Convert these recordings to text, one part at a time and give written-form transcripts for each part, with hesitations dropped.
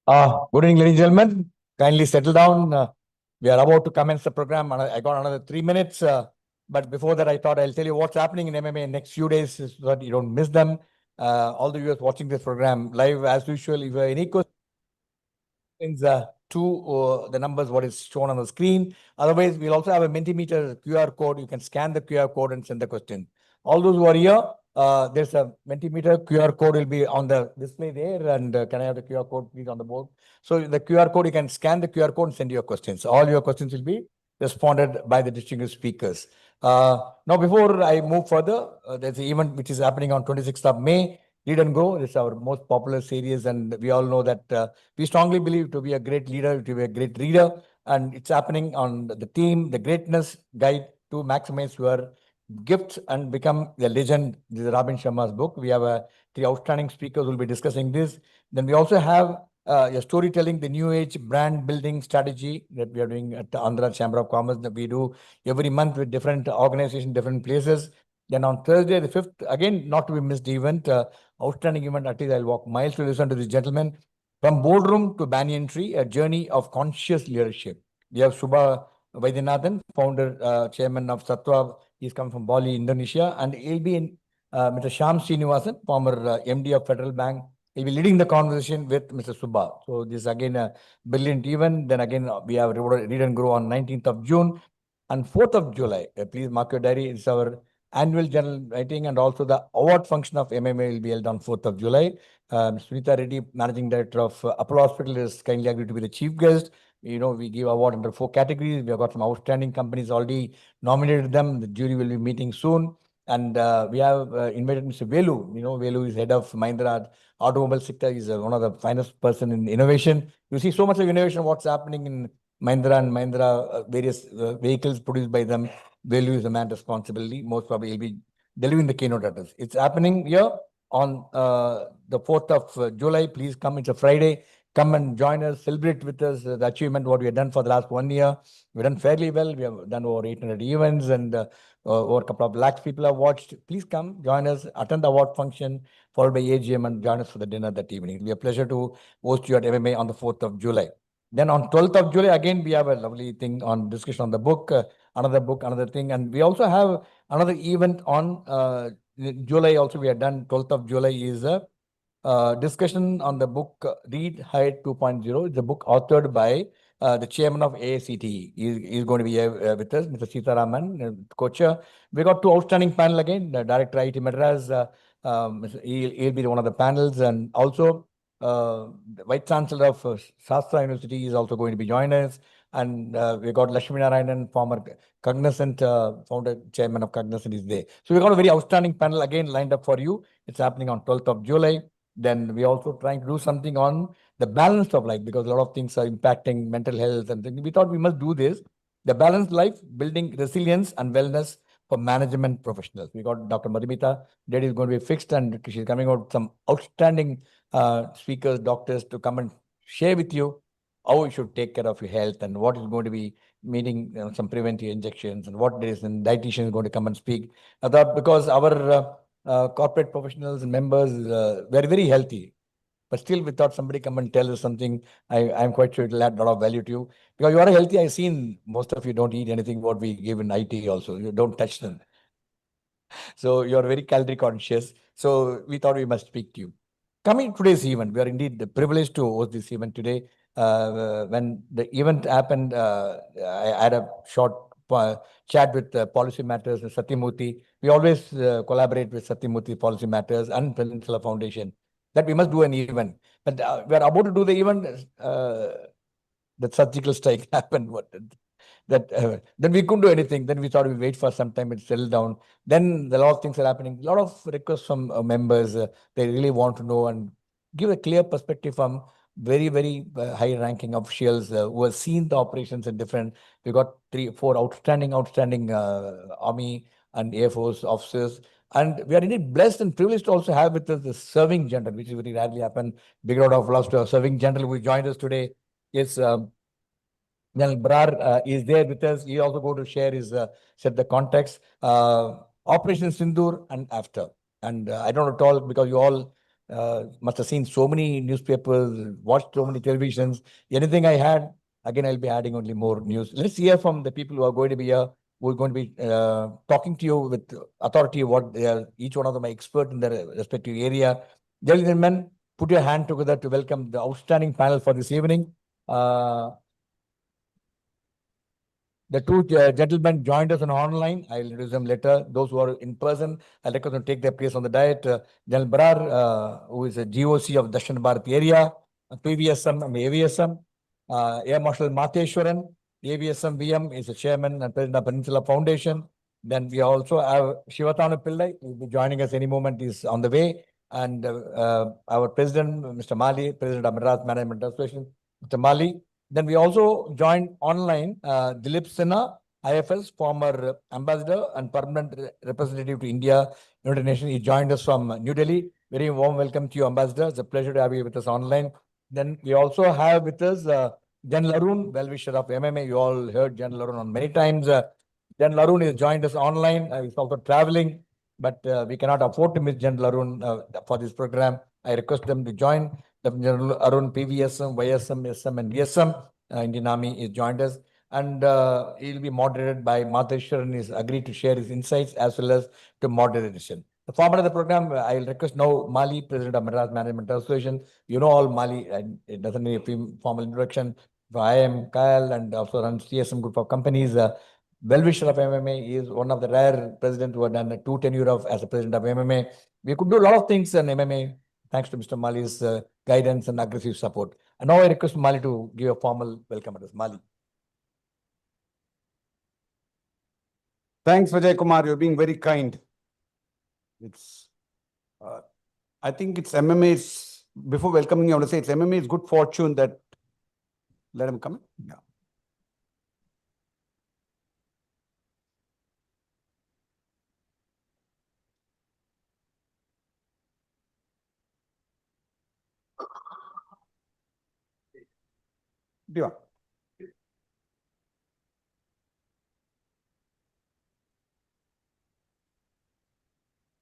Good evening, ladies and gentlemen. Kindly settle down. We are about to commence the program. I got another 3 minutes. But before that, I thought I'll tell you what's happening in MMA in next few days so that you don't miss them. All the viewers watching this program live as usual, if you have any questions, to the numbers what is shown on the screen. Otherwise, we'll also have a Mentimeter QR code. You can scan the QR code and send the question. All those who are here, there's a Mentimeter QR code will be on the display there. And can I have the QR code please on the board? So the QR code, you can scan the QR code and send your questions. All your questions will be responded by the distinguished speakers. Now, before I move further, there's an event which is happening on 26th of May. Lead and Grow is our most popular series, and we all know that we strongly believe to be a great leader, to be a great reader, and it's happening on the theme, the Greatness Guide to Maximize Your Gifts and Become a Legend. This is Robin Sharma's book. We have three outstanding speakers who will be discussing this. Then we also have a storytelling, the new age brand building strategy that we are doing at the Andhra Chamber of Commerce that we do every month with different organizations, different places. Then on Thursday, the 5th, again, not to be missed event, outstanding event. At least I'll walk miles to listen to this gentleman. From boardroom to banyan tree, a journey of conscious leadership. We have Subha Vaidyanathan, founder, chairman of Satwa. He's come from Bali, Indonesia. And he'll be in Mr. Shyam Srinivasan, former MD of Federal Bank. He'll be leading the conversation with Mr. Subha. So this is again a brilliant event. Then again, we have Read and Grow on 19th of June. And 4th of July, please mark your diary. It's our annual general meeting, and also the award function of MMA will be held on 4th of July. Sunita Reddy, Managing Director of Apollo Hospital, is kindly agreed to be the chief guest. You know, we give award under 4 categories. We have got some outstanding companies already nominated them. The jury will be meeting soon. And we have invited Mr. Velu. You know, Velu is head of Mahindra automobile sector. He's one of the finest person in innovation. You see so much of innovation, what's happening in Mahindra and Mahindra, various vehicles produced by them. Velu is the man responsibility. Most probably he'll be delivering the keynote address. It's happening here on the 4th of July. Please come. It's a Friday. Come and join us, celebrate with us the achievement, what we have done for the last 1 year. We've done fairly well. We have done over 800 events, and over a couple of lakhs people have watched. Please come, join us, attend the award function, followed by AGM, and join us for the dinner that evening. It'll be a pleasure to host you at MMA on the 4th of July. Then on 12th of July, again, we have a lovely thing on discussion on the book, another thing. And we also have another event on July also. We have done 12th of July is a discussion on the book Read Hide 2.0. It's a book authored by the chairman of AACTE. He's going to be with us, Mr. Sitharaman, co-chair. We got two outstanding panel again. The director IT Madras, he'll be one of the panels, and also the Vice Chancellor of Shastra University is also going to be joining us. And we got Lakshmi Narayanan, former Cognizant founder, chairman of Cognizant, is there. So we got a very outstanding panel again lined up for you. It's happening on 12th of July. Then we also trying to do something on the balance of life, because a lot of things are impacting mental health and things. We thought we must do this. The balanced life, building resilience and wellness for management professionals. We got Dr. Madhumita. That is going to be fixed, and she's coming out with some outstanding speakers, doctors to come and share with you how you should take care of your health and what is going to be meeting some preventive injections and what there is, and dietitian is going to come and speak. I thought because our corporate professionals and members were very healthy, but still we thought somebody come and tell us something. I'm quite sure it'll add a lot of value to you, because you are healthy. I've seen most of you don't eat anything what we give in IT also. You don't touch them. So you're very calorie conscious. So we thought we must speak to you. Coming to today's event, we are indeed privileged to host this event today. When the event happened, I had a short chat with Policy Matters, Satyamurthy. We always collaborate with Satyamurthy Policy Matters and Peninsula Foundation, that we must do an event. But we are about to do the event. That surgical strike happened. Then we couldn't do anything. Then we thought we'd wait for some time and settle down. Then a lot of things are happening. A lot of requests from members. They really want to know and give a clear perspective from very, very high-ranking officials who have seen the operations in different. We got 3-4 outstanding Army and Air Force officers. And we are indeed blessed and privileged to also have with us the serving general, which is very rarely happen. Big round of applause to our serving general who joined us today. Yes, General Brar is there with us. He also going to share his set the context. Operation Sindoor and after. And I don't know at all, because you all Must have seen so many newspapers, watched so many televisions. Anything I had, again, I'll be adding only more news. Let's hear from the people who are going to be here, who are going to be talking to you with authority. What they are, each one of them are expert in their respective area. Gentlemen, put your hand together to welcome the outstanding panel for this evening. The two gentlemen joined us on online. I'll introduce them later. Those who are in person, I'll request them to take their place on the diet. General Brar, who is a GOC of Dashan Bharat area, PVSM and AVSM. Air Marshal Matheswaran, AVSM VM, is the chairman and president of Peninsula Foundation. Then we also have Sivathanu Pillai, who will be joining us any moment, is on the way. And our president, Mr. Mali, president of Madras Management Association, Mr. Mali. Then we also joined online Dilip Sinha, IFL's former ambassador and permanent representative to India, United Nations. He joined us from New Delhi. Very warm welcome to you, Ambassador. It's a pleasure to have you with us online. Then we also have with us General Arun, well-wisher of MMA. You all heard General Arun on many times. General Arun has joined us online. He's also traveling, but we cannot afford to miss General Arun for this program. I request them to join. General Arun, PVSM, YSM, SM, and VSM, Indian Army, is joined us. And he'll be moderated by Matheswaran. He's agreed to share his insights as well as to moderate the session. The format of the program, I'll request now Mali, President of Madras Management Association. You know all Mali, and it doesn't need a formal introduction. I am Kyle and also runs CSM group of companies. Well-wisher of MMA. He is one of the rare presidents who have done a 2 tenure as a president of MMA. We could do a lot of things in MMA thanks to Mr. Mali's guidance and aggressive support. And now I request Mali to give a formal welcome address. Mali. Thanks, Vijay Kumar. You're being very kind. It's, I think it's MMA's, before welcoming you, I want to say it's MMA's good fortune that, let him come in. Yeah. Yeah.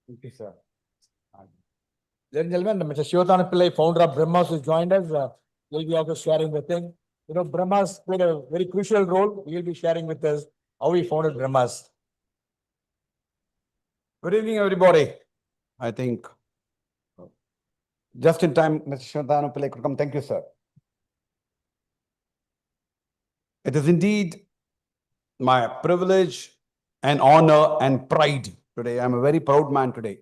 Thank you, sir. Ladies and gentlemen, Mr. Sivathanu Pillai, founder of BrahMos, has joined us. We'll be also sharing the thing. You know, BrahMos played a very crucial role. We'll be sharing with us how we founded BrahMos. Good evening, everybody. I think just in time, Mr. Sivathanu Pillai could come. Thank you, sir. It is indeed my privilege and honor and pride today. I'm a very proud man today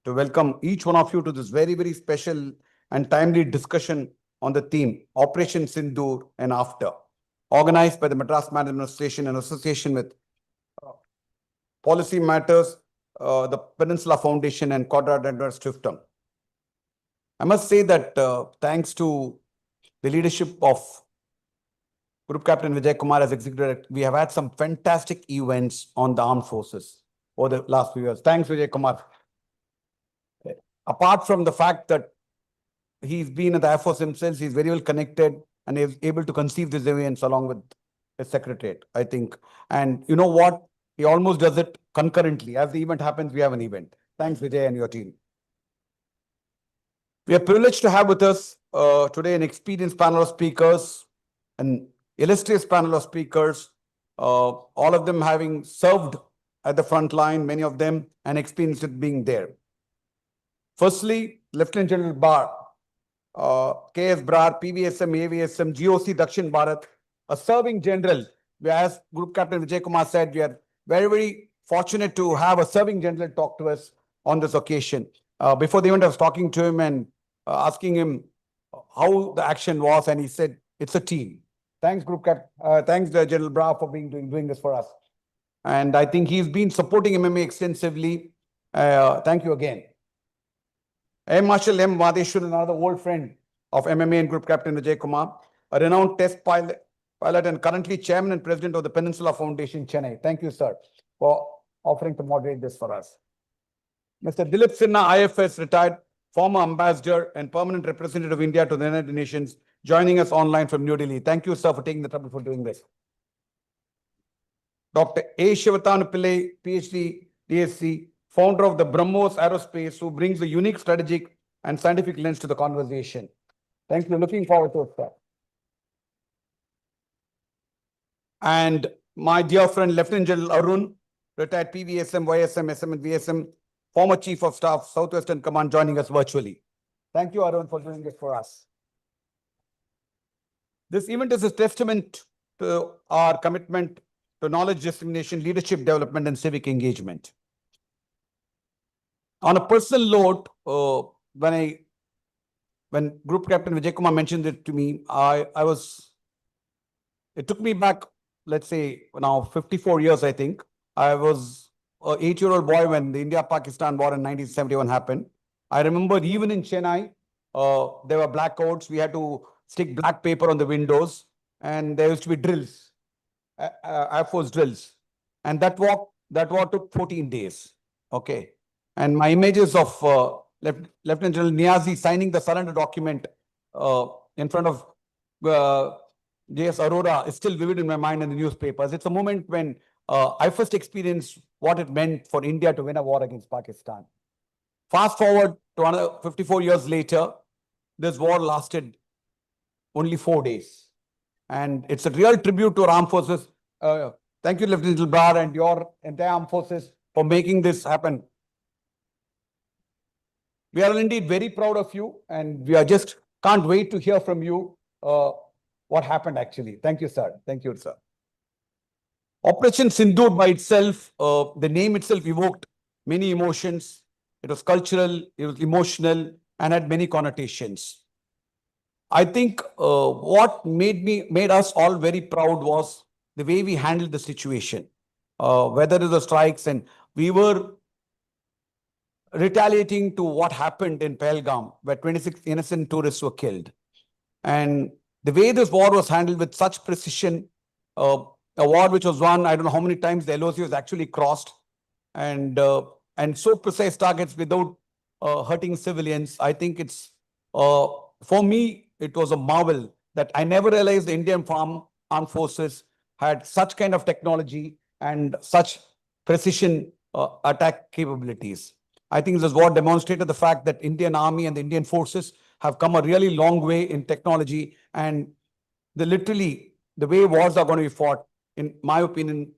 to welcome each one of you to this very, very special and timely discussion on the theme Operation Sindoor and After, organized by the Madras Management Center in association with Policy Matters, the Peninsula Foundation and Quadrat and Stiftung. I must say that thanks to the leadership of Group Captain Vijay Kumar as Executive Director, we have had some fantastic events on the armed forces over the last few years. Thanks, Vijay Kumar. Apart from the fact that he's been at the Air Force himself, he's very well connected and is able to conceive these events along with his secretariat, I think. And you know what? He almost does it concurrently. As the event happens, we have an event. Thanks, Vijay and your team. We are privileged to have with us today an experienced panel of speakers, an illustrious panel of speakers, all of them having served at the front line, many of them, and experienced it being there. Firstly, Lieutenant General Bar, KS Brar, PVSM, AVSM, GOC Dakshin Bharat, a serving general. As Group Captain Vijay Kumar said, we are very, very fortunate to have a serving general talk to us on this occasion. Before the event, I was talking to him and asking him how the action was, and he said, it's a team. Thanks, Group Cap. Thanks, General Bra, for doing this for us. And I think he's been supporting MMA extensively. Thank you again. Marshal Matheswaran, another old friend of MMA and Group Captain Vijay Kumar, a renowned test pilot and currently chairman and president of the Peninsula Foundation, Chennai. Thank you, sir, for offering to moderate this for us. Mr. Dilip Sinha, IFS, retired former ambassador and permanent representative of India to the United Nations, joining us online from New Delhi. Thank you, sir, for taking the trouble for doing this. Dr. A. Sivathanu Pillai, Ph.D, DSc, founder of the BrahMos Aerospace, who brings a unique strategic and scientific lens to the conversation. Thank you. Looking forward to it, sir. And my dear friend, Lieutenant General Arun, retired PVSM, YSM, SM, and VSM, former Chief of Staff, Southwestern Command, joining us virtually. Thank you, Arun, for doing this for us. This event is a testament to our commitment to knowledge dissemination, leadership development, and civic engagement. On a personal note, when Group Captain Vijay Kumar mentioned it to me, it took me back, let's say now 54 years, I think. I was an 8-year-old boy when the India-Pakistan war in 1971 happened. I remember even in Chennai, there were blackouts. We had to stick black paper on the windows, and there used to be drills, Air Force drills. And that war took 14 days. Okay. And my images of Lieutenant General Niazi signing the surrender document in front of J.S. Arora is still vivid in my mind in the newspapers. It's a moment when I first experienced what it meant for India to win a war against Pakistan. Fast forward to another 54 years later, this war lasted only 4 days. And it's a real tribute to our armed forces. Thank you, Lieutenant Bar, and your entire armed forces for making this happen. We are indeed very proud of you, and we are just can't wait to hear from you what happened actually. Thank you, sir. Thank you, sir. Operation Sindoor by itself, the name itself evoked many emotions. It was cultural, it was emotional, and had many connotations. I think what made us all very proud was the way we handled the situation. Whether it was strikes, and we were retaliating to what happened in Pahalgam, where 26 innocent tourists were killed. And the way this war was handled with such precision, a war which was won, I don't know how many times the LOC was actually crossed, and so precise targets without hurting civilians. I think it's, for me, it was a marvel that I never realized the Indian armed forces had such kind of technology and such precision attack capabilities. I think this war demonstrated the fact that Indian Army and the Indian forces have come a really long way in technology, and literally the way wars are going to be fought, in my opinion,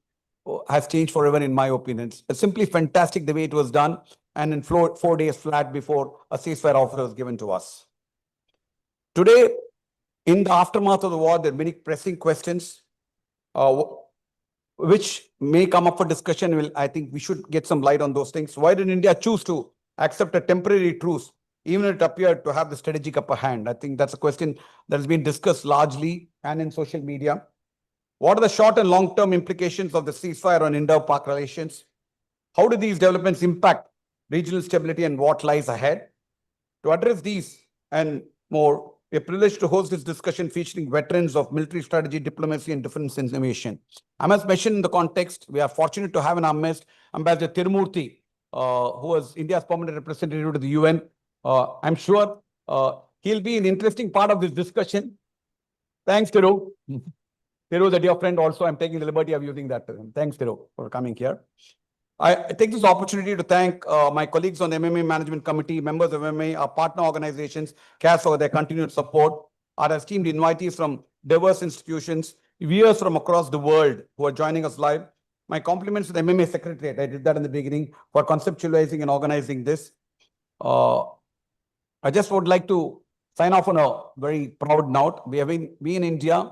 has changed forever in my opinion. It's simply fantastic the way it was done, and in 4 days flat before a ceasefire offer was given to us. Today, in the aftermath of the war, there are many pressing questions which may come up for discussion. I think we should get some light on those things. Why did India choose to accept a temporary truce, even if it appeared to have the strategic upper hand? I think that's a question that has been discussed largely and in social media. What are the short and long-term implications of the ceasefire on Indo-Pak relations? How do these developments impact regional stability, and what lies ahead? To address these and more, we are privileged to host this discussion featuring veterans of military strategy, diplomacy, and defense innovation. I must mention in the context, we are fortunate to have in our midst Ambassador Tirumurthy, who was India's permanent representative to the UN. I'm sure he'll be an interesting part of this discussion. Thanks, Tiru. Tiru is a dear friend also. I'm taking the liberty of using that term. Thanks, Tiru, for coming here. I take this opportunity to thank my colleagues on the MMA Management Committee, members of MMA, our partner organizations, CAS, for their continued support, our esteemed invitees from diverse institutions, viewers from across the world who are joining us live. My compliments to the MMA Secretariat, I did that in the beginning, for conceptualizing and organizing this. I just would like to sign off on a very proud note. We in India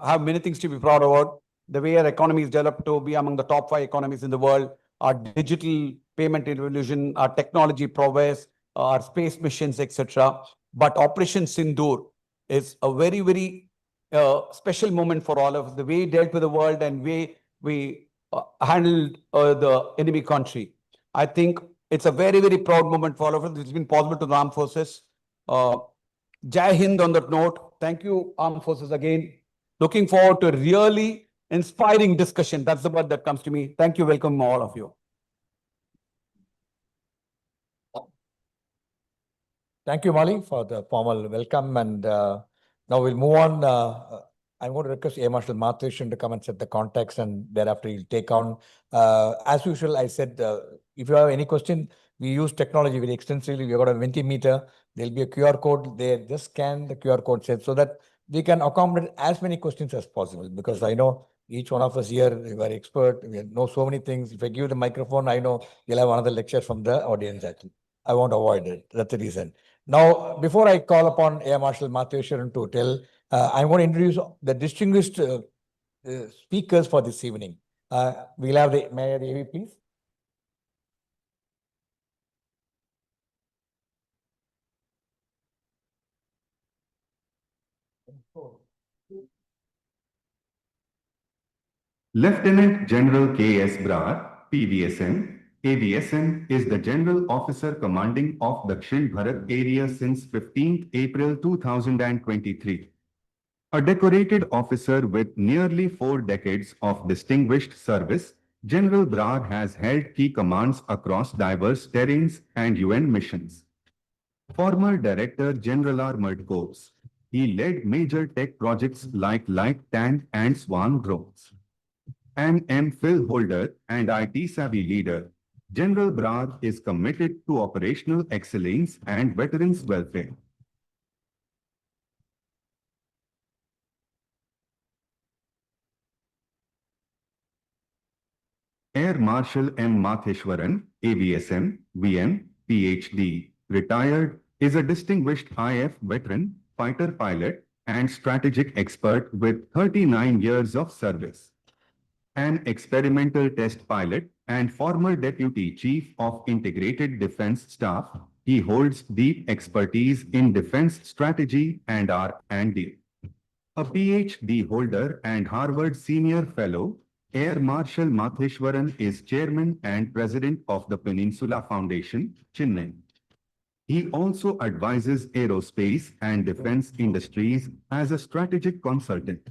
have many things to be proud about. The way our economy is developed to be among the top 5 economies in the world, our digital payment revolution, our technology prowess, our space missions, etc. But Operation Sindoor is a very, very special moment for all of us. The way we dealt with the world and way we handled the enemy country. I think it's a very, very proud moment for all of us. It's been possible to the armed forces. Jai Hind on that note. Thank you, armed forces, again. Looking forward to a really inspiring discussion. That's the word that comes to me. Thank you. Welcome all of you. Thank you, Mali, for the formal welcome. And now we'll move on. I'm going to request Air Marshal Matheswaran to come and set the context, and thereafter he'll take on. As usual, I said, if you have any question, we use technology very extensively. We've got a Mentimeter. There'll be a QR code there. Just scan the QR code set so that we can accommodate as many questions as possible. Because I know each one of us here, we are expert. We know so many things. If I give the microphone, I know you'll have another lecture from the audience. Actually, I won't avoid it. That's the reason. Now, before I call upon Air Marshal Matheswaran to tell, I'm going to introduce the distinguished speakers for this evening. We'll have the Mayor AV, please. Lieutenant General K.S. Brar, PVSM, AVSM is the General Officer Commanding of Dakshin Bharat area since 15th April 2023. A decorated officer with nearly 4 decades of distinguished service, General Brar has held key commands across diverse terrains and UN missions. Former Director General Armored Corps, he led major tech projects like Light Tank and Swan drones. An M.Phil holder and IT-savvy leader, General Brar is committed to operational excellence and veterans' welfare. Air Marshal M. Matheswaran, AVSM, VM, Ph.D., retired, is a distinguished IF veteran, fighter pilot, and strategic expert with 39 years of service. An experimental test pilot and former Deputy Chief of Integrated Defense Staff, he holds deep expertise in defense strategy and R&D. A Ph.D. holder and Harvard Senior Fellow, Air Marshal Matheswaran is Chairman and President of the Peninsula Foundation, Chennai. He also advises aerospace and defense industries as a strategic consultant.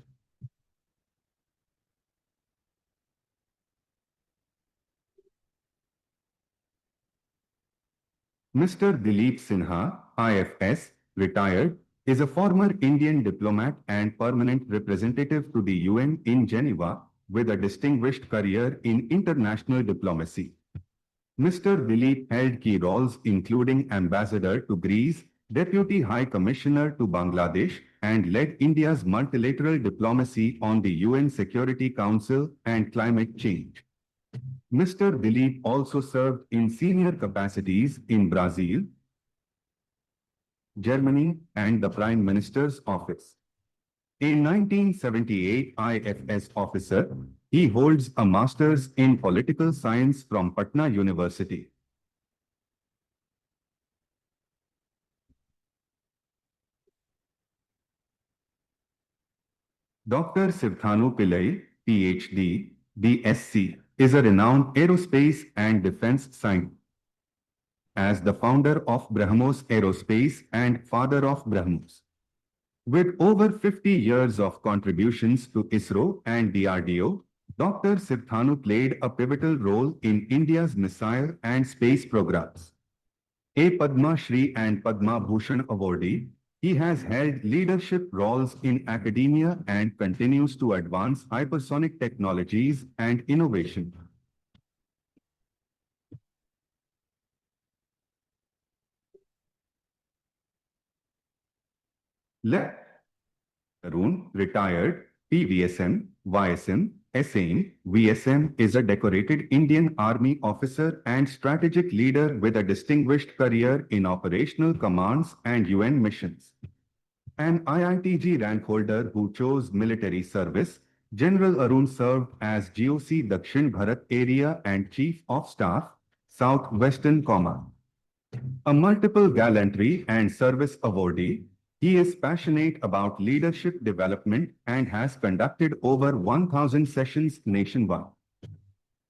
Mr. Dilip Sinha, IFS, retired, is a former Indian diplomat and permanent representative to the UN in Geneva, with a distinguished career in international diplomacy. Mr. Dilip held key roles including Ambassador to Greece, Deputy High Commissioner to Bangladesh, and led India's multilateral diplomacy on the UN Security Council and climate change. Mr. Dilip also served in senior capacities in Brazil, Germany, and the Prime Minister's office. A 1978 IFS officer, he holds a master's in political science from Patna University. Dr. Sivathanu Pillai, Ph.D., BSc, is a renowned aerospace and defense scientist. As the founder of BrahMos Aerospace and father of BrahMos. With over 50 years of contributions to ISRO and DRDO, Dr. Sivathanu played a pivotal role in India's missile and space programs. A Padma Shri and Padma Bhushan awardee, he has held leadership roles in academia and continues to advance hypersonic technologies and innovation. Arun, retired, PVSM, YSM, SAM, VSM is a decorated Indian Army officer and strategic leader with a distinguished career in operational commands and UN missions. An IITG rank holder who chose military service, General Arun served as GOC Dakshin Bharat Area and Chief of Staff, Southwestern Command. A multiple gallantry and service awardee, he is passionate about leadership development and has conducted over 1,000 sessions nationwide.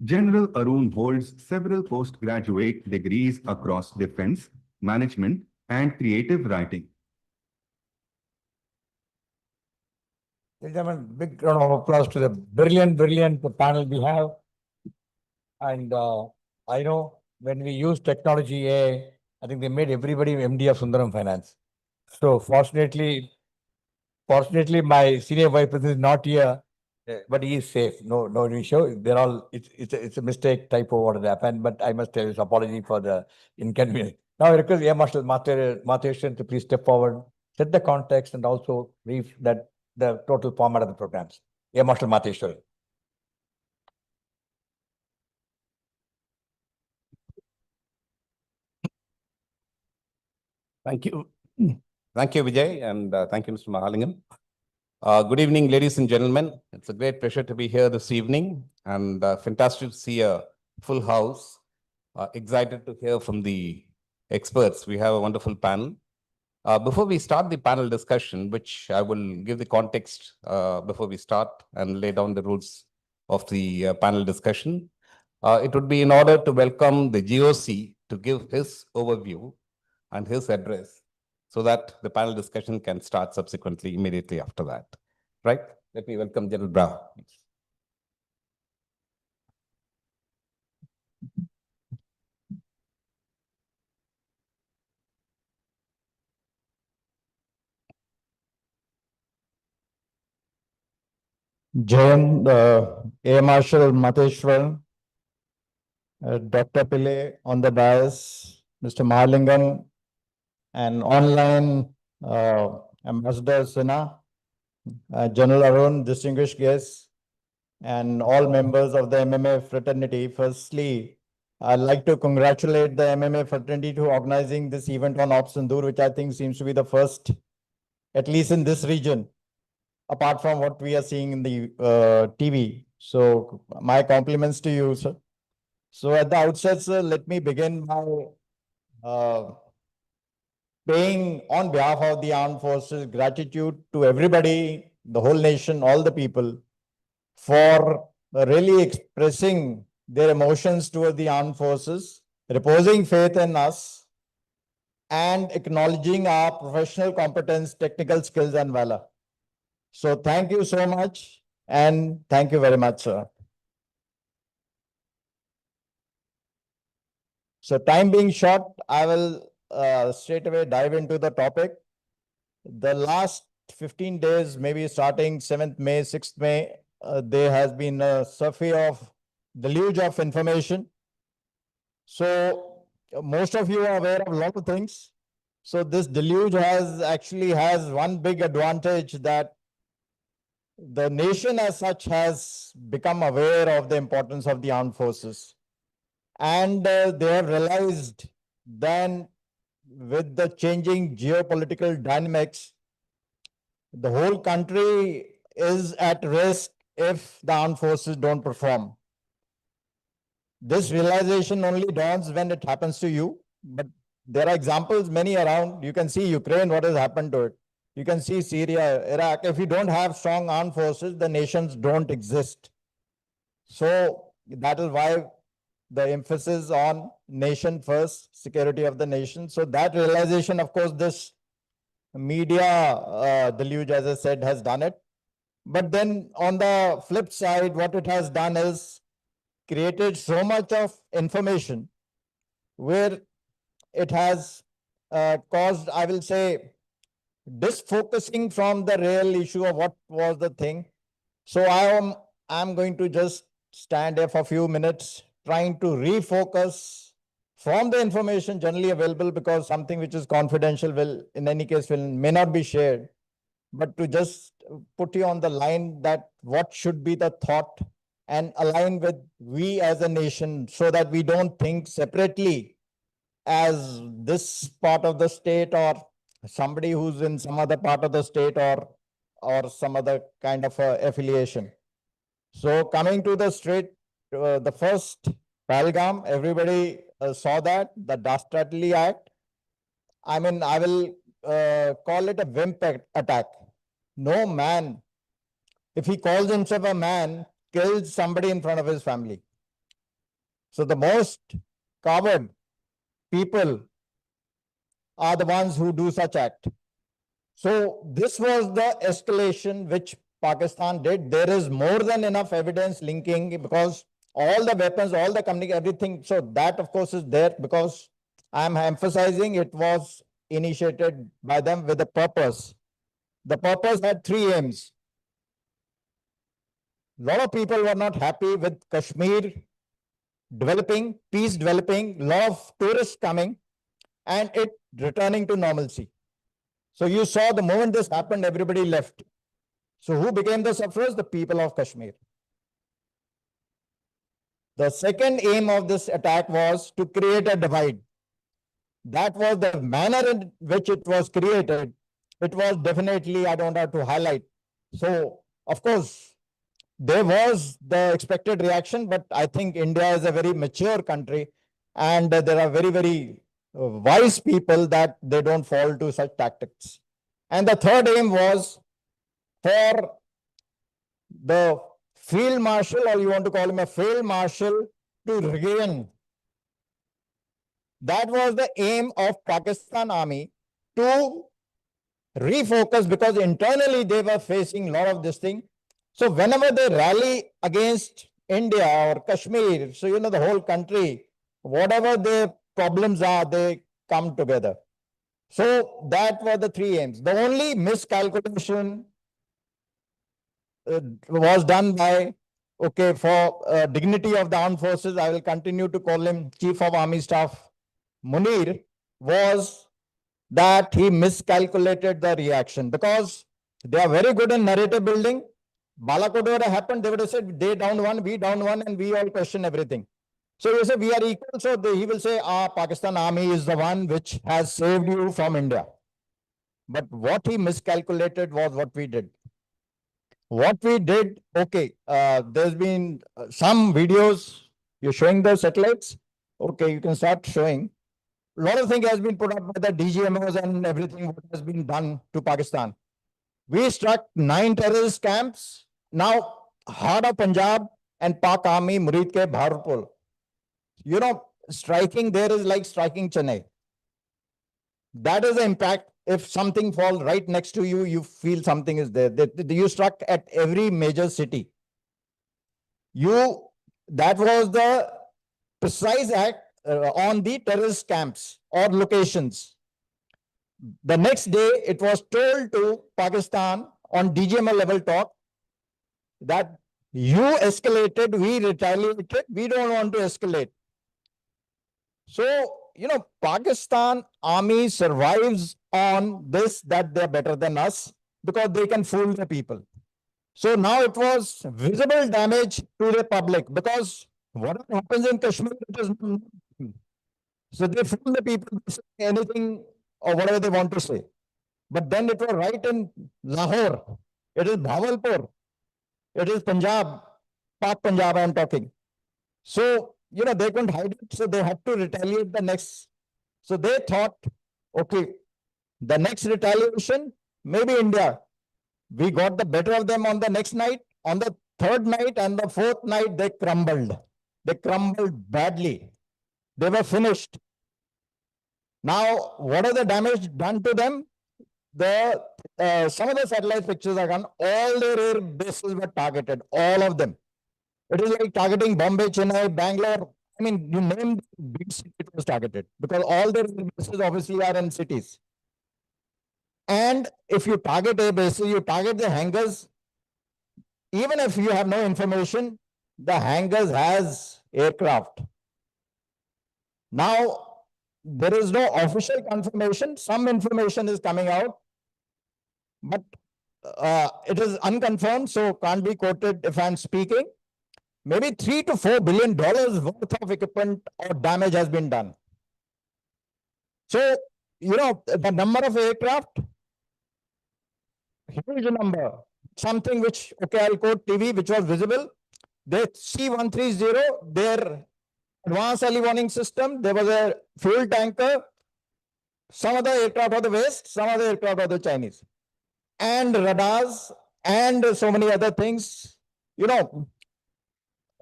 General Arun holds several postgraduate degrees across defense, management, and creative writing. Ladies and gentlemen, big round of applause to the brilliant panel we have. And I know when we use technology AI, I think they made everybody MD of Sundaram Finance. So fortunately, my senior vice president is not here. But he is safe. No issue. They're all, it's a mistake, typo, what had happened. But I must tell you, apology for the inconvenience. Now I request Air Marshal Matheswaran to please step forward, set the context, and also brief that the total format of the programs. Air Marshal Matheswaran. Thank you. Thank you, Vijay, and thank you, Mr. Mahalingam. Good evening, ladies and gentlemen. It's a great pleasure to be here this evening, and fantastic to see a full house. Excited to hear from the experts. We have a wonderful panel. Before we start the panel discussion, which I will give the context before we start and lay down the rules of the panel discussion, it would be in order to welcome the GOC to give his overview and his address so that the panel discussion can start subsequently immediately after that. Right? Let me welcome General Brah. Jain, Air Marshal Matheswaran, Dr. Pillai on the dais, Mr. Mahalingam, and online Ambassador Sinha, General Arun, distinguished guests, and all members of the MMA fraternity. Firstly, I'd like to congratulate the MMA fraternity to organizing this event on Op Sindoor, which I think seems to be the first, at least in this region, apart from what we are seeing in the TV. So my compliments to you, sir. So at the outset, sir, let me begin by paying on behalf of the armed forces gratitude to everybody, the whole nation, all the people, for really expressing their emotions toward the armed forces, reposing faith in us, and acknowledging our professional competence, technical skills, and valor. So thank you so much, and thank you very much, sir. So time being short, I will straight away dive into the topic. The last 15 days, maybe starting 7th May, 6th May, there has been a surfeit of deluge of information. So most of you are aware of a lot of things. So this deluge has one big advantage, that the nation as such has become aware of the importance of the armed forces. And they have realized then, with the changing geopolitical dynamics, the whole country is at risk if the armed forces don't perform. This realization only dawns when it happens to you, but there are examples many around. You can see Ukraine, what has happened to it. You can see Syria, Iraq. If you don't have strong armed forces, the nations don't exist. So that is why the emphasis on nation first, security of the nation. So that realization, of course, this media deluge, as I said, has done it. But then on the flip side, what it has done is created so much of information where it has caused, I will say, disfocusing from the real issue of what was the thing. So I'm going to just stand here for a few minutes, trying to refocus from the information generally available, because something which is confidential will, in any case, may not be shared, but to just put you on the line that what should be the thought and align with we as a nation, so that we don't think separately as this part of the state or somebody who's in some other part of the state or some other kind of affiliation. So coming to the the first Pahalgam, everybody saw that, the Dastardly Act. I mean, I will call it a wimp attack. No man, if he calls himself a man, kills somebody in front of his family. So the most coward people are the ones who do such act. So this was the escalation which Pakistan did. There is more than enough evidence linking, because all the weapons, all the communication, everything. So that, of course, is there, because I'm emphasizing it was initiated by them with a purpose. The purpose had three aims. lot of people were not happy with Kashmir developing, peace developing, lot of tourists coming, and it returning to normalcy. So you saw the moment this happened, everybody left. So who became the sufferers? The people of Kashmir. The second aim of this attack was to create a divide. That was the manner in which it was created. It was definitely, I don't have to highlight. So, of course, there was the expected reaction, but I think India is a very mature country and there are very, very wise people that they don't fall to such tactics. And the third aim was for the field marshal, or you want to call him a field marshal, to regain. That was the aim of Pakistan Army, to refocus, because internally they were facing a lot of this thing. So whenever they rally against India or Kashmir, so the whole country, whatever the problems are, they come together. So that were the three aims. The only miscalculation was done by, for dignity of the armed forces, I will continue to call him Chief of Army Staff Munir, was that he miscalculated the reaction, because they are very good in narrative building. Balakot would have happened, they would have said, they down one, we down one, and we all question everything. So you say, we are equal, so he will say, Pakistan Army is the one which has saved you from India. But what he miscalculated was what we did. What we did, there's been some videos, you're showing the satellites. Okay, you can start showing. A lot of things has been put up by the DGMOs and everything what has been done to Pakistan. We struck 9 terrorist camps. Now, heart of Punjab and Pak Army, Murid ke Bharpur. Striking there is like striking Chennai. That is the impact. If something falls right next to you, you feel something is there. You struck at every major city. That was the precise act on the terrorist camps or locations. The next day, it was told to Pakistan on DGMO level talk that you escalated, we retaliated, we don't want to escalate. So, Pakistan Army survives on this, that they're better than us, because they can fool the people. So now it was visible damage to the public, because what happens in Kashmir, it is not. So they fool the people to say anything or whatever they want to say. But then it was right in Lahore. It is Bhavalpur. It is Punjab, Pak Punjab I am talking. So, they couldn't hide it. So they had to retaliate the next. So they thought, the next retaliation, maybe India. We got the better of them on the next night. On the third night and the fourth night, they crumbled. They crumbled badly. They were finished. Now, what are the damage done to them? Some of the satellite pictures are gone. All their air bases were targeted, all of them. It is like targeting Bombay, Chennai, Bangalore. I mean, you name the big city, it was targeted, because all their air bases obviously are in cities. And if you target air bases, you target the hangars. Even if you have no information, the hangars has aircraft. Now, there is no official confirmation. Some information is coming out, but it is unconfirmed, so can't be quoted if I'm speaking. Maybe $3 to $4 billion worth of equipment or damage has been done. So, the number of aircraft, huge number. Something which, I'll quote TV, which was visible. The C-130, their advanced early warning system, there was a fuel tanker. Some of the aircraft are the West, some of the aircraft are the Chinese. And radars and so many other things.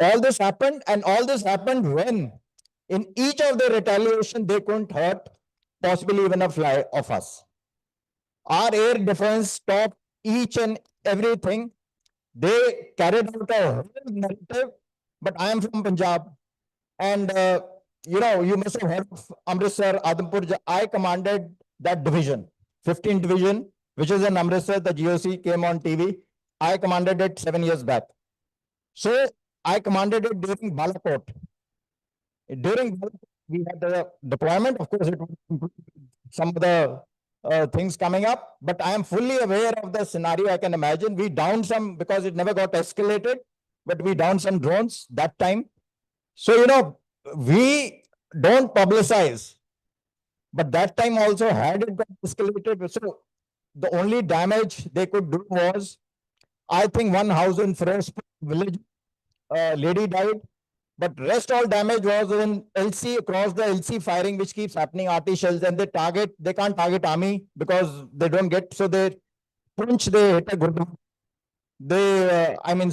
All this happened, and all this happened when in each of the retaliation, they couldn't hurt possibly even a fly of us. Our air defense stopped each and everything. They carried out a whole narrative, but I am from Punjab. And, you must have heard of Amritsar, Adhampur. I commanded that division, 15th division, which is in Amritsar. The GOC came on TV. I commanded it 7 years back. So I commanded it during Balakot. During Balakot, we had the deployment. Of course, it was some of the things coming up, but I am fully aware of the scenario. I can imagine we downed some because it never got escalated, but we downed some drones that time. So, we don't publicize, but that time also had it got escalated. So the only damage they could do was, I think one house in Fresh village, lady died, but rest all damage was in LC, across the LC firing, which keeps happening, RT shells, and they can't target army because they don't get, so they punch, they hit a good.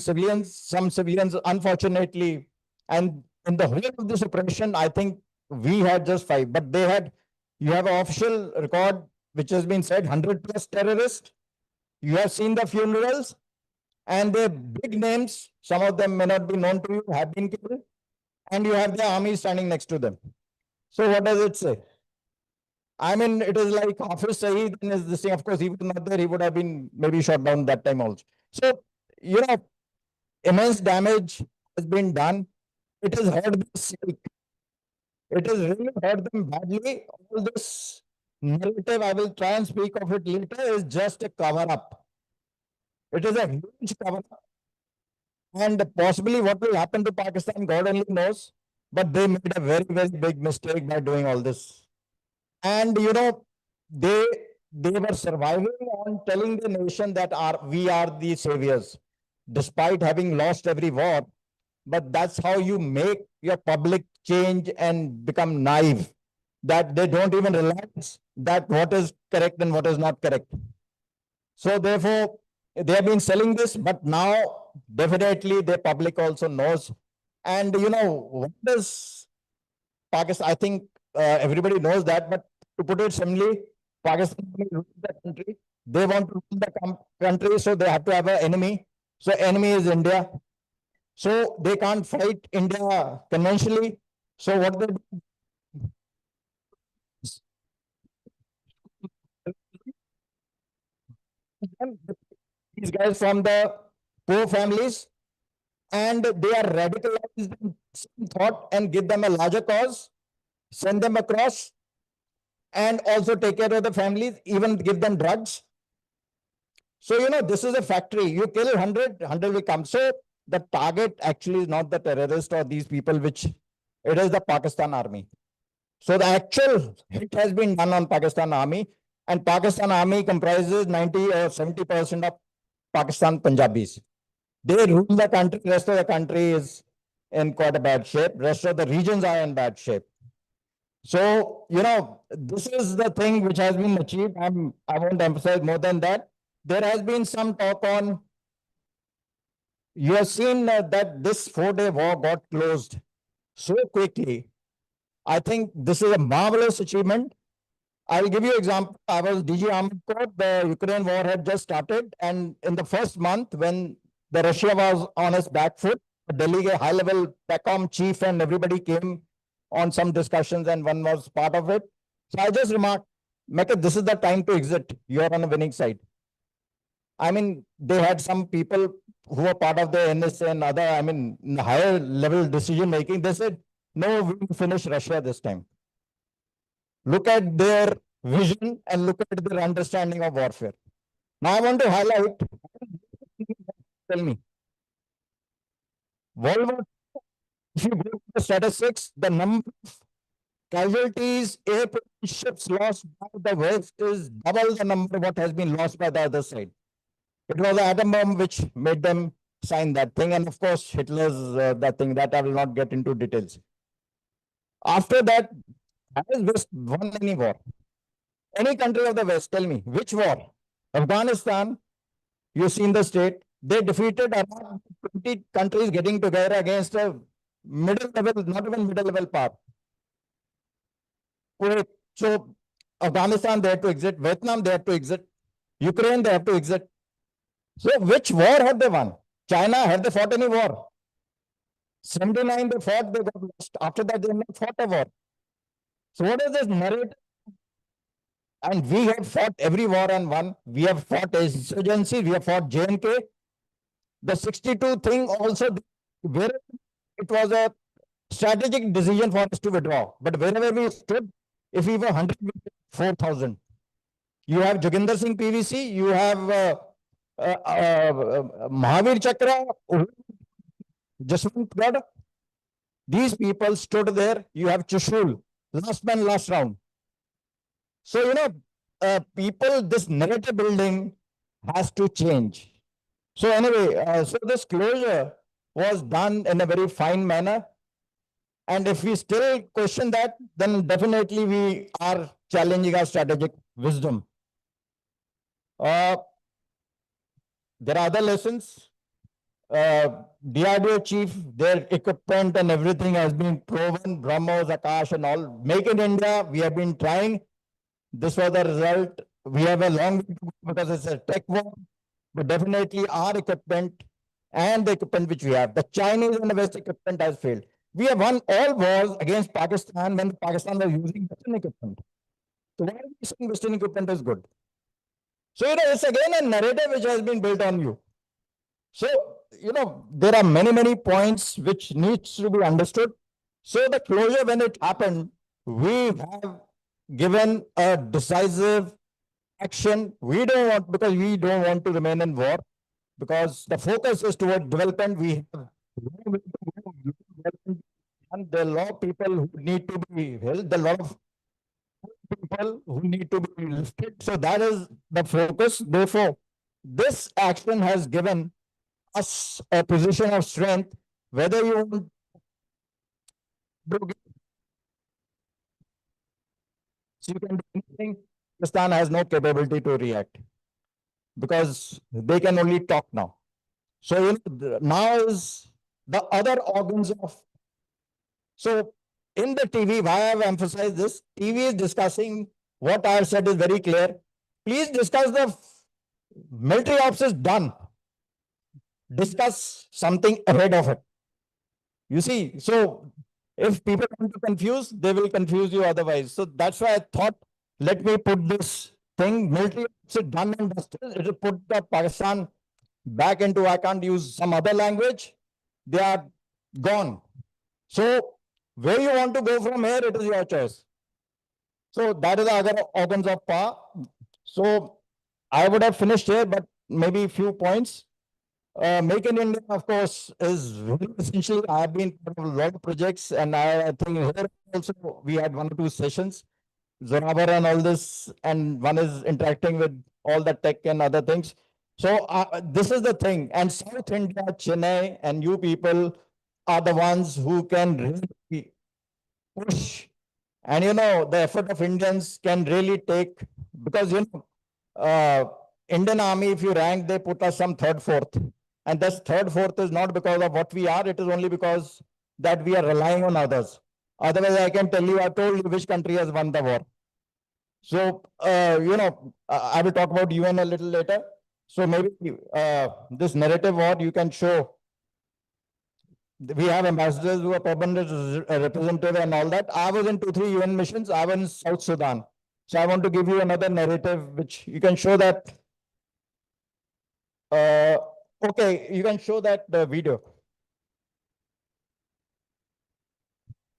Civilians, some civilians, unfortunately, and in the whole of this operation, I think we had just 5, but you have an official record, which has been said 100 plus terrorists. You have seen the funerals, and the big names, some of them may not be known to you, have been killed, and you have the army standing next to them. So what does it say? It is like Hafiz Saeed is this thing. Of course, he was not there. He would have been maybe shot down that time also. So, immense damage has been done. It has hurt them sick. It has really hurt them badly. All this narrative, I will try and speak of it later, is just a cover up. It is a huge cover up. And possibly what will happen to Pakistan, God only knows. But they made a very, very big mistake by doing all this. And they were surviving on telling the nation that we are the saviors, despite having lost every war. But that's how you make your public change and become naive, that they don't even realize that what is correct and what is not correct. So therefore, they have been selling this, but now definitely the public also knows. And what does Pakistan, I think everybody knows that, but to put it simply, Pakistan rules the country. They want to rule the country, so they have to have an enemy. So enemy is India. So they can't fight India conventionally. So what they do? These guys from the poor families, and they are radicalized in thought, and give them a larger cause, send them across, and also take care of the families, even give them drugs. So, this is a factory. You kill 100, 100 will come. So the target actually is not the terrorist or these people, it is the Pakistan army. So the actual hit has been done on Pakistan army, and Pakistan army comprises 90 or 70% of Pakistan Punjabis. They rule the country. Rest of the country is in quite a bad shape. Rest of the regions are in bad shape. So, this is the thing which has been achieved. I won't emphasize more than that. There has been some talk on, you have seen that this 4-day war got closed so quickly. I think this is a marvelous achievement. I will give you an example. I was DG Army Corps. The Ukraine war had just started. And in the first month, when the Russia was on its back foot, the delegate, high-level PACOM chief and everybody came on some discussions, and one was part of it. So I just remarked, Mecca, this is the time to exit. You're on the winning side. They had some people who were part of the NSA and other, higher level decision making. They said, no, we will finish Russia this time. Look at their vision and look at their understanding of warfare. Now I want to highlight, tell me, World War II, if you go to the statistics, the number of casualties, aircraft, ships lost by the West is double the number what has been lost by the other side. It was the atom bomb which made them sign that thing. And of course, Hitler's that thing, that I will not get into details. After that, has West won any war? Any country of the West, tell me, which war? Afghanistan, you've seen the state, they defeated around 20 countries getting together against a middle level, not even middle level power. So Afghanistan, they had to exit. Vietnam, they had to exit. Ukraine, they have to exit. So which war have they won? China, have they fought any war? 79 they fought, they got lost. After that, they never fought a war. So what is this narrative? And we have fought every war and won. We have fought insurgency, we have fought JNK. The 62 thing also, where it was a strategic decision for us to withdraw. But wherever we stood, if we were 100, 4,000. You have Joginder Singh PVC, you have Mahavir Chakra, Jaswant Gad. These people stood there. You have Chushul, last man, last round. So, people, this narrative building has to change. So anyway, so this closure was done in a very fine manner. And if we still question that, then definitely we are challenging our strategic wisdom. There are other lessons. DRDO chief, their equipment and everything has been proven, BrahMos, Akash and all. Make in India, we have been trying. This was the result. We have a long way to go because it's a tech war, but definitely our equipment and the equipment which we have, the Chinese and the West equipment has failed. We have won all wars against Pakistan when Pakistan was using Western equipment. So why are we saying Western equipment is good? So, it's again a narrative which has been built on you. So, there are many, many points which needs to be understood. So the closure, when it happened, we have given a decisive action. We don't want, because we don't want to remain in war, because the focus is toward development. We have and there are a lot of people who need to be helped, there are a lot of people who need to be lifted. So that is the focus. Therefore, this action has given us a position of strength, whether you want to so you can do anything. Pakistan has no capability to react because they can only talk now. So now is the other organs of. So in the TV, why I have emphasized this, TV is discussing what I have said is very clear. Please discuss the military ops is done. Discuss something ahead of it. You see, so if people want to confuse, they will confuse you otherwise. So that's why I thought, let me put this thing, military ops is done and dusted. It will put the Pakistan back into, I can't use some other language. They are gone. So where you want to go from here, it is your choice. So that is the other organs of power. So I would have finished here, but maybe a few points. Make in India, of course, is very essential. I have been part of a lot of projects, and I think here also we had 1 or 2 sessions, Zorabar and all this, and one is interacting with all the tech and other things. So this is the thing. And South India, Chennai, and you people are the ones who can really push. And the effort of Indians can really take, because Indian Army, if you rank, they put us some 3rd, 4th. And this 3rd, 4th is not because of what we are, it is only because that we are relying on others. Otherwise, I can tell you, I told you which country has won the war. So, I will talk about UN a little later. So maybe this narrative what you can show. We have ambassadors who are permanent representative and all that. I was in 2-3 UN missions. I was in South Sudan. So I want to give you another narrative which you can show that. Okay, you can show that video.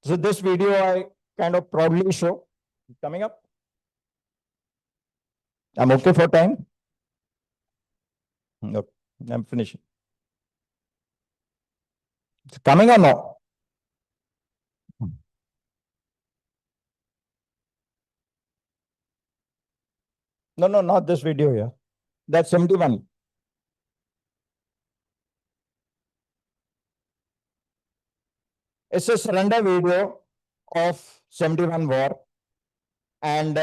So this video I kind of proudly show. Coming up. I'm okay for time. Okay, I'm finishing. It's coming or no? No, not this video here. That's 71. It's a surrender video of 71 war. And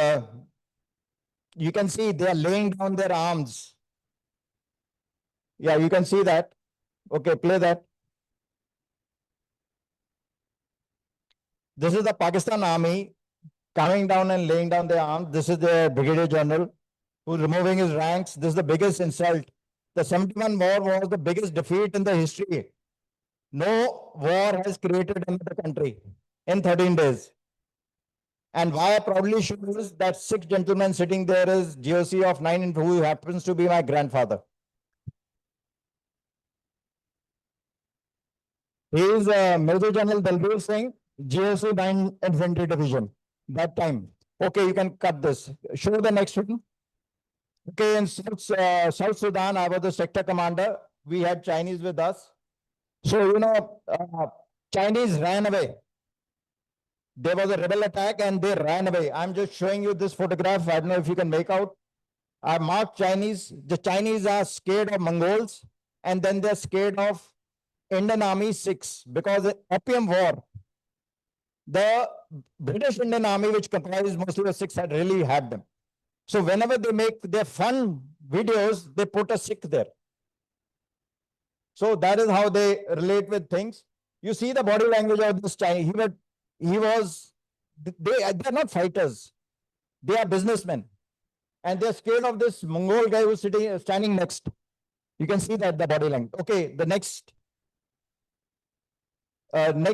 you can see they are laying down their arms. Yeah, you can see that. Okay, play that. This is the Pakistan Army coming down and laying down their arms. This is the Brigadier General who's removing his ranks. This is the biggest insult. The 71 war was the biggest defeat in the history. No war has created another country in 13 days. And why I proudly show is that 6 gentlemen sitting there is GOC of 9 who happens to be my grandfather. He is Major General Dalbir Singh, GSU 9 Infantry Division. That time. Okay, you can cut this. Show the next one. Okay, in South Sudan, I was the sector commander. We had Chinese with us. So, Chinese ran away. There was a rebel attack and they ran away. I'm just showing you this photograph. I don't know if you can make out. I marked Chinese. The Chinese are scared of Mongols and then they're scared of Indian Army 6 because the Opium War, the British Indian Army, which comprised mostly of 6, had really had them. So whenever they make their fun videos, they put a Sikh there. So that is how they relate with things. You see the body language of this Chinese. They're not fighters. They are businessmen. And they're scared of this Mongol guy who's standing next. You can see that the body language. Okay, the next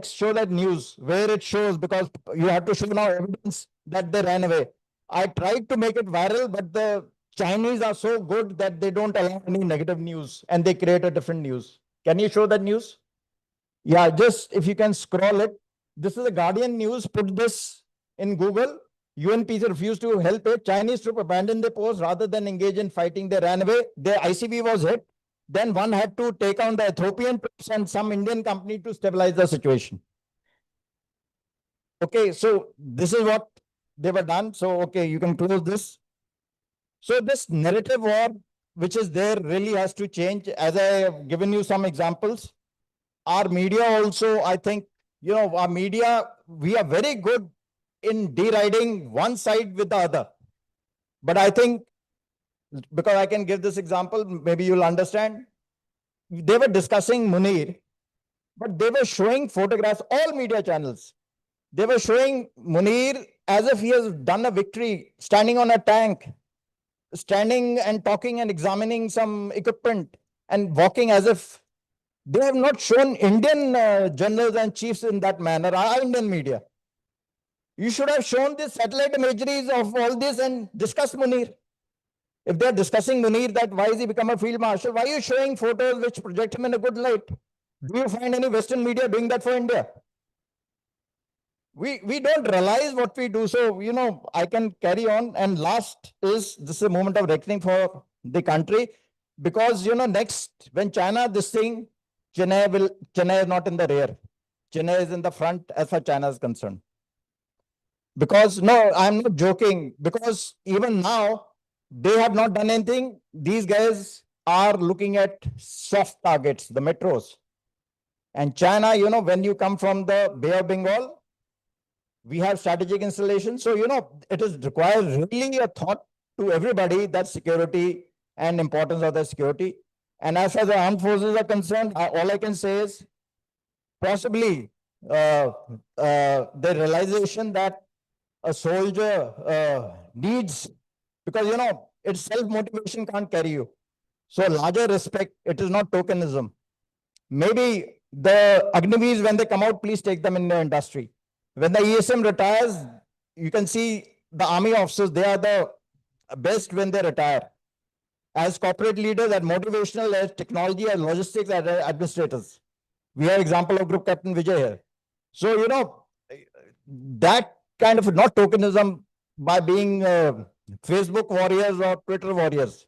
show that news where it shows, because you have to show now evidence that they ran away. I tried to make it viral, but the Chinese are so good that they don't allow any negative news and they create a different news. Can you show that news? Yeah, just if you can scroll it. This is the Guardian News. Put this in Google. UNPC refused to help it. Chinese troops abandoned their post rather than engage in fighting. They ran away. Their ICB was hit. Then one had to take on the Ethiopian troops and some Indian company to stabilize the situation. Okay, so this is what they were done. So, okay, you can close this. So this narrative war, which is there, really has to change. As I have given you some examples, our media also, I think, our media, we are very good in deriding one side with the other. But I think, because I can give this example, maybe you'll understand. They were discussing Munir, but they were showing photographs, all media channels. They were showing Munir as if he has done a victory, standing on a tank, standing and talking and examining some equipment and walking as if they have not shown Indian generals and chiefs in that manner, our Indian media. You should have shown the satellite imageries of all this and discussed Munir. If they're discussing Munir, that why has he become a field marshal? Why are you showing photos which project him in a good light? Do you find any Western media doing that for India? We don't realize what we do. So, I can carry on. And last is, this is a moment of reckoning for the country. Because, next, when China, this thing, Chennai is not in the rear. Chennai is in the front as far as China is concerned. Because, no, I'm not joking. Because even now, they have not done anything. These guys are looking at soft targets, the metros. And China, when you come from the Bay of Bengal, we have strategic installations. So, it is requires really a thought to everybody that security and importance of the security. And as far as the armed forces are concerned, all I can say is possibly the realization that a soldier needs, because, its self-motivation can't carry you. So larger respect, it is not tokenism. Maybe the Agniveers, when they come out, please take them in the industry. When the ESM retires, you can see the army officers, they are the best when they retire. As corporate leaders, as motivational, as technology, as logistics, as administrators. We have example of Group Captain Vijay here. So, that kind of not tokenism by being Facebook warriors or Twitter warriors.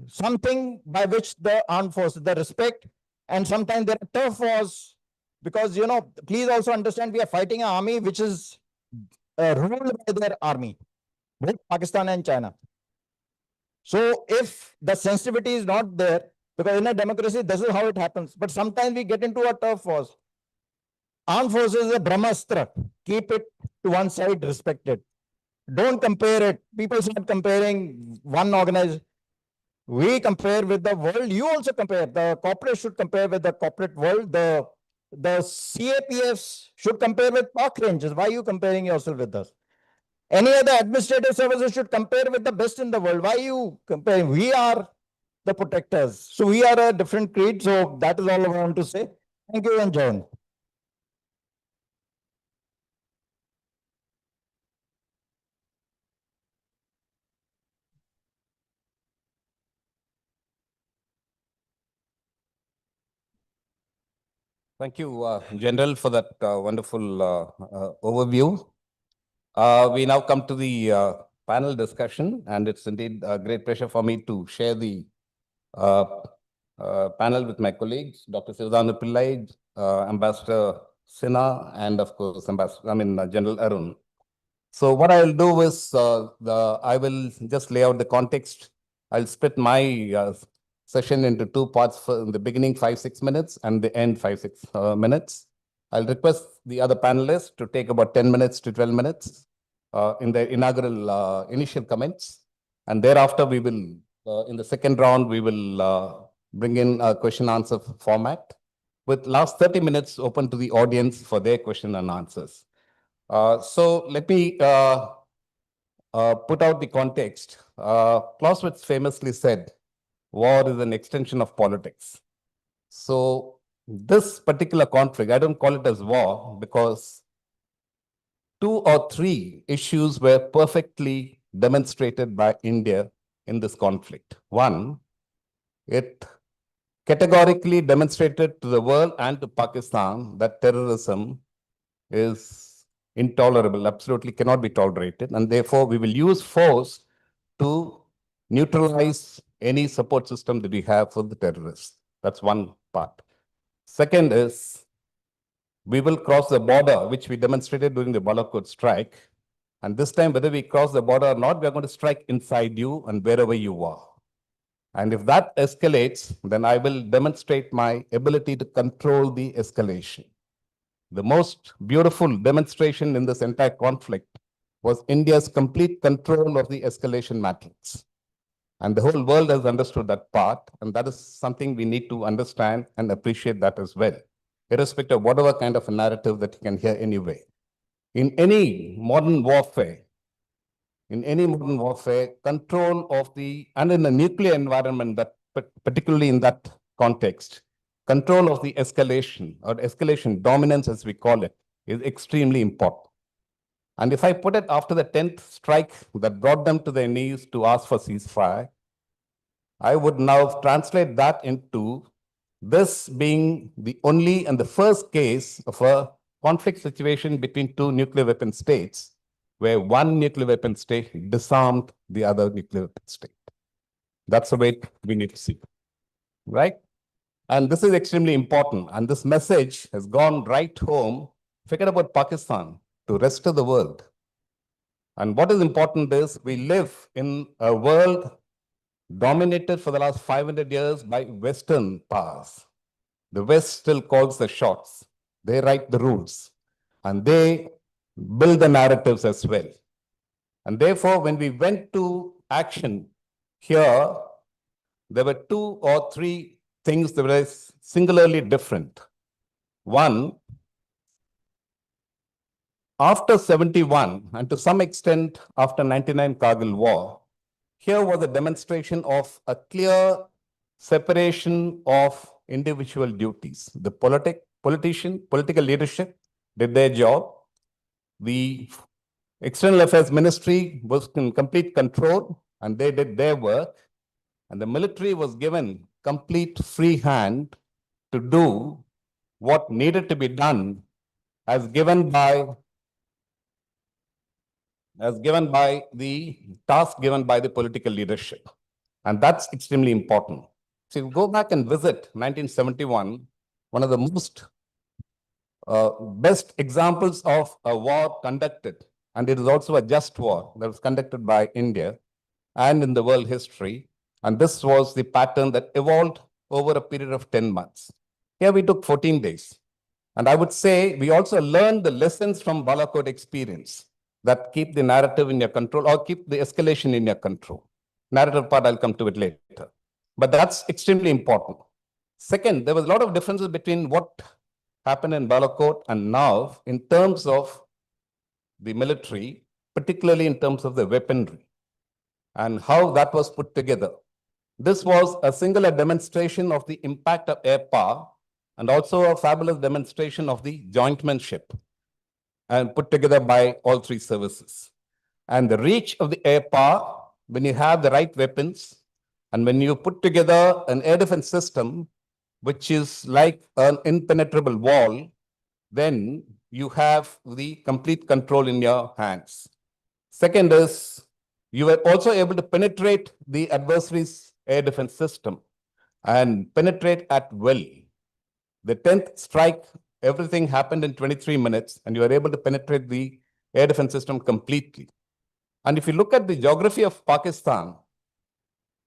Something by which the armed forces, the respect, and sometimes there are turf wars. Because, please also understand, we are fighting an army which is ruled by their army, both Pakistan and China. So if the sensitivity is not there, because in a democracy, this is how it happens. But sometimes we get into a turf wars. Armed forces is a BrahMastra. Keep it to one side, respect it. Don't compare it. People start comparing one organization. We compare with the world. You also compare. The corporate should compare with the corporate world. The CAPFs should compare with park rangers. Why are you comparing yourself with us? Any other administrative services should compare with the best in the world. Why are you comparing? We are the protectors. So we are a different creed. So that is all I want to say. Thank you and John. Thank you, General, for that wonderful overview. We now come to the panel discussion, and it's indeed a great pleasure for me to share the uh, panel with my colleagues, Dr. Sivathanu Pillai, Ambassador Sinha, and of course, General Arun. So what I'll do is I will just lay out the context. I'll split my session into two parts. For in the beginning, 5-6 minutes, and the end, 5-6 minutes. I'll request the other panelists to take about 10 minutes to 12 minutes in their inaugural initial comments. And thereafter, we will, in the second round, we will bring in a question answer format with last 30 minutes open to the audience for their question and answers. So let me put out the context. Clausewitz famously said, war is an extension of politics. So this particular conflict, I don't call it as war because 2 or 3 issues were perfectly demonstrated by India in this conflict. One, it categorically demonstrated to the world and to Pakistan that terrorism is intolerable, absolutely cannot be tolerated. And therefore, we will use force to neutralize any support system that we have for the terrorists. That's one part. Second is, we will cross the border, which we demonstrated during the Balakot strike. And this time, whether we cross the border or not, we are going to strike inside you and wherever you are. And if that escalates, then I will demonstrate my ability to control the escalation. The most beautiful demonstration in this entire conflict was India's complete control of the escalation matrix. And the whole world has understood that part, and that is something we need to understand and appreciate that as well, irrespective of whatever kind of a narrative that you can hear anyway. In any modern warfare, control of the, and in a nuclear environment, that particularly in that context, control of the escalation or escalation dominance, as we call it, is extremely important. And if I put it after the 10th strike that brought them to their knees to ask for ceasefire, I would now translate that into this being the only and the first case of a conflict situation between 2 nuclear weapon states, where one nuclear weapon state disarmed the other nuclear weapon state. That's the way we need to see it, right? And this is extremely important. And this message has gone right home, forget about Pakistan, to rest of the world. And what is important is we live in a world dominated for the last 500 years by Western powers. The West still calls the shots. They write the rules. And they build the narratives as well. And therefore, when we went to action here, there were 2 or 3 things that were singularly different. One, after 71, and to some extent after 99 Kargil War, here was a demonstration of a clear separation of individual duties. The political leadership did their job. The External Affairs Ministry was in complete control, and they did their work. And the military was given complete free hand to do what needed to be done as given by the task given by the political leadership. And that's extremely important. So if you go back and visit 1971, one of the most best examples of a war conducted, and it is also a just war that was conducted by India and in the world history. And this was the pattern that evolved over a period of 10 months. Here we took 14 days. And I would say we also learned the lessons from Balakot experience that keep the narrative in your control or keep the escalation in your control. Narrative part, I'll come to it later. But that's extremely important. Second, there was a lot of differences between what happened in Balakot and now in terms of the military, particularly in terms of the weaponry and how that was put together. This was a singular demonstration of the impact of air power and also a fabulous demonstration of the jointmanship and put together by all 3 services. And the reach of the air power, when you have the right weapons, and when you put together an air defense system which is like an impenetrable wall, then you have the complete control in your hands. Second is, you were also able to penetrate the adversary's air defense system and penetrate at will. The 10th strike, everything happened in 23 minutes, and you were able to penetrate the air defense system completely. And if you look at the geography of Pakistan,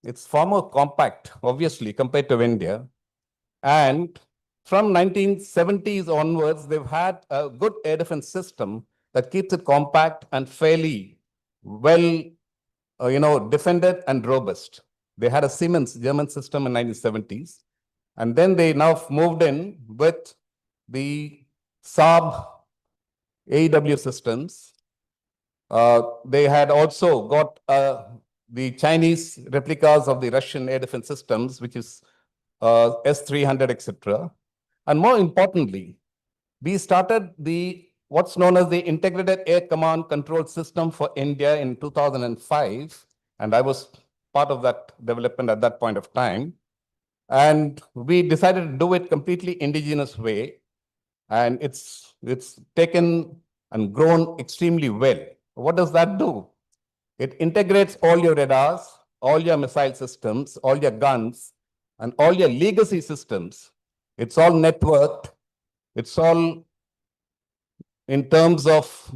it's far more compact, obviously, compared to India. And from 1970s onwards, they've had a good air defense system that keeps it compact and fairly well, defended and robust. They had a Siemens German system in 1970s. And then they now moved in with the Saab AEW systems. They had also got the Chinese replicas of the Russian air defense systems, which is S-300, etc. And more importantly, we started what's known as the Integrated Air Command Control System for India in 2005. And I was part of that development at that point of time. And we decided to do it completely indigenous way. And it's taken and grown extremely well. What does that do? It integrates all your radars, all your missile systems, all your guns, and all your legacy systems. It's all networked. It's all in terms of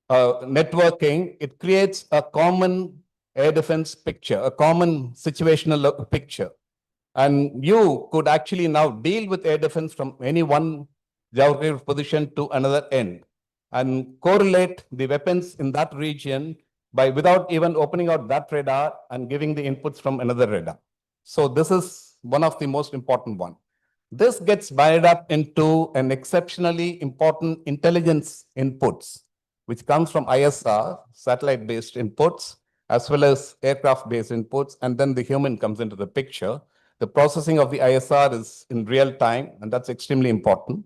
networking. It creates a common air defense picture, a common situational picture. And you could actually now deal with air defense from any one geographical position to another end and correlate the weapons in that region without even opening out that radar and giving the inputs from another radar. So this is one of the most important one. This gets divided up into an exceptionally important intelligence inputs, which comes from ISR, satellite-based inputs, as well as aircraft-based inputs, and then the human comes into the picture. The processing of the ISR is in real time, and that's extremely important.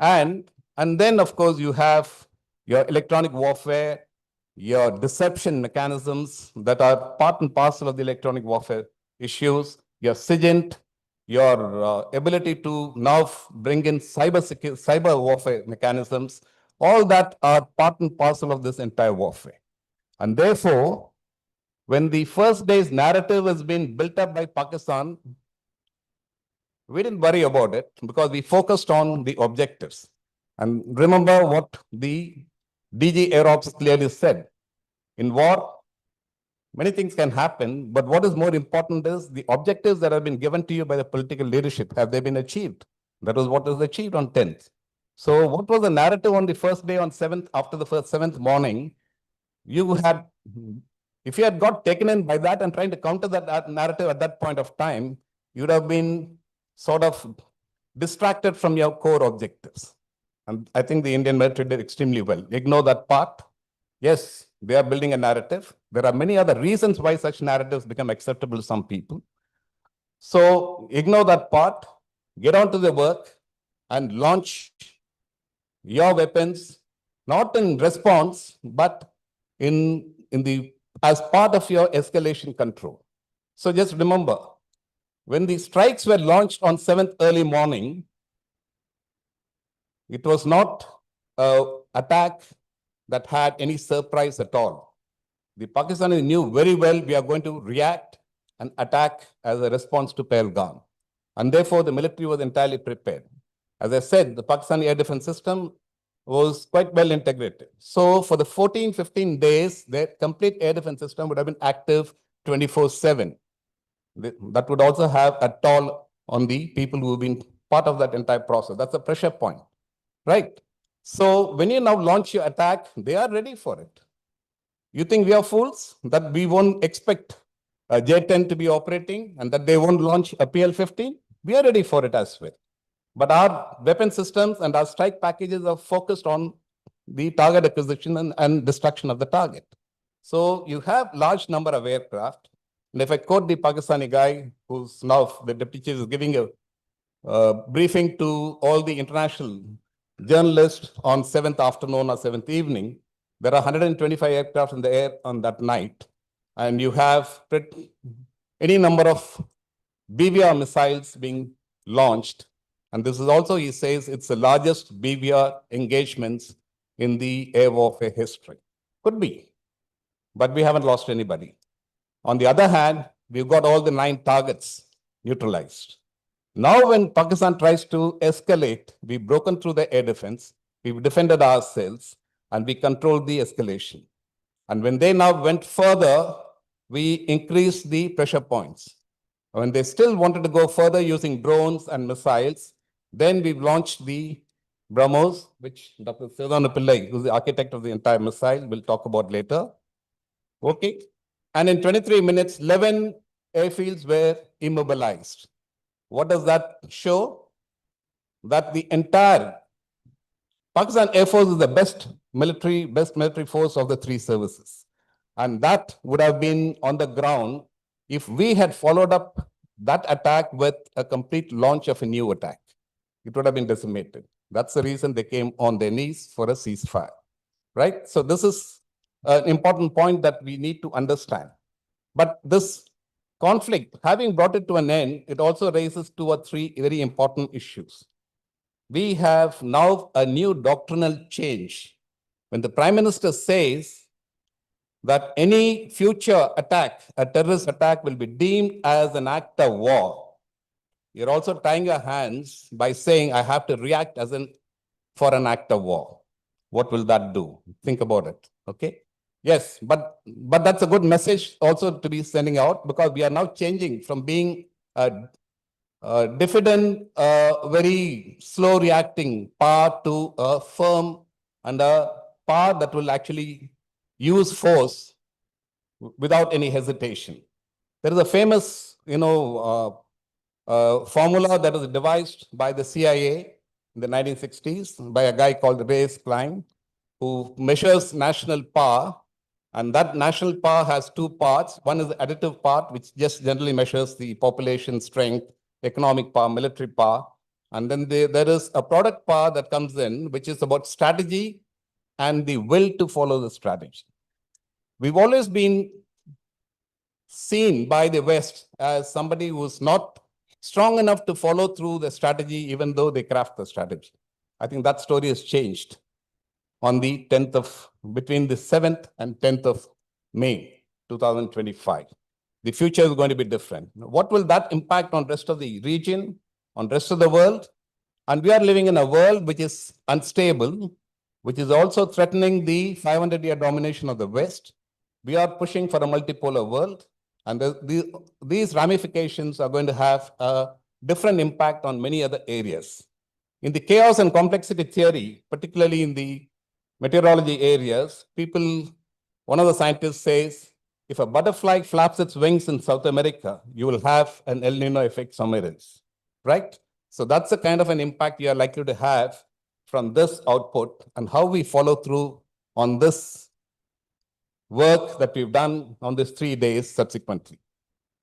And then, of course, you have your electronic warfare, your deception mechanisms that are part and parcel of the electronic warfare issues, your SIGINT, your ability to now bring in cyber warfare mechanisms, all that are part and parcel of this entire warfare. And therefore, when the first day's narrative has been built up by Pakistan, we didn't worry about it because we focused on the objectives. And remember what the DG Aerops clearly said. In war, many things can happen, but what is more important is the objectives that have been given to you by the political leadership. Have they been achieved? That was what was achieved on 10th. So what was the narrative on the first day on 7th, after the 7th morning? If you had got taken in by that and trying to counter that narrative at that point of time, you would have been sort of distracted from your core objectives. And I think the Indian military did extremely well. Ignore that part. Yes, they are building a narrative. There are many other reasons why such narratives become acceptable to some people. So ignore that part, get on to the work and launch your weapons, not in response, but as part of your escalation control. So just remember, when the strikes were launched on 7th early morning, it was not an attack that had any surprise at all. The Pakistanis knew very well we are going to react and attack as a response to Pahalgam. And therefore, the military was entirely prepared. As I said, the Pakistani air defense system was quite well integrated. So for the 14, 15 days, their complete air defense system would have been active 24/7. That would also have a toll on the people who have been part of that entire process. That's a pressure point, right? So when you now launch your attack, they are ready for it. You think we are fools that we won't expect a J-10 to be operating and that they won't launch a PL-15? We are ready for it as well. But our weapon systems and our strike packages are focused on the target acquisition and destruction of the target. So you have large number of aircraft. And if I quote the Pakistani guy who's now the deputy chief is giving a briefing to all the international journalists on 7th afternoon or 7th evening, there are 125 aircraft in the air on that night. And you have any number of BVR missiles being launched. And this is also, he says, it's the largest BVR engagements in the air warfare history. Could be, but we haven't lost anybody. On the other hand, we've got all the 9 targets neutralized. Now, when Pakistan tries to escalate, we've broken through the air defense, we've defended ourselves, and we controlled the escalation. And when they now went further, we increased the pressure points. When they still wanted to go further using drones and missiles, then we've launched the BrahMos, which Dr. Sivathanu Pillai, who's the architect of the entire missile, will talk about later. Okay. And in 23 minutes, 11 airfields were immobilized. What does that show? That the entire Pakistan Air Force is the best military force of the 3 services. And that would have been on the ground if we had followed up that attack with a complete launch of a new attack. It would have been decimated. That's the reason they came on their knees for a ceasefire, right? So this is an important point that we need to understand. But this conflict, having brought it to an end, it also raises 2 or 3 very important issues. We have now a new doctrinal change. When the Prime Minister says that any future attack, a terrorist attack, will be deemed as an act of war, you're also tying your hands by saying, I have to react as for an act of war. What will that do? Think about it, okay? Yes, but that's a good message also to be sending out, because we are now changing from being a diffident, very slow reacting power to a firm and a power that will actually use force without any hesitation. There is a famous, formula that was devised by the CIA in the 1960s by a guy called Ray Klein, who measures national power. And that national power has 2 parts. One is the additive part, which just generally measures the population strength, economic power, military power. And then there is a product power that comes in, which is about strategy and the will to follow the strategy. We've always been seen by the West as somebody who's not strong enough to follow through the strategy, even though they craft the strategy. I think that story has changed on the 10th between the 7th and 10th of May, 2025. The future is going to be different. What will that impact on rest of the region, on rest of the world? And we are living in a world which is unstable, which is also threatening the 500-year domination of the West. We are pushing for a multipolar world. And these ramifications are going to have a different impact on many other areas. In the chaos and complexity theory, particularly in the meteorology areas, one of the scientists says, if a butterfly flaps its wings in South America, you will have an El Nino effect somewhere else, right? So that's the kind of an impact you are likely to have from this output, and how we follow through on this work that we've done on these 3 days subsequently.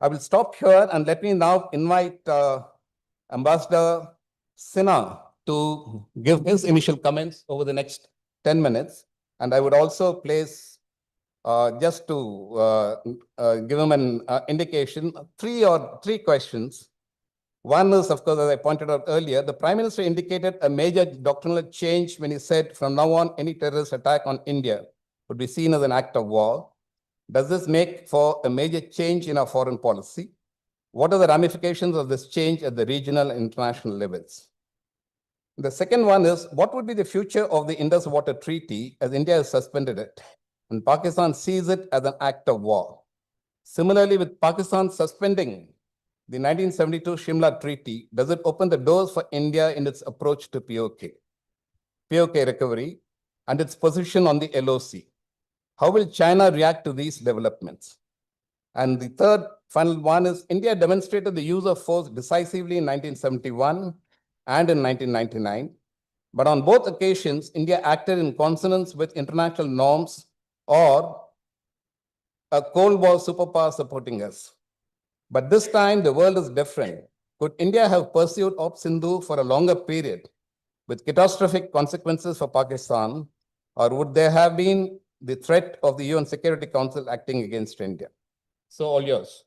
I will stop here and let me now invite Ambassador Sinha to give his initial comments over the next 10 minutes. And I would also place, just to give him an indication, three questions. One is, of course, as I pointed out earlier, the Prime Minister indicated a major doctrinal change when he said, from now on, any terrorist attack on India would be seen as an act of war. Does this make for a major change in our foreign policy? What are the ramifications of this change at the regional and international levels? The second one is, what would be the future of the Indus Water Treaty as India has suspended it and Pakistan sees it as an act of war? Similarly, with Pakistan suspending the 1972 Shimla Treaty, does it open the doors for India in its approach to POK recovery, and its position on the LOC? How will China react to these developments? And the third, final one is, India demonstrated the use of force decisively in 1971 and in 1999. But on both occasions, India acted in consonance with international norms or a Cold War superpower supporting us. But this time, the world is different. Could India have pursued Op Sindhu for a longer period with catastrophic consequences for Pakistan, or would there have been the threat of the UN Security Council acting against India? So all yours.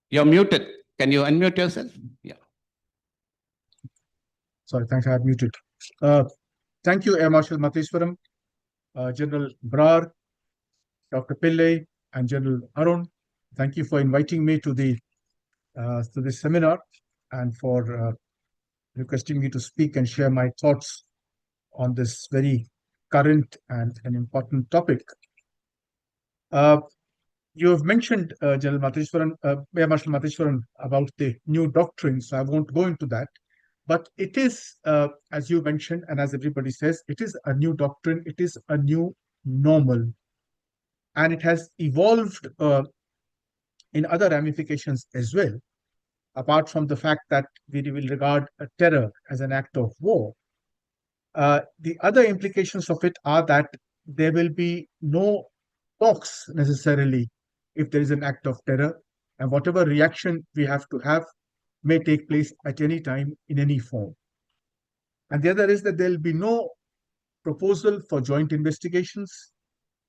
You're muted. Can you unmute yourself? Yeah. Sorry, thanks, I have muted. Thank you, Air Marshal Matheswaran, General Brar, Dr. Pillai, and General Arun. Thank you for inviting me to this seminar and for requesting me to speak and share my thoughts on this very current and an important topic. You have mentioned, General Matheswaran, Air Marshal Matheswaran, about the new doctrine, so I won't go into that. But it is, as you mentioned, and as everybody says, it is a new doctrine, it is a new normal. And it has evolved in other ramifications as well, apart from the fact that we will regard a terror as an act of war. The other implications of it are that there will be no talks necessarily if there is an act of terror, and whatever reaction we have to have may take place at any time in any form. And the other is that there will be no proposal for joint investigations.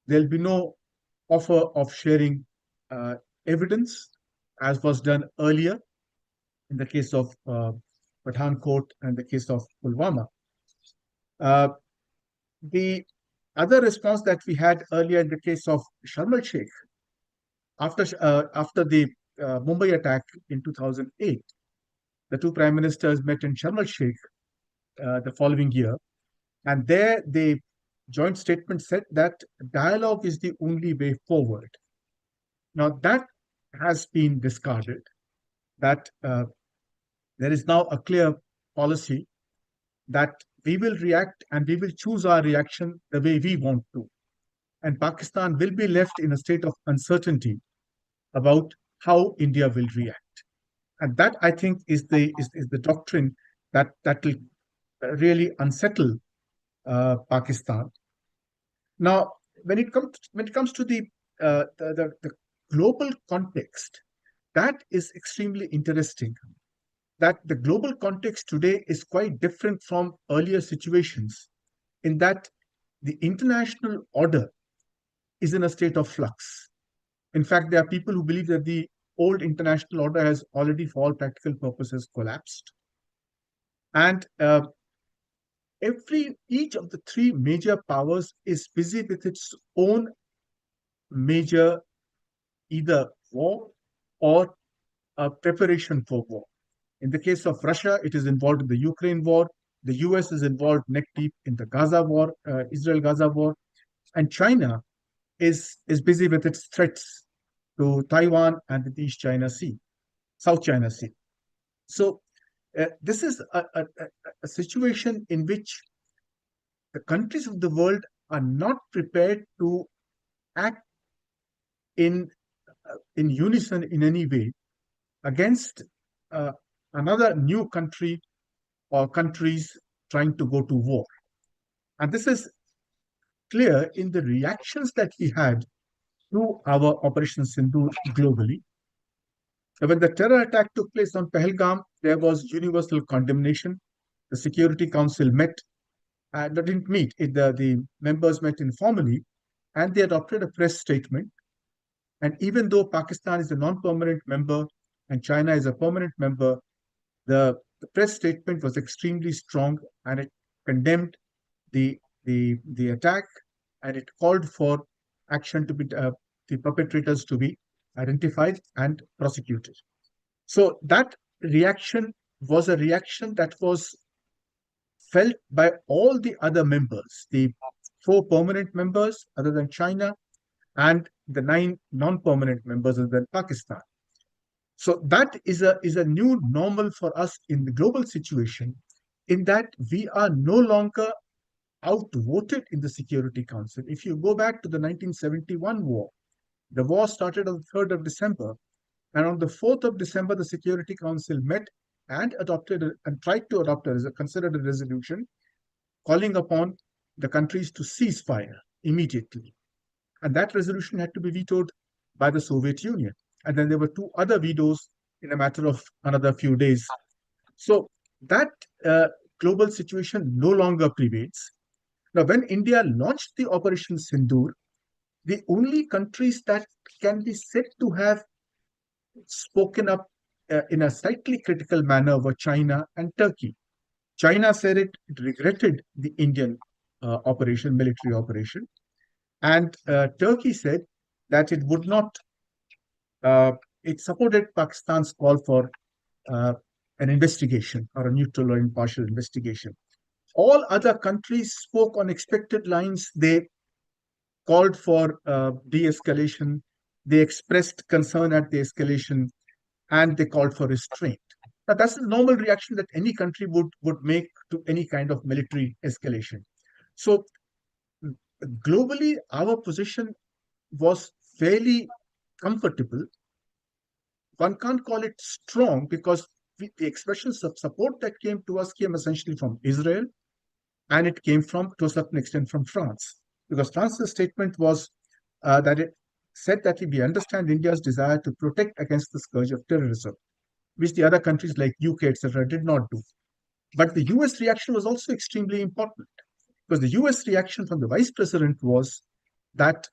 There will be no offer of sharing evidence, as was done earlier in the case of Pathankot and the case of Pulwama. The other response that we had earlier in the case of Sharm el-Sheikh, after the Mumbai attack in 2008, the two prime ministers met in Sharm el-Sheikh the following year, and there the joint statement said that dialogue is the only way forward. Now that has been discarded, that there is now a clear policy that we will react and we will choose our reaction the way we want to. And Pakistan will be left in a state of uncertainty about how India will react. And that, I think, is the doctrine that will really unsettle Pakistan. Now, when it comes to the global context, that is extremely interesting. That the global context today is quite different from earlier situations, in that the international order is in a state of flux. In fact, there are people who believe that the old international order has already, for all practical purposes, collapsed. And each of the three major powers is busy with its own major either war or preparation for war. In the case of Russia, it is involved in the Ukraine war. The US is involved neck deep in the Gaza war, Israel-Gaza war. And China is busy with its threats to Taiwan and the East China Sea, South China Sea. So this is a situation in which the countries of the world are not prepared to act in unison in any way against another new country or countries trying to go to war. And this is clear in the reactions that we had to our Operation Sindoor globally. When the terror attack took place on Pahalgam, there was universal condemnation. The Security Council met, and they didn't meet. The members met informally, and they adopted a press statement. And even though Pakistan is a non-permanent member and China is a permanent member, the press statement was extremely strong, and it condemned the attack, and it called for action to be the perpetrators to be identified and prosecuted. So that reaction was a reaction that was felt by all the other members, the 4 permanent members other than China, and the 9 non-permanent members other than Pakistan. So that is a new normal for us in the global situation, in that we are no longer outvoted in the Security Council. If you go back to the 1971 war, the war started on the 3rd of December, and on the 4th of December, the Security Council met and tried to adopt considered a resolution calling upon the countries to cease fire immediately. And that resolution had to be vetoed by the Soviet Union. And then there were 2 other vetoes in a matter of another few days. So that global situation no longer prevails. Now, when India launched the Operation Sindoor, the only countries that can be said to have spoken up in a slightly critical manner were China and Turkey. China said it regretted the Indian military operation, and Turkey said that it would not, it supported Pakistan's call for an investigation or a neutral or impartial investigation. All other countries spoke on expected lines. They called for de-escalation. They expressed concern at the escalation, and they called for restraint. Now, that's the normal reaction that any country would make to any kind of military escalation. So, globally, our position was fairly comfortable. One can't call it strong because the expressions of support that came to us came essentially from Israel, and it came from, to a certain extent, from France. Because France's statement was that it said that we understand India's desire to protect against the scourge of terrorism, which the other countries like UK, etc., did not do. But the US reaction was also extremely important, because the US reaction from the vice president was that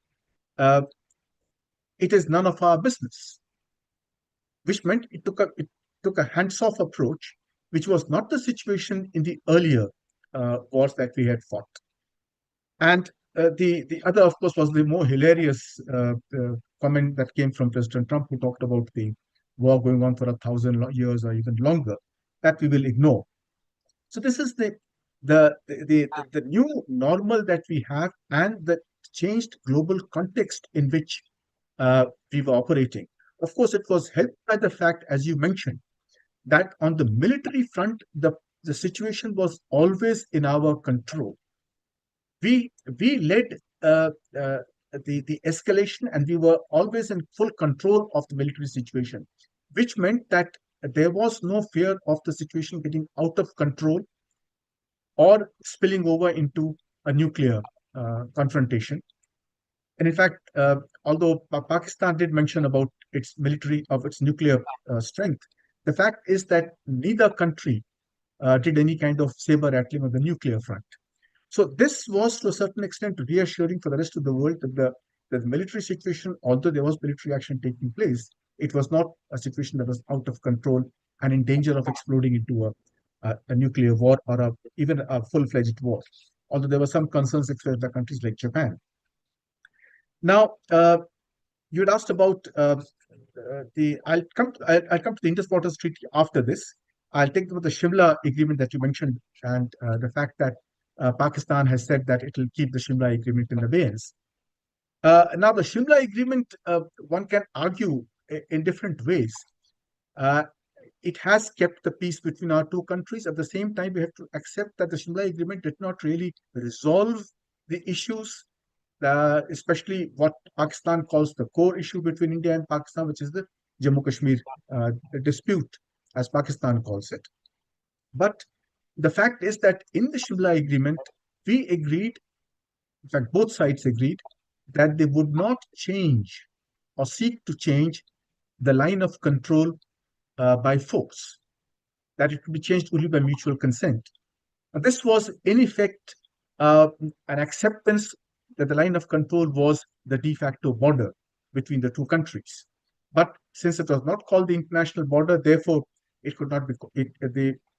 it is none of our business, which meant it took a hands-off approach, which was not the situation in the earlier wars that we had fought. And the other, of course, was the more hilarious comment that came from President Trump, who talked about the war going on for 1,000 years or even longer, that we will ignore. So this is the new normal that we have, and the changed global context in which we were operating. Of course, it was helped by the fact, as you mentioned, that on the military front, the situation was always in our control. We led the escalation, and we were always in full control of the military situation, which meant that there was no fear of the situation getting out of control or spilling over into a nuclear confrontation. And in fact, although Pakistan did mention about its nuclear strength, the fact is that neither country did any kind of saber rattling on the nuclear front. So this was, to a certain extent, reassuring for the rest of the world that the military situation, although there was military action taking place, it was not a situation that was out of control and in danger of exploding into a nuclear war or even a full-fledged war. Although there were some concerns expressed by countries like Japan. Now, you had asked about I'll come to the Indus Waters Treaty after this. I'll take about the Shimla agreement that you mentioned, and the fact that Pakistan has said that it will keep the Shimla agreement in abeyance. Now, the Shimla agreement, one can argue in different ways. It has kept the peace between our two countries. At the same time, we have to accept that the Shimla agreement did not really resolve the issues, especially what Pakistan calls the core issue between India and Pakistan, which is the Jammu Kashmir dispute, as Pakistan calls it. But the fact is that in the Shimla agreement, we agreed, in fact, both sides agreed, that they would not change or seek to change the line of control by force, that it could be changed only by mutual consent. And this was, in effect, an acceptance that the line of control was the de facto border between the two countries. But since it was not called the international border, therefore, it could not be.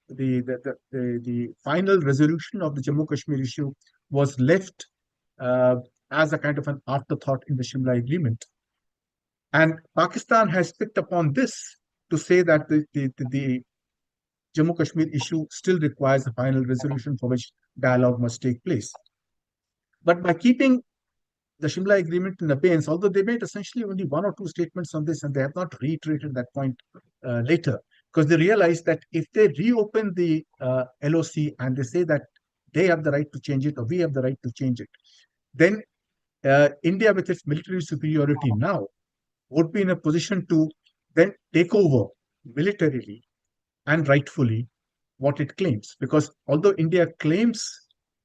The final resolution of the Jammu Kashmir issue was left as a kind of an afterthought in the Shimla agreement. And Pakistan has picked upon this to say that the Jammu Kashmir issue still requires a final resolution for which dialogue must take place. But by keeping the Shimla agreement in abeyance, although they made essentially only one or two statements on this, and they have not reiterated that point later, because they realized that if they reopen the LOC and they say that they have the right to change it or we have the right to change it, then India, with its military superiority now, would be in a position to then take over militarily and rightfully what it claims. Because although India claims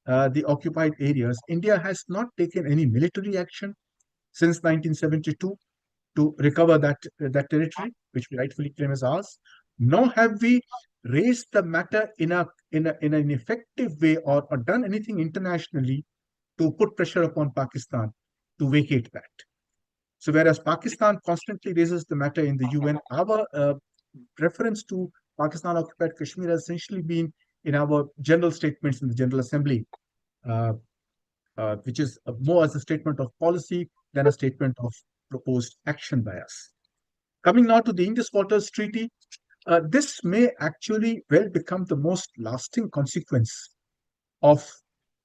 the occupied areas, India has not taken any military action since 1972 to recover that territory, which we rightfully claim as ours. Nor have we raised the matter in an effective way or done anything internationally to put pressure upon Pakistan to vacate that. So whereas Pakistan constantly raises the matter in the UN, our reference to Pakistan occupied Kashmir has essentially been in our general statements in the General Assembly, which is more as a statement of policy than a statement of proposed action by us. Coming now to the Indus Waters Treaty, this may actually well become the most lasting consequence of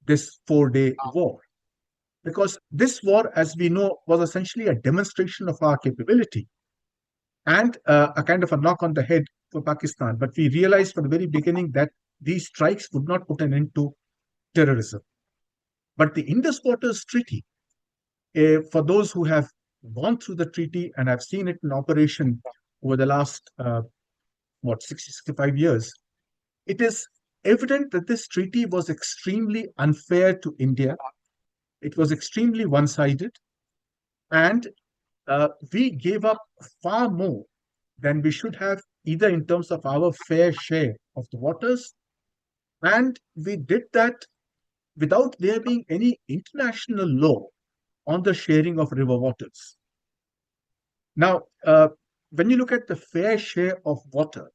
this 4-day war. Because this war, as we know, was essentially a demonstration of our capability and a kind of a knock on the head for Pakistan. But we realized from the very beginning that these strikes would not put an end to terrorism. But the Indus Waters Treaty, for those who have gone through the treaty and have seen it in operation over the last, 60, 65 years, it is evident that this treaty was extremely unfair to India. It was extremely one-sided, and we gave up far more than we should have, either in terms of our fair share of the waters, and we did that without there being any international law on the sharing of river waters. Now, when you look at the fair share of water,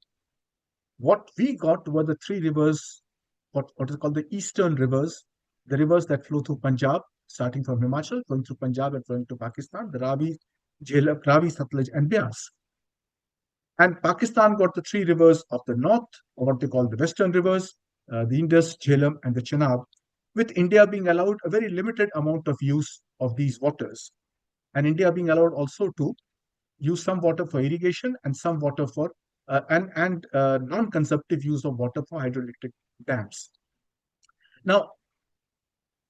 what we got were the three rivers, what is called the eastern rivers, the rivers that flow through Punjab, starting from Himachal, going through Punjab and flowing to Pakistan, the Ravi, Jhelum, Satluj, and Beas. And Pakistan got the three rivers of the north, or what they call the western rivers, the Indus, Jhelum, and the Chenab, with India being allowed a very limited amount of use of these waters. And India being allowed also to use some water for irrigation and some water for non-consumptive use of water for hydroelectric dams. Now,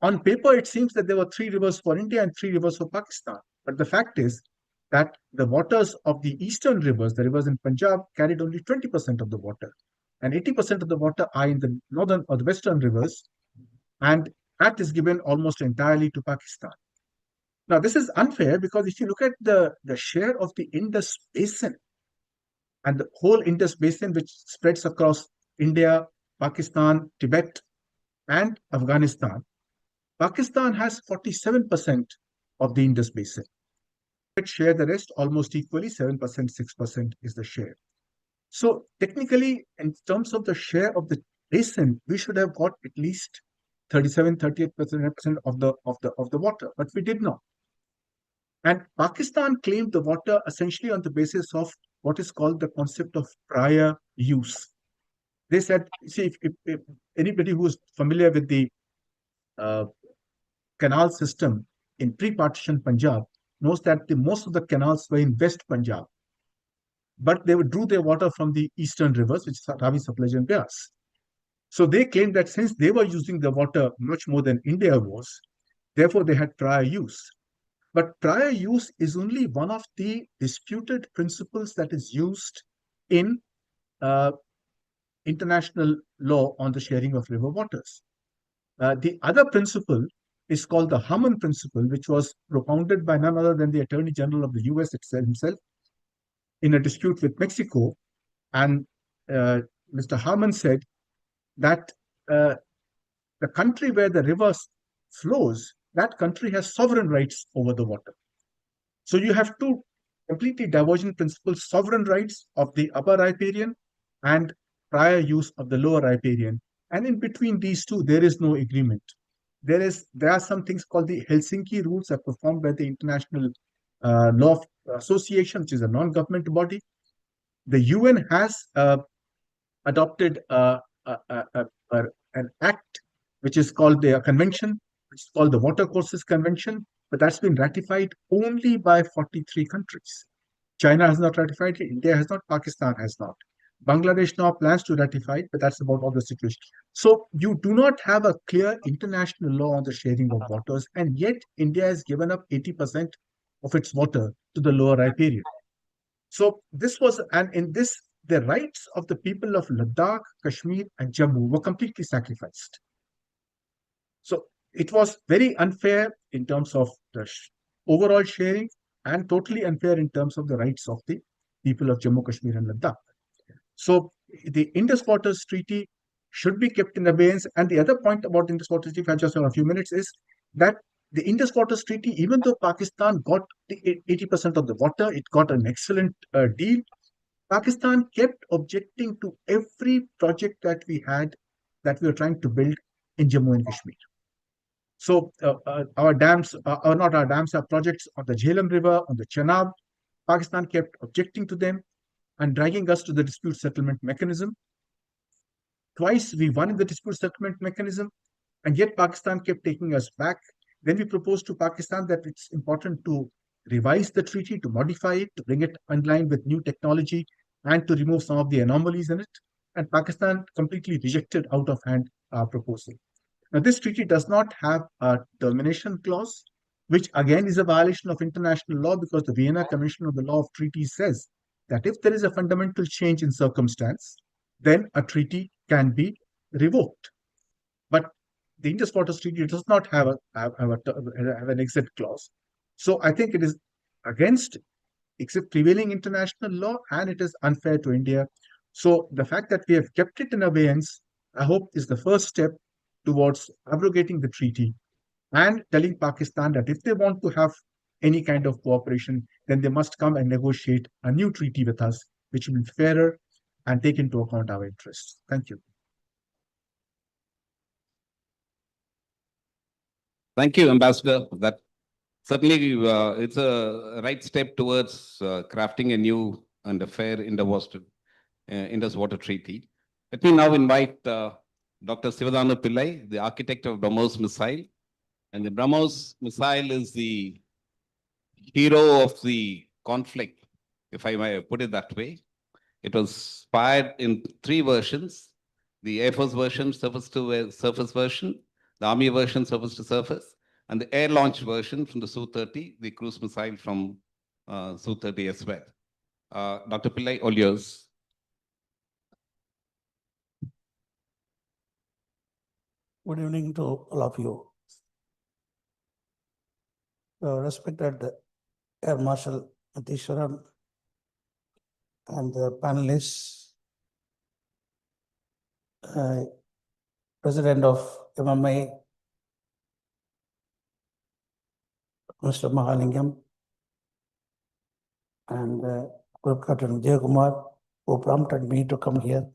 on paper, it seems that there were three rivers for India and three rivers for Pakistan. But the fact is that the waters of the eastern rivers, the rivers in Punjab, carried only 20% of the water. And 80% of the water are in the northern or the western rivers. And that is given almost entirely to Pakistan. Now, this is unfair because if you look at the share of the Indus Basin, and the whole Indus Basin, which spreads across India, Pakistan, Tibet, and Afghanistan, Pakistan has 47% of the Indus Basin. It share the rest almost equally, 7%, 6% is the share. So technically, in terms of the share of the basin, we should have got at least 37, 38% of the water, but we did not. And Pakistan claimed the water essentially on the basis of what is called the concept of prior use. They said, see, if anybody who is familiar with the canal system in pre-partition Punjab knows that most of the canals were in West Punjab, but they drew their water from the eastern rivers, which is Ravi, Satluj, and Beas. So they claimed that since they were using the water much more than India was, therefore they had prior use. But prior use is only one of the disputed principles that is used in international law on the sharing of river waters. The other principle is called the Harmon principle, which was propounded by none other than the Attorney General of the US himself in a dispute with Mexico. And Mr. Harmon said that the country where the river flows, that country has sovereign rights over the water. So you have two completely divergent principles: sovereign rights of the upper riparian and prior use of the lower riparian. And in between these two, there is no agreement. There are some things called the Helsinki rules that are performed by the International Law Association, which is a non-government body. The UN has adopted an act which is called the convention, which is called the Watercourses Convention, but that's been ratified only by 43 countries. China has not ratified it, India has not, Pakistan has not. Bangladesh now plans to ratify it, but that's about all the situation. So you do not have a clear international law on the sharing of waters, and yet India has given up 80% of its water to the lower riparian. So this was, and in this, the rights of the people of Ladakh, Kashmir, and Jammu were completely sacrificed. So it was very unfair in terms of the overall sharing and totally unfair in terms of the rights of the people of Jammu, Kashmir, and Ladakh. So the Indus Waters Treaty should be kept in abeyance. And the other point about Indus Waters Treaty, if I just have a few minutes, is that the Indus Waters Treaty, even though Pakistan got the 80% of the water, it got an excellent deal. Pakistan kept objecting to every project that we had that we were trying to build in Jammu and Kashmir. So our dams, not our dams, our projects on the Jhelum River, on the Chenab, Pakistan kept objecting to them and dragging us to the dispute settlement mechanism. Twice we won in the dispute settlement mechanism, and yet Pakistan kept taking us back. Then we proposed to Pakistan that it's important to revise the treaty, to modify it, to bring it in line with new technology, and to remove some of the anomalies in it. And Pakistan completely rejected out of hand our proposal. Now, this treaty does not have a termination clause, which again is a violation of international law, because the Vienna Convention on the Law of Treaties says that if there is a fundamental change in circumstance, then a treaty can be revoked. But the Indus Waters Treaty does not have an exit clause. So I think it is against prevailing international law, and it is unfair to India. So the fact that we have kept it in abeyance, I hope, is the first step towards abrogating the treaty and telling Pakistan that if they want to have any kind of cooperation, then they must come and negotiate a new treaty with us, which will be fairer and take into account our interests. Thank you. Thank you, Ambassador. That certainly it's a right step towards crafting a new and a fair Indus Water Treaty. Let me now invite Dr. Sivathanu Pillai, the architect of BrahMos missile. And the BrahMos missile is the hero of the conflict, if I may put it that way. It was fired in 3 versions: the Air Force version, surface to surface version, the Army version, surface to surface, and the air launch version from the Su-30, the cruise missile from Su-30 as well. Dr. Pillai, all yours. Good evening to all of you. Respected Air Marshal Matheswaran and the panelists, President of MMA, Mr. Mahalingam, and Group Captain Vijay Kumar, who prompted me to come here,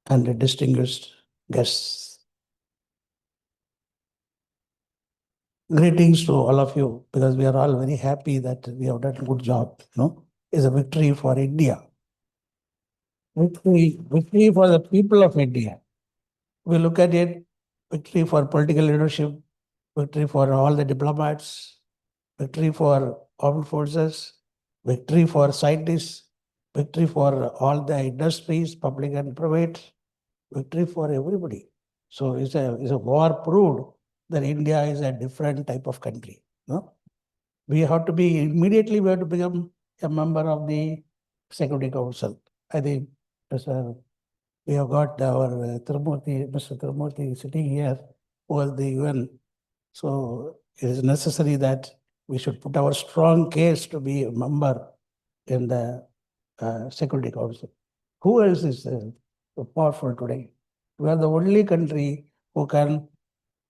and the distinguished guests. Greetings to all of you, because we are all very happy that we have done a good job. It's a victory for India. Victory for the people of India. We look at it, victory for political leadership, victory for all the diplomats, victory for armed forces, victory for scientists, victory for all the industries, public and private, victory for everybody. So it's a war proved that India is a different type of country. We have to become a member of the Security Council. I think we have got our Mr. Tirumurthy sitting here, who was the UN. So it is necessary that we should put our strong case to be a member in the Security Council. Who else is powerful today? We are the only country who can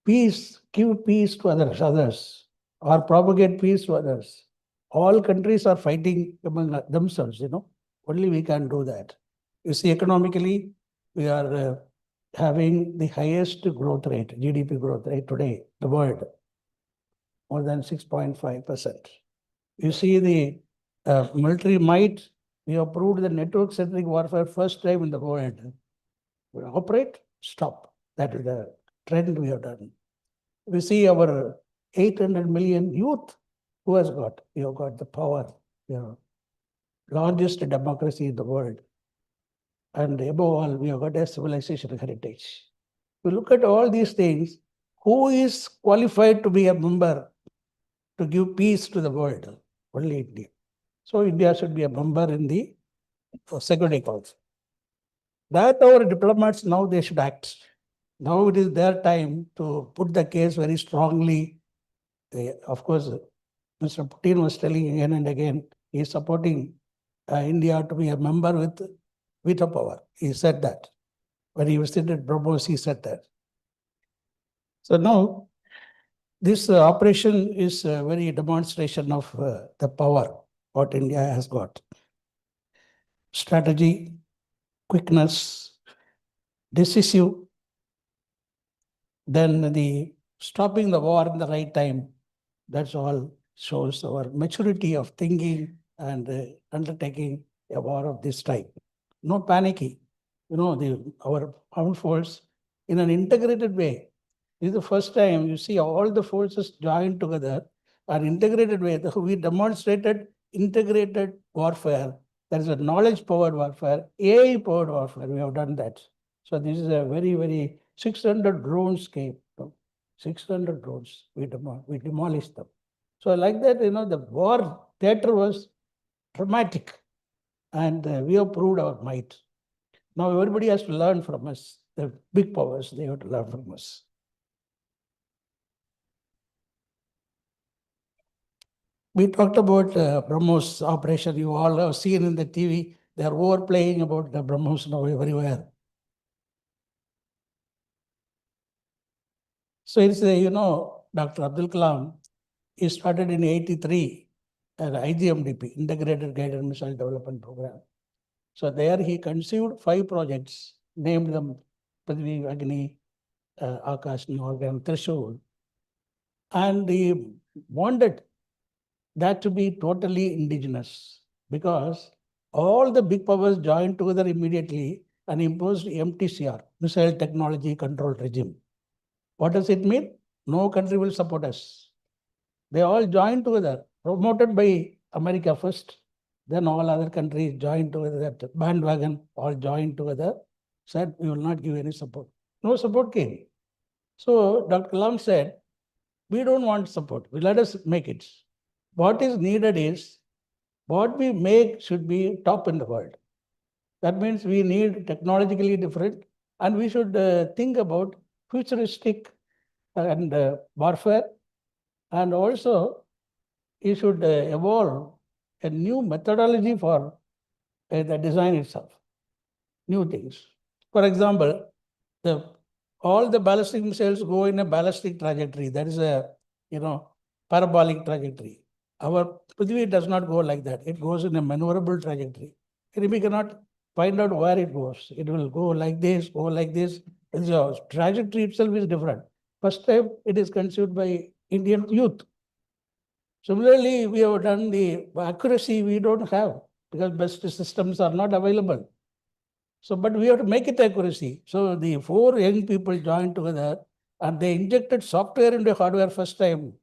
give peace to others, or propagate peace to others. All countries are fighting among themselves, Only we can do that. You see, economically, we are having the highest growth rate, GDP growth rate today in the world, more than 6.5%. You see the military might, we have proved the network-centric warfare first time in the world. We operate, stop. That is the trend we have done. We see our 800 million youth, who has got? We have got the power, largest democracy in the world. And above all, we have got a civilization heritage. We look at all these things, who is qualified to be a member to give peace to the world? Only India. So India should be a member in the Security Council. That our diplomats now, they should act. Now it is their time to put the case very strongly. Of course, Mr. Putin was telling again and again, he is supporting India to be a member with veto power. He said that. When he visited BrahMos, he said that. So now, This operation is a very demonstration of the power what India has got. Strategy, quickness, decisive, then the stopping the war in the right time. That's all shows our maturity of thinking and undertaking a war of this type. No panicking. Our armed force in an integrated way. This is the first time you see all the forces joined together, an integrated way. We demonstrated integrated warfare. There is a knowledge-powered warfare, AI-powered warfare. We have done that. So this is a very, very 600 drones came. 600 drones. We demolished them. So like that, the war theater was dramatic, and we have proved our might. Now everybody has to learn from us. The big powers, they have to learn from us. We talked about BrahMos operation. You all have seen in the TV. They are overplaying about the BrahMos now everywhere. So it's, Dr. Abdul Kalam, he started in 83 at IGMDP, Integrated Guided Missile Development Program. So there he conceived 5 projects, named them Prithvi, Agni, Akash, Norgan, Trishul. And he wanted that to be totally indigenous, because all the big powers joined together immediately and imposed MTCR, Missile Technology Control Regime. What does it mean? No country will support us. They all joined together, promoted by America first, then all other countries joined together, that bandwagon, all joined together, said we will not give any support. No support came. So Dr. Kalam said, we don't want support, let us make it. What is needed is, what we make should be top in the world. That means we need technologically different, and we should think about futuristic and warfare, and also you should evolve a new methodology for the design itself, new things. For example, all the ballistic missiles go in a ballistic trajectory. That is a parabolic trajectory. Our Prithvi does not go like that. It goes in a maneuverable trajectory. We cannot find out where it goes. It will go like this, go like this. The trajectory itself is different. First time it is conceived by Indian youth. Similarly, we have done the accuracy we don't have, because best systems are not available. So, but we have to make it accuracy. So the 4 young people joined together and they injected software into hardware first time,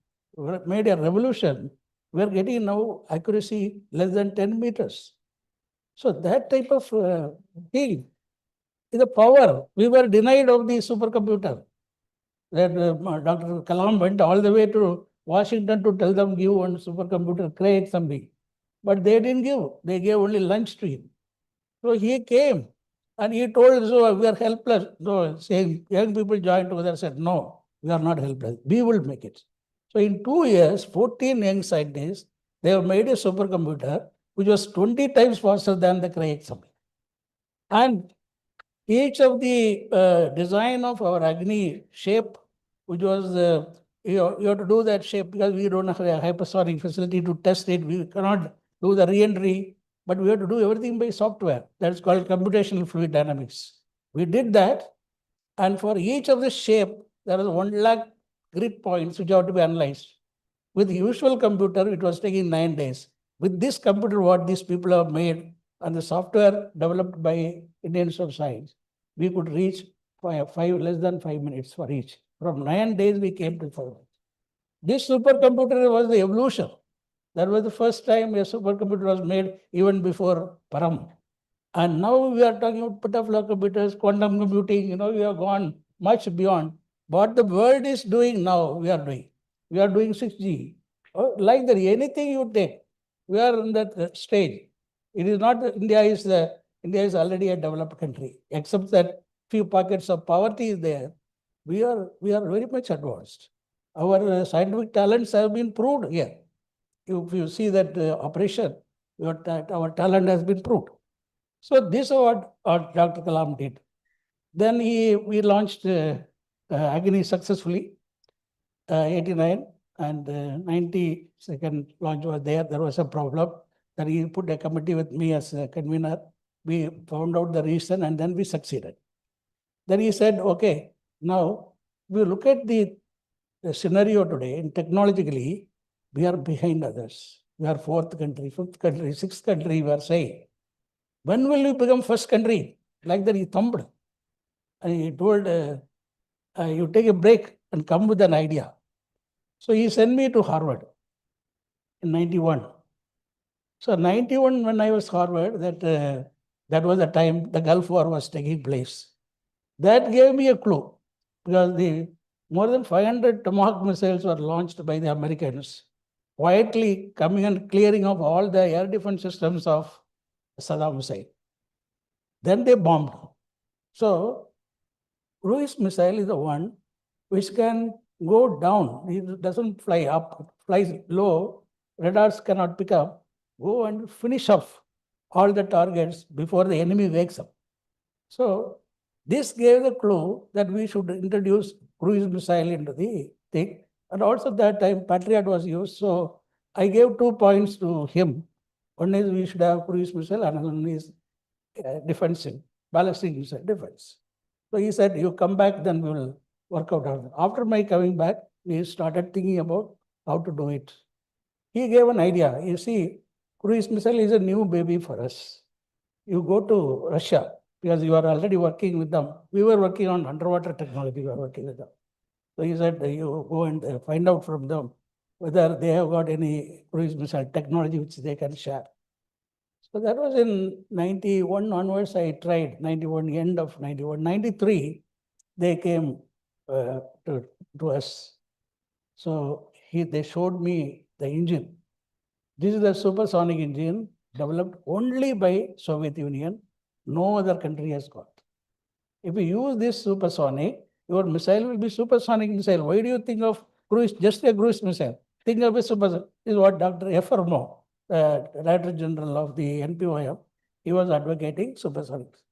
made a revolution. We are getting now accuracy less than 10 meters. So that type of thing is a power. We were denied of the supercomputer. That Dr. Kalam went all the way to Washington to tell them give one supercomputer, create something. But they didn't give. They gave only lunch to him. So he came and he told, so we are helpless. So saying, young people joined together and said, no, we are not helpless. We will make it. So in 2 years, 14 young scientists, they have made a supercomputer which was 20 times faster than the CRAXM. And each of the design of our Agni shape, which was, you have to do that shape because we don't have a hypersonic facility to test it. We cannot do the re-entry, but we have to do everything by software. That's called computational fluid dynamics. We did that. And for each of the shape, there is 1 lakh grid points which have to be analyzed. With the usual computer, it was taking 9 days. With this computer, what these people have made and the software developed by Indian Institute of Science, we could reach less than 5 minutes for each. From 9 days, we came to 5 minutes. This supercomputer was the evolution. That was the first time a supercomputer was made, even before Param. And now we are talking about petaflop computers, quantum computing, we have gone much beyond. What the world is doing now, we are doing. We are doing 6G. Like that, anything you take, we are in that stage. It is not that India is already a developed country, except that few pockets of poverty is there. We are very much advanced. Our scientific talents have been proved here. If you see that operation, our talent has been proved. So this is what Dr. Kalam did. Then we launched Agni successfully. 89 and 92nd launch was there. There was a problem. Then he put a committee with me as a convener. We found out the reason and then we succeeded. Then he said, okay, now we look at the scenario today and technologically, we are behind others. We are fourth country, fifth country, sixth country, we are saying. When will we become first country? Like that he thumped. And he told, you take a break and come with an idea. So he sent me to Harvard in 91. So 91, when I was Harvard, that was the time the Gulf War was taking place. That gave me a clue because the more than 500 Tomahawk missiles were launched by the Americans, quietly coming and clearing of all the air defense systems of Saddam Hussein. Then they bombed. So cruise missile is the one which can go down. It doesn't fly up, flies low. Radars cannot pick up. Go and finish off all the targets before the enemy wakes up. So this gave the clue that we should introduce cruise missile into the thing. And also that time Patriot was used. So I gave 2 points to him. One is we should have cruise missile, and another one is defensive, ballistic missile defense. So he said, you come back, then we will work out. After my coming back, we started thinking about how to do it. He gave an idea. You see, cruise missile is a new baby for us. You go to Russia, because you are already working with them. We were working on underwater technology, we were working with them. So he said, you go and find out from them whether they have got any cruise missile technology which they can share. So that was in 91 onwards, I tried, 91, end of 91. 93, they came to us. So they showed me the engine. This is the supersonic engine developed only by Soviet Union. No other country has got. If you use this supersonic, your missile will be supersonic missile. Why do you think of cruise, just a cruise missile? Think of a supersonic. This is what Dr. Effermo, Director General of the NPOM, he was advocating supersonics.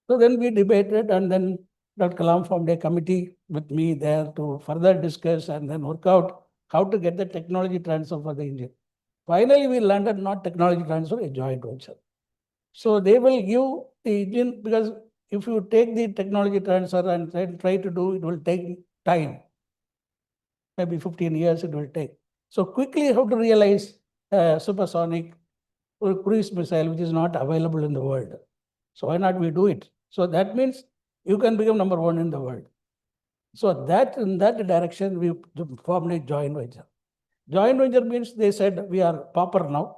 So then we debated, and then Dr. Kalam formed a committee with me there to further discuss and then work out how to get the technology transfer for the engine. Finally, we landed not technology transfer, a joint venture. So they will give the engine, because if you take the technology transfer and try to do, it will take time. Maybe 15 years it will take. So quickly how to realize supersonic cruise missile, which is not available in the world. So why not we do it? So that means you can become number one in the world. So that in that direction, we formed a joint venture. Joint venture means they said we are pauper now.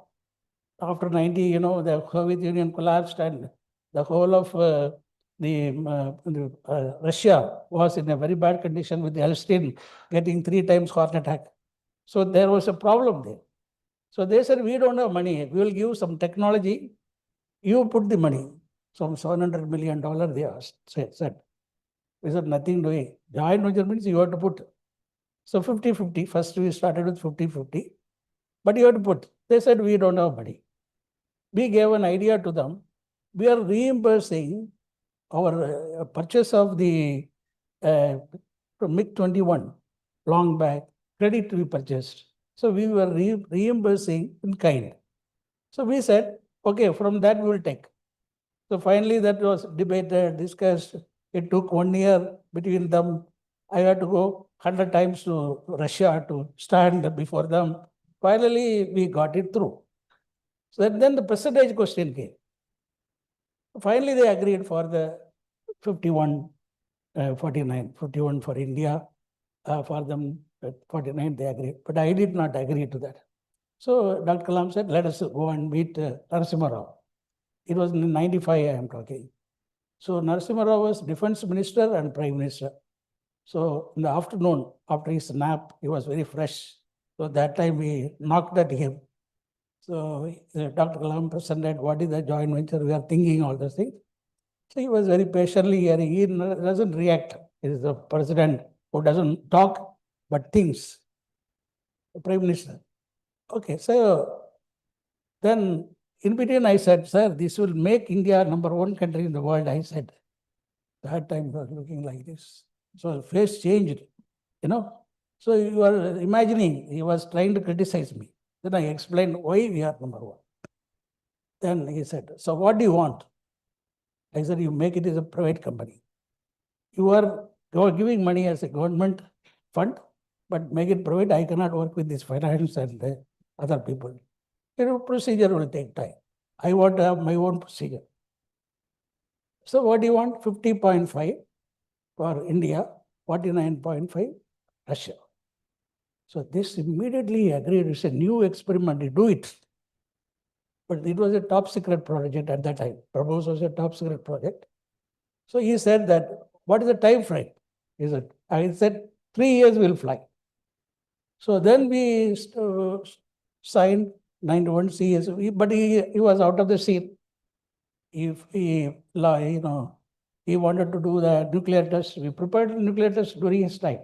After 90, the Soviet Union collapsed and the whole of Russia was in a very bad condition with Elstein getting 3 times heart attack. So there was a problem there. So they said, we don't have money. We will give some technology. You put the money. Some $700 million they asked, said. We said, nothing doing. Joint venture means you have to put. So 50-50. First we started with 50-50. But you have to put. They said, we don't have money. We gave an idea to them. We are reimbursing our purchase of the MiG-21 long back, credit to be purchased. So we were reimbursing in kind. So we said, okay, from that we will take. So finally that was debated, discussed. It took 1 year between them. I had to go 100 times to Russia to stand before them. Finally, we got it through. So then the percentage question came. Finally, they agreed for the 51, 49, 51 for India. For them, 49, they agreed. But I did not agree to that. So Dr. Kalam said, let us go and meet Narasimha Rao. It was in 95, I am talking. So Narasimha Rao was Defense Minister and Prime Minister. So in the afternoon, after his nap, he was very fresh. So that time we knocked at him. So Dr. Kalam presented what is the joint venture, we are thinking all those things. So he was very patiently hearing. He doesn't react. He is the president who doesn't talk but thinks. The Prime Minister. Okay, so then in between I said, sir, this will make India #1 country in the world, I said. That time he was looking like this. So face changed, So you are imagining, he was trying to criticize me. Then I explained why we are number one. Then he said, so what do you want? I said, you make it as a private company. You are giving money as a government fund, but make it private. I cannot work with this finance and other people. Procedure will take time. I want to have my own procedure. So what do you want? 50.5 for India, 49.5 Russia. So this immediately agreed. It's a new experiment. You do it. But it was a top secret project at that time. BrahMos was a top secret project. So he said that, what is the time frame? I said, 3 years will fly. So then we signed 91 CS, but he was out of the scene. If he wanted to do the nuclear test, we prepared the nuclear test during his time.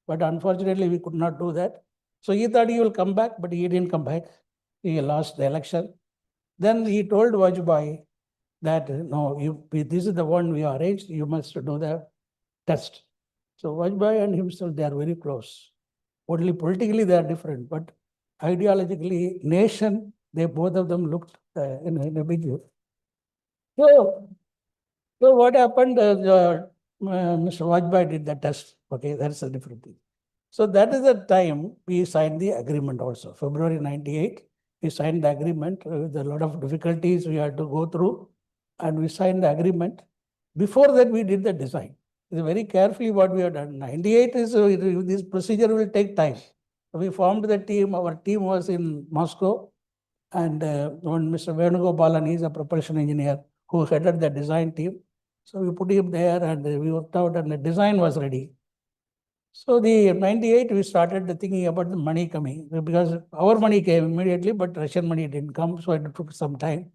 But unfortunately, we could not do that. So he thought he will come back, but he didn't come back. He lost the election. Then he told Vajpayee that, no, this is the one we arranged, you must do the test. So Vajpayee and himself, they are very close. Only politically they are different, but ideologically, nation, they both of them looked in a big way. So what happened? Mr. Vajpayee did the test. Okay, that's a different thing. So that is the time we signed the agreement also. February 98, we signed the agreement with a lot of difficulties we had to go through, and we signed the agreement. Before that, we did the design. It's very carefully what we have done. 98 is, this procedure will take time. So we formed the team. Our team was in Moscow, and when Mr. Venugopalan, he is a propulsion engineer who headed the design team. So we put him there and we worked out, and the design was ready. So the 98, we started thinking about the money coming, because our money came immediately, but Russian money didn't come, so it took some time.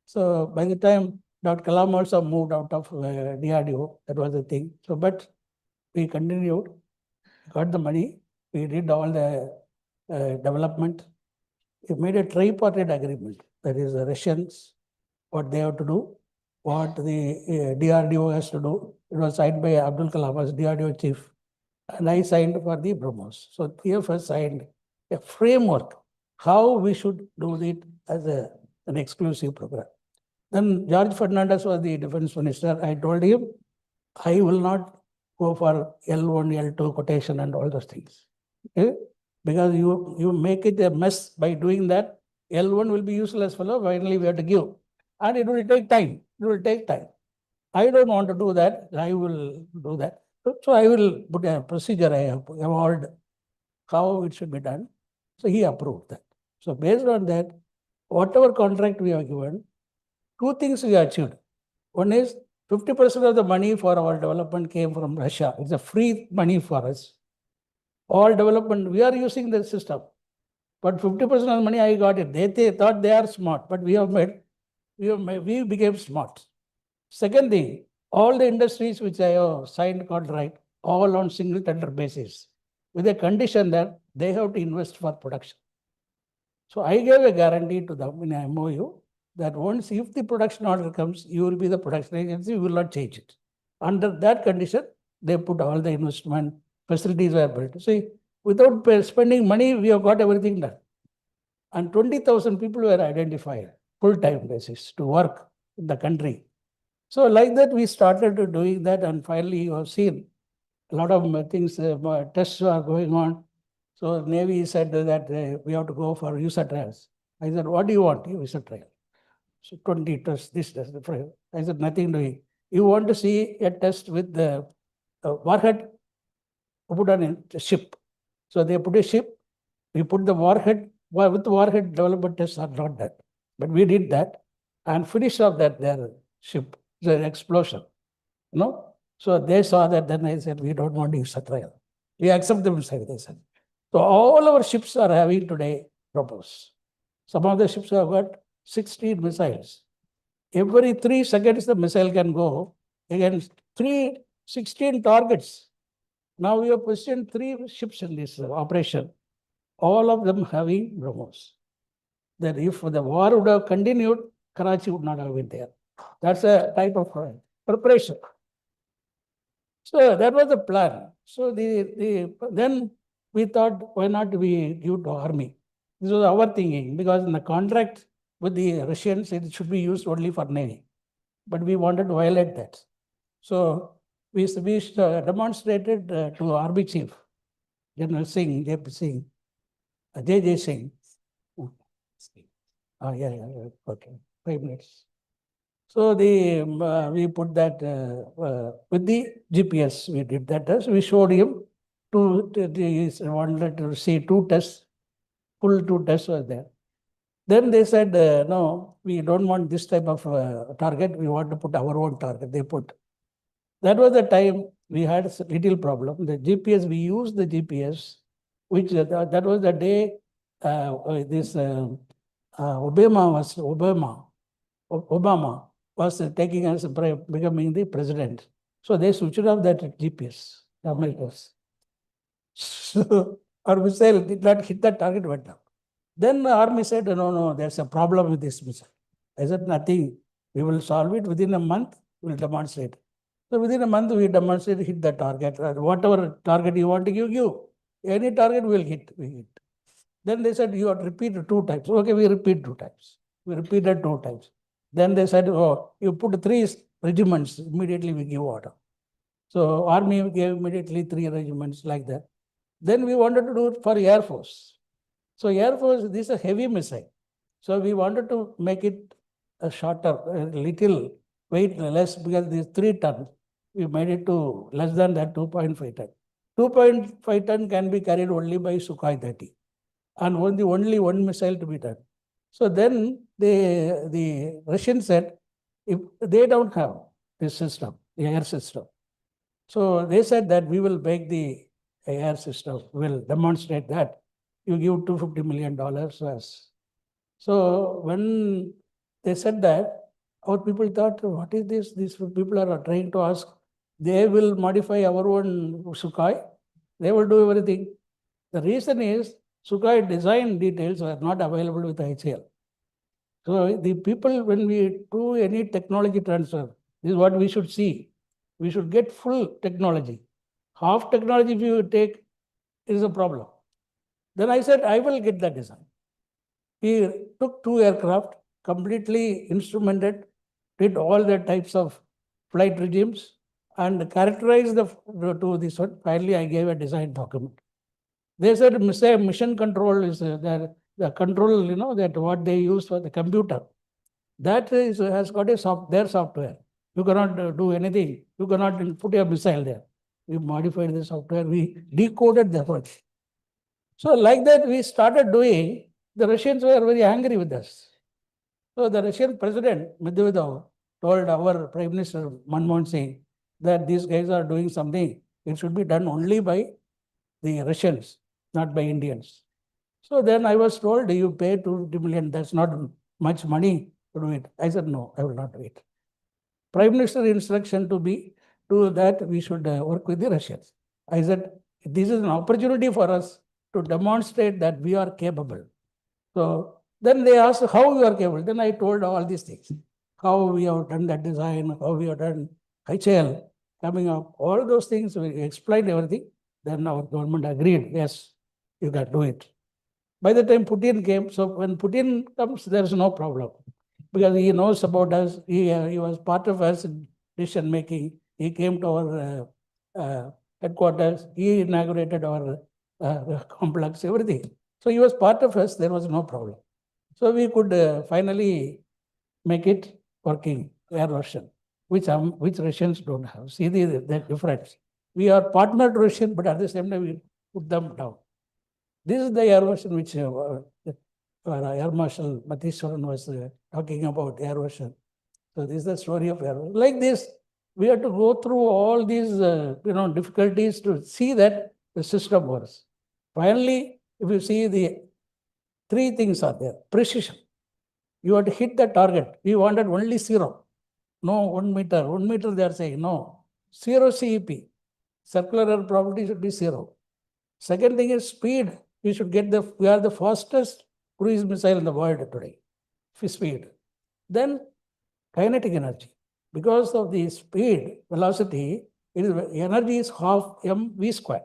So by the time Dr. Kalam also moved out of DRDO, that was the thing. So, but we continued, got the money, we did all the development. We made a tripartite agreement. That is the Russians, what they have to do, what the DRDO has to do. It was signed by Abdul Kalam as DRDO chief. And I signed for the BrahMos. So three of us signed a framework, how we should do it as an exclusive program. Then George Fernandez was the defense minister. I told him, I will not go for L1, L2 quotation and all those things. Okay? Because you make it a mess by doing that. L1 will be useless fellow, finally we have to give. And it will take time. It will take time. I don't want to do that. I will do that. So I will put a procedure, I have evolved how it should be done. So he approved that. So based on that, whatever contract we have given, two things we achieved. One is 50% of the money for our development came from Russia. It's a free money for us. All development, we are using the system. But 50% of the money I got it. They thought they are smart, but we became smart. Second thing, all the industries which I have signed contract, all on single tender basis, with a condition that they have to invest for production. So I gave a guarantee to them in an MOU that once if the production order comes, you will be the production agency, you will not change it. Under that condition, they put all the investment, facilities were built. See, without spending money, we have got everything done. And 20,000 people were identified, full-time basis, to work in the country. So like that, we started doing that, and finally you have seen a lot of things, tests are going on. So Navy said that we have to go for user trials. I said, what do you want? User trial. So 20 tests, this test. I said, nothing doing. You want to see a test with the warhead, put on a ship. So they put a ship, we put the warhead, with the warhead development tests are not done. But we did that and finished off their ship, the explosion. So they saw that, then I said, we don't want to use a trial. We accept the missile, they said. So all our ships are having today BrahMos. Some of the ships have got 16 missiles. Every 3 seconds, the missile can go against 16 targets. Now we have positioned 3 ships in this operation, all of them having BrahMos. That if the war would have continued, Karachi would not have been there. That's a type of preparation. So that was the plan. So then we thought, why not we give to army? This was our thinking, because in the contract with the Russians, it should be used only for Navy. But we wanted to violate that. So we demonstrated to Army Chief, General Singh, J.P. Singh, J.J. Singh. Okay, 5 minutes. So we put that with the GPS, we did that test. We showed him he wanted to see 2 tests, full 2 tests were there. Then they said, no, we don't want this type of target. We want to put our own target. They put. That was the time we had a little problem. The GPS, we used the GPS, which that was the day Obama was taking us, becoming the president. So they switched off that GPS, the Americans. So our missile did not hit the target, went down. Then the army said, no, there's a problem with this missile. I said, nothing. We will solve it within a month. We'll demonstrate. So within a month, we demonstrated, hit the target. Whatever target you want to give, any target we hit. Then they said, you have to repeat 2 times. Okay, we repeat 2 times. We repeated 2 times. Then they said, oh, you put 3 regiments, immediately we give order. So army gave immediately 3 regiments like that. Then we wanted to do it for Air Force. So Air Force, this is a heavy missile. So we wanted to make it a shorter, a little weight less, because this 3 tons, we made it to less than that, 2.5 ton. 2.5 ton can be carried only by Sukhoi 30, and only 1 missile to be done. So then the Russians said, if they don't have this system, the air system. So they said that we will make the air system, we'll demonstrate that. You give $250 million to us. So when they said that, our people thought, what is this? These people are trying to ask, they will modify our own Sukhoi, they will do everything. The reason is, Sukhoi design details are not available with HAL. So the people, when we do any technology transfer, this is what we should see. We should get full technology. Half technology if you take, is a problem. Then I said, I will get that design. He took 2 aircraft, completely instrumented, did all the types of flight regimes, and characterized to this one. Finally, I gave a design document. They said, mission control is the control, that what they use for the computer. That has got their software. You cannot do anything. You cannot put a missile there. We modified the software. We decoded the whole. So like that, we started doing. The Russians were very angry with us. So the Russian president, Medvedev, told our Prime Minister Manmohan Singh that these guys are doing something. It should be done only by the Russians, not by Indians. So then I was told, you pay $250 million. That's not much money to do it. I said, no, I will not do it. Prime Minister instruction to that we should work with the Russians. I said, this is an opportunity for us to demonstrate that we are capable. So then they asked how we are capable. Then I told all these things, how we have done that design, how we have done HAL coming up, all those things, we explained everything. Then our government agreed, yes, you can do it. By the time Putin came, so when Putin comes, there is no problem, because he knows about us. He was part of us in decision making. He came to our headquarters. He inaugurated our complex, everything. So he was part of us. There was no problem. So we could finally make it working, air version, which Russians don't have. See the difference. We are partnered Russian, but at the same time we put them down. This is the air version which Air Marshal Matheswaran was talking about, air version. So this is the story of air version. Like this, we have to go through all these difficulties to see that the system works. Finally, if you see, the 3 things are there. Precision. You have to hit the target. We wanted only 0. No 1 meter. 1 meter they are saying no. 0 CEP. Circular air probability should be 0. Second thing is speed. We are the fastest cruise missile in the world today. Speed. Then kinetic energy. Because of the speed, velocity, energy is half mv square.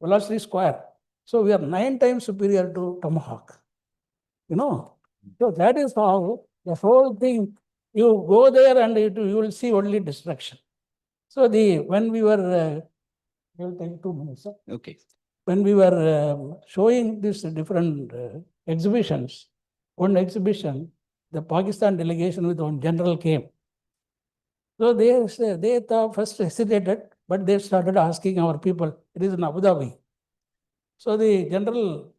Velocity square. So we are 9 times superior to Tomahawk. You know, so that is how the whole thing, you go there and you will see only destruction. So when we were, I will take 2 minutes. Sir. Okay. When we were showing these different exhibitions, one exhibition, the Pakistan delegation with one general came. So they thought first hesitated, but they started asking our people, it is in Abu Dhabi. So the general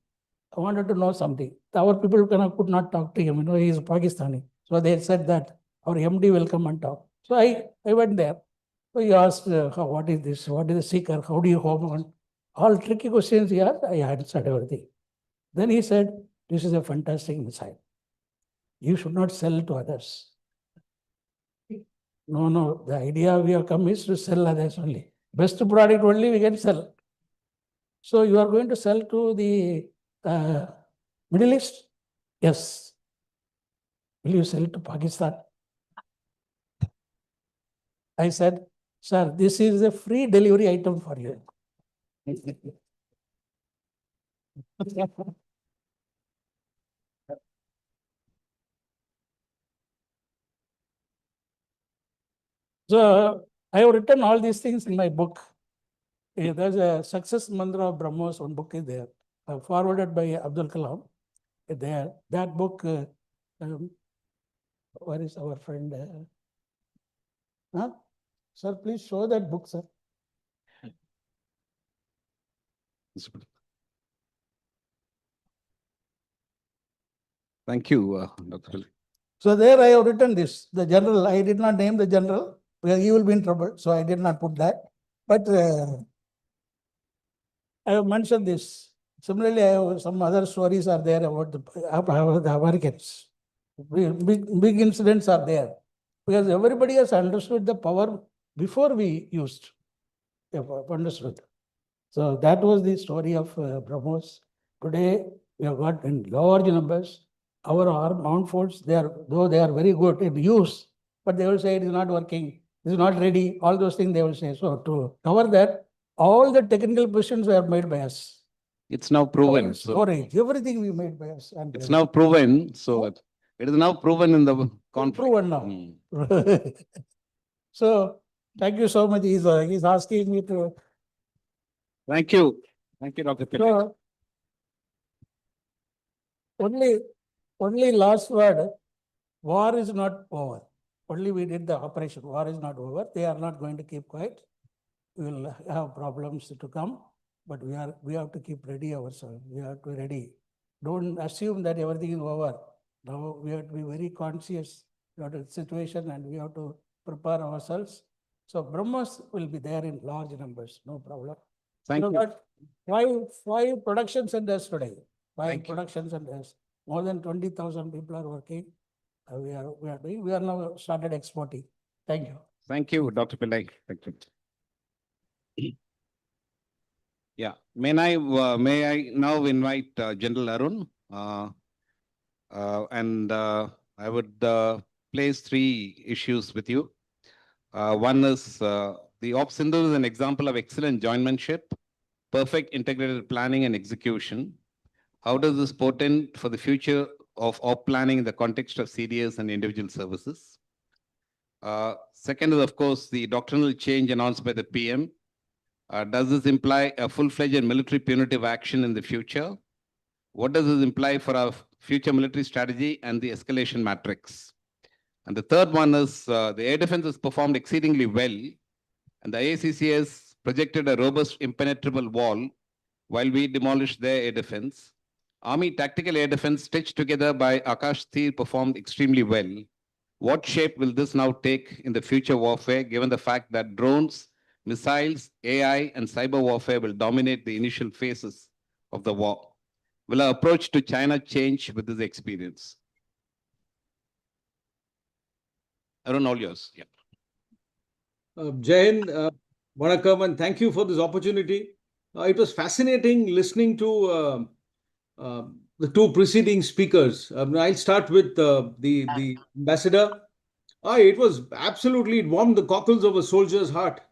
wanted to know something. Our people could not talk to him, he is Pakistani. So they said that our MD will come and talk. So I went there. So he asked, what is this? What is the seeker? How do you home on? All tricky questions he asked, I answered everything. Then he said, this is a fantastic missile. You should not sell to others. No, the idea we have come is to sell others only. Best product only we can sell. So you are going to sell to the Middle East? Yes. Will you sell to Pakistan? I said, sir, this is a free delivery item for you. So I have written all these things in my book. There's a success mantra of BrahMos, one book is there, forwarded by Abdul Kalam. There, that book, where is our friend? Sir, please show that book, sir. Thank you, Dr. Pillai. So there I have written this. The general, I did not name the general because he will be in trouble. So I did not put that. But I have mentioned this. Similarly, I have some other stories are there about the Americans. Big incidents are there. Because everybody has understood the power before we used. Understood. So that was the story of BrahMos. Today, we have got in large numbers. Our armed force, though they are very good in use, but they will say it is not working, it is not ready, all those things they will say. So to cover that, all the technical positions were made by us. It's now proven. So Storage, everything we made by us. And it's now proven. So it is now proven in the conflict. proven now. So thank you so much. He's asking me to. Thank you. Thank you, Dr. Pillai. So only last word, war is not over. Only we did the operation. War is not over. They are not going to keep quiet. We will have problems to come, but we have to keep ready ourselves. We have to be ready. Don't assume that everything is over. Now we have to be very conscious of the situation and we have to prepare ourselves. So BrahMos will be there in large numbers, no problem. Thank you. Got five production centers today. Thank you. Production centers. More than 20,000 people are working. We are now started exporting. Thank you. Thank you, Dr. Pillai. Thank you. Yeah, may I now invite General Arun, and I would place 3 issues with you. One is the Op Sindoor is an example of excellent jointmanship, perfect integrated planning and execution. How does this portend for the future of Op planning in the context of CDS and individual services? Second is, of course, the doctrinal change announced by the PM. Does this imply a full-fledged military punitive action in the future? What does this imply for our future military strategy and the escalation matrix? And the third one is the air defense has performed exceedingly well, and the ACCS projected a robust impenetrable wall while we demolished their air defense. Army tactical air defense stitched together by Akash Tir performed extremely well. What shape will this now take in the future warfare, given the fact that drones, missiles, AI, and cyber warfare will dominate the initial phases of the war? Will our approach to China change with this experience? Arun, all yours. Yeah. Jain, Vanakkam, and thank you for this opportunity. It was fascinating listening to the 2 preceding speakers. I'll start with the ambassador. It was absolutely, it warmed the cockles of a soldier's heart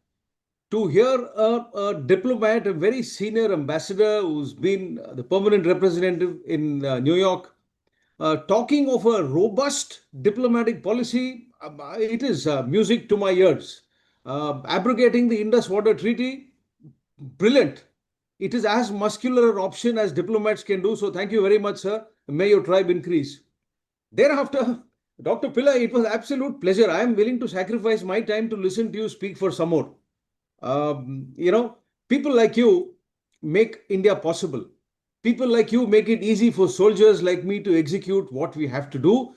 to hear a diplomat, a very senior ambassador who's been the permanent representative in New York, talking of a robust diplomatic policy. It is music to my ears. Abrogating the Indus Water Treaty, brilliant. It is as muscular an option as diplomats can do. So thank you very much, sir. May your tribe increase. Thereafter, Dr. Pillai, it was absolute pleasure. I am willing to sacrifice my time to listen to you speak for some more. People like you make India possible. People like you make it easy for soldiers like me to execute what we have to do.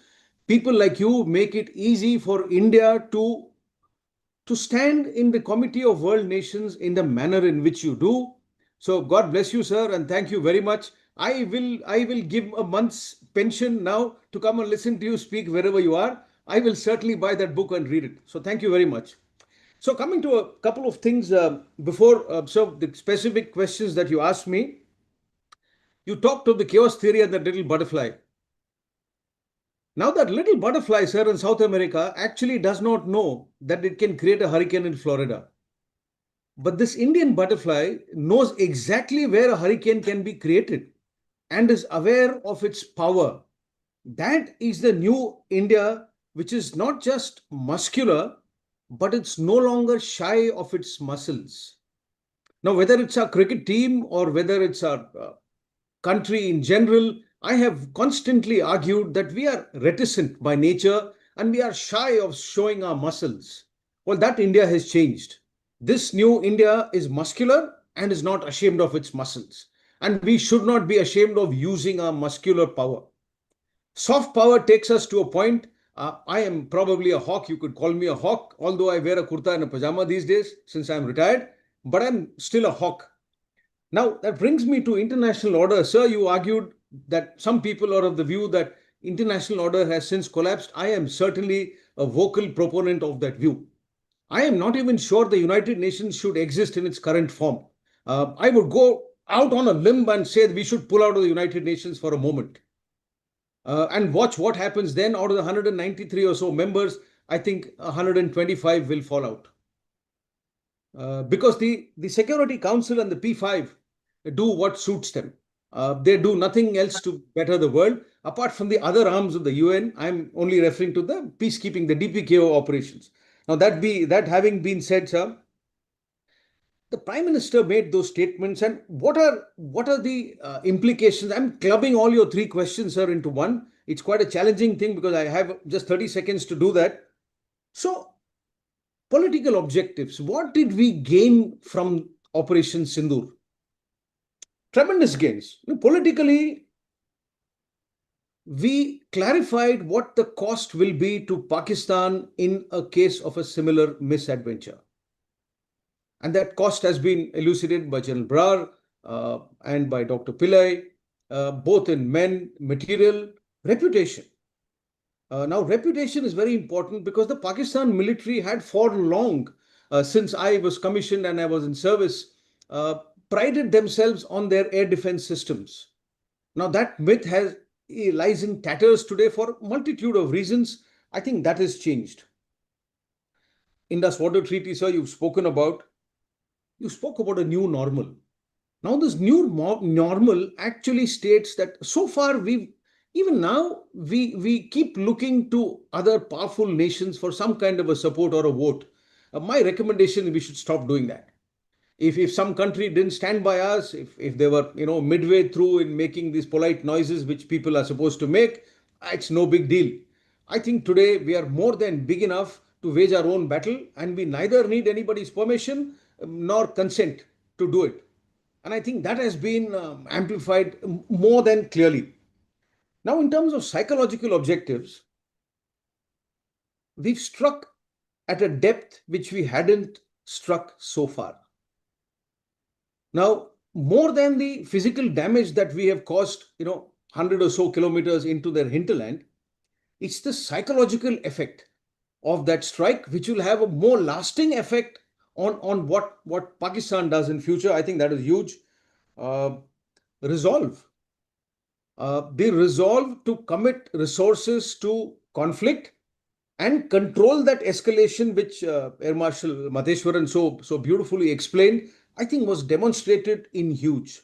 People like you make it easy for India to stand in the Committee of World Nations in the manner in which you do. So God bless you, sir, and thank you very much. I will give a month's pension now to come and listen to you speak wherever you are. I will certainly buy that book and read it. So thank you very much. So coming to a couple of things before the specific questions that you asked me. You talked of the chaos theory and the little butterfly. Now that little butterfly, sir, in South America actually does not know that it can create a hurricane in Florida. But this Indian butterfly knows exactly where a hurricane can be created and is aware of its power. That is the new India, which is not just muscular, but it's no longer shy of its muscles. Now, whether it's our cricket team or whether it's our country in general, I have constantly argued that we are reticent by nature and we are shy of showing our muscles. Well, that India has changed. This new India is muscular and is not ashamed of its muscles. And we should not be ashamed of using our muscular power. Soft power takes us to a point. I am probably a hawk. You could call me a hawk, although I wear a kurta and a pajama these days since I'm retired, but I'm still a hawk. Now, that brings me to international order. Sir, you argued that some people are of the view that international order has since collapsed. I am certainly a vocal proponent of that view. I am not even sure the United Nations should exist in its current form. I would go out on a limb and say that we should pull out of the United Nations for a moment and watch what happens then. Out of the 193 or so members, I think 125 will fall out. Because the Security Council and the P5 do what suits them. They do nothing else to better the world. Apart from the other arms of the UN, I'm only referring to the peacekeeping, the DPKO operations. Now, that having been said, sir, the Prime Minister made those statements, and what are the implications? I'm clubbing all your three questions, sir, into one. It's quite a challenging thing because I have just 30 seconds to do that. So, political objectives. What did we gain from Operation Sindoor? Tremendous gains. Politically, we clarified what the cost will be to Pakistan in a case of a similar misadventure. And that cost has been elucidated by General Brar and by Dr. Pillai, both in men, material, reputation. Now, reputation is very important because the Pakistan military had for long, since I was commissioned and I was in service, prided themselves on their air defense systems. Now, that myth lies in tatters today for a multitude of reasons. I think that has changed. Indus Water Treaty, sir, you spoke about a new normal. Now, this new normal actually states that so far we keep looking to other powerful nations for some kind of a support or a vote. My recommendation is we should stop doing that. If some country didn't stand by us, if they were midway through in making these polite noises which people are supposed to make, it's no big deal. I think today we are more than big enough to wage our own battle, and we neither need anybody's permission nor consent to do it. And I think that has been amplified more than clearly. Now, in terms of psychological objectives, we've struck at a depth which we hadn't struck so far. Now, more than the physical damage that we have caused, 100 or so kilometers into their hinterland, it's the psychological effect of that strike which will have a more lasting effect on what Pakistan does in future. I think that is huge. Resolve. The resolve to commit resources to conflict and control that escalation, which Air Marshal Matheswaran so beautifully explained, I think was demonstrated in huge.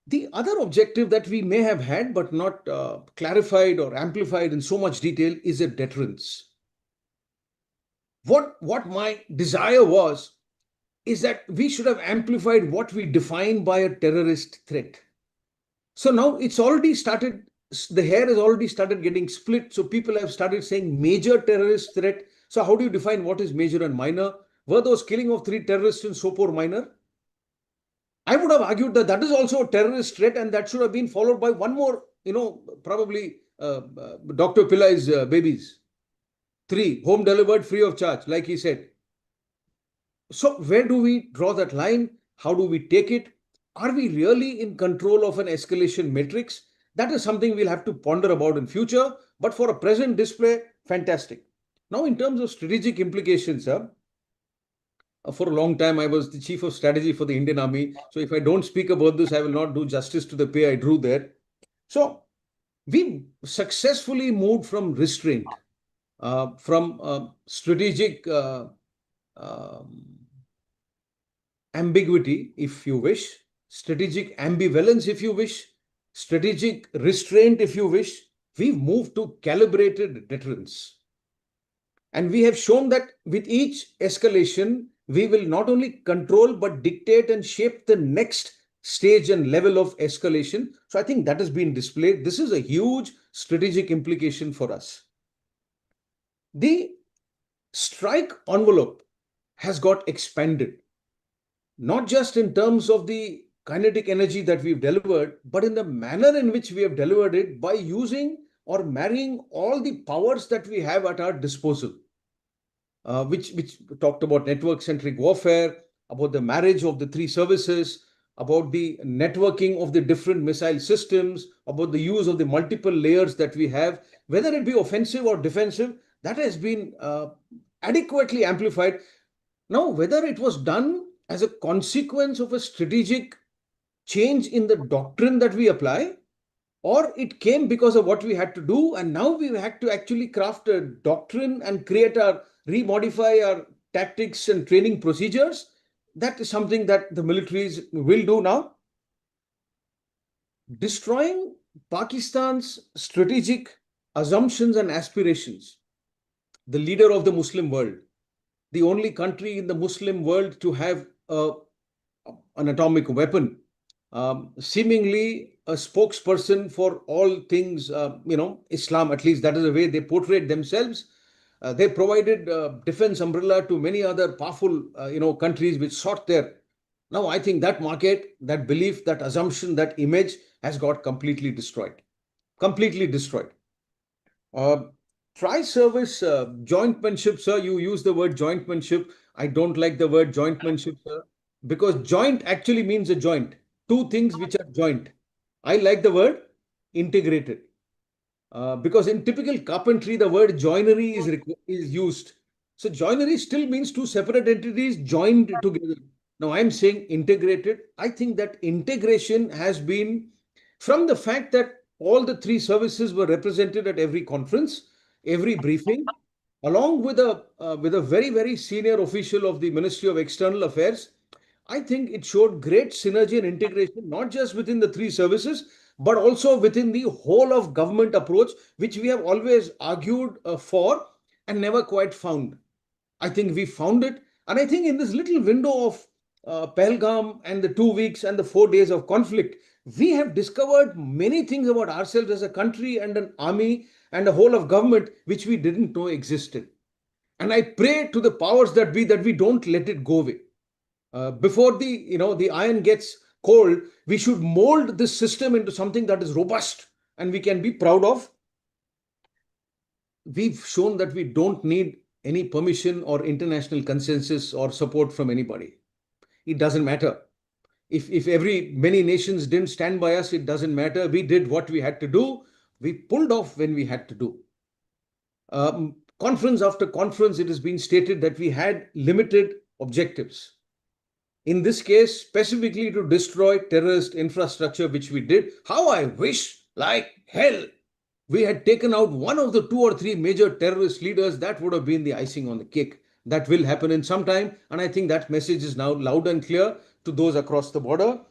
The other objective that we may have had but not clarified or amplified in so much detail is a deterrence. What my desire was is that we should have amplified what we define by a terrorist threat. So now it's already started, the hair has already started getting split. So people have started saying major terrorist threat. So how do you define what is major and minor? Were those killing of 3 terrorists in Sopore minor? I would have argued that that is also a terrorist threat, and that should have been followed by one more, probably Dr. Pillai's babies. 3, home delivered free of charge, like he said. So where do we draw that line? How do we take it? Are we really in control of an escalation matrix? That is something we'll have to ponder about in future. But for a present display, fantastic. Now, in terms of strategic implications, for a long time, I was the chief of strategy for the Indian Army. So if I don't speak about this, I will not do justice to the pay I drew there. So we successfully moved from restraint, from strategic ambiguity, if you wish, strategic ambivalence, if you wish, strategic restraint, if you wish. We've moved to calibrated deterrence. And we have shown that with each escalation, we will not only control, but dictate and shape the next stage and level of escalation. So I think that has been displayed. This is a huge strategic implication for us. The strike envelope has got expanded, not just in terms of the kinetic energy that we've delivered, but in the manner in which we have delivered it by using or marrying all the powers that we have at our disposal, which talked about network-centric warfare, about the marriage of the 3 services, about the networking of the different missile systems, about the use of the multiple layers that we have, whether it be offensive or defensive, that has been adequately amplified. Now, whether it was done as a consequence of a strategic change in the doctrine that we apply, or it came because of what we had to do, and now we had to actually craft a doctrine and remodify our tactics and training procedures. That is something that the militaries will do now. Destroying Pakistan's strategic assumptions and aspirations. The leader of the Muslim world, the only country in the Muslim world to have an atomic weapon, seemingly a spokesperson for all things, Islam, at least that is the way they portrayed themselves. They provided defense umbrella to many other powerful, countries which sought there. Now, I think that market, that belief, that assumption, that image has got completely destroyed. Completely destroyed. Tri-service jointmanship, sir, you use the word jointmanship. I don't like the word jointmanship, sir, because joint actually means a joint. 2 things which are joint. I like the word integrated. Because in typical carpentry, the word joinery is used. So joinery still means 2 separate entities joined together. Now I'm saying integrated. I think that integration has been from the fact that all the 3 services were represented at every conference, every briefing, along with a very, very senior official of the Ministry of External Affairs. I think it showed great synergy and integration, not just within the 3 services, but also within the whole of government approach, which we have always argued for and never quite found. I think we found it. And I think in this little window of Pahalgam and the 2 weeks and the 4 days of conflict, we have discovered many things about ourselves as a country and an army and a whole of government, which we didn't know existed. And I pray to the powers that be that we don't let it go away. Before the iron gets cold, we should mold this system into something that is robust and we can be proud of. We've shown that we don't need any permission or international consensus or support from anybody. It doesn't matter. If many nations didn't stand by us, it doesn't matter. We did what we had to do. We pulled off when we had to do. Conference after conference, it has been stated that we had limited objectives. In this case, specifically to destroy terrorist infrastructure, which we did. How I wish, like hell, we had taken out one of the 2 or 3 major terrorist leaders, that would have been the icing on the cake. That will happen in some time. And I think that message is now loud and clear to those across the border.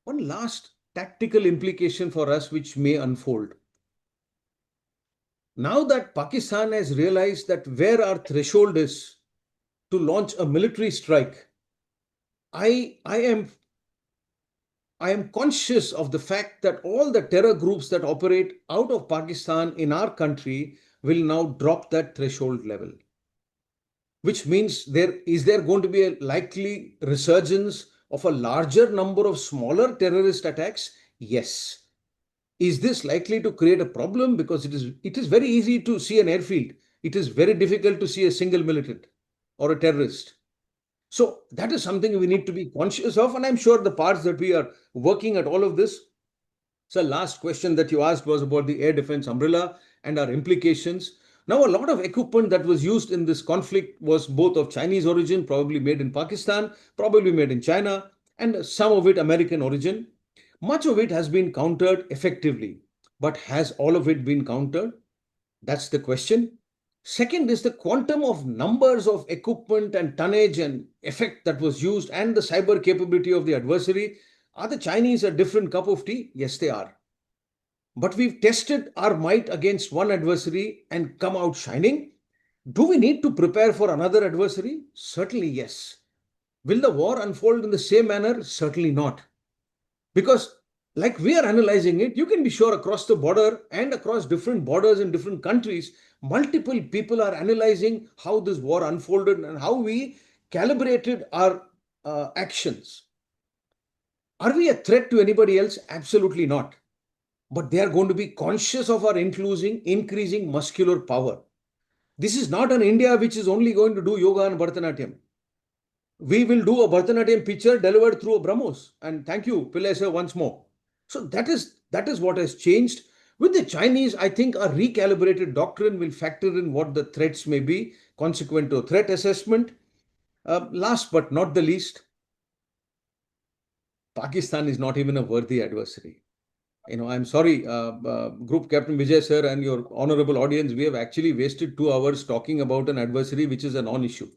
One last tactical implication for us which may unfold. Now that Pakistan has realized that where our threshold is to launch a military strike, I am conscious of the fact that all the terror groups that operate out of Pakistan in our country will now drop that threshold level. Which means is there going to be a likely resurgence of a larger number of smaller terrorist attacks? Yes. Is this likely to create a problem? Because it is very easy to see an airfield. It is very difficult to see a single militant or a terrorist. So that is something we need to be conscious of. And I'm sure the parts that we are working at all of this. So last question that you asked was about the air defense umbrella and our implications. Now, a lot of equipment that was used in this conflict was both of Chinese origin, probably made in Pakistan, probably made in China, and some of it American origin. Much of it has been countered effectively. But has all of it been countered? That's the question. Second is the quantum of numbers of equipment and tonnage and effect that was used and the cyber capability of the adversary. Are the Chinese a different cup of tea? Yes, they are. But we've tested our might against one adversary and come out shining. Do we need to prepare for another adversary? Certainly, yes. Will the war unfold in the same manner? Certainly not. Because like we are analyzing it, you can be sure across the border and across different borders in different countries, multiple people are analyzing how this war unfolded and how we calibrated our actions. Are we a threat to anybody else? Absolutely not. But they are going to be conscious of our increasing muscular power. This is not an India which is only going to do yoga and Bharatanatyam. We will do a Bharatanatyam picture delivered through a BrahMos. And thank you, Pillai sir, once more. So that is what has changed. With the Chinese, I think a recalibrated doctrine will factor in what the threats may be, consequent to a threat assessment. Last but not the least, Pakistan is not even a worthy adversary. I'm sorry, Group Captain Vijay sir and your honorable audience, we have actually wasted 2 hours talking about an adversary which is a non-issue.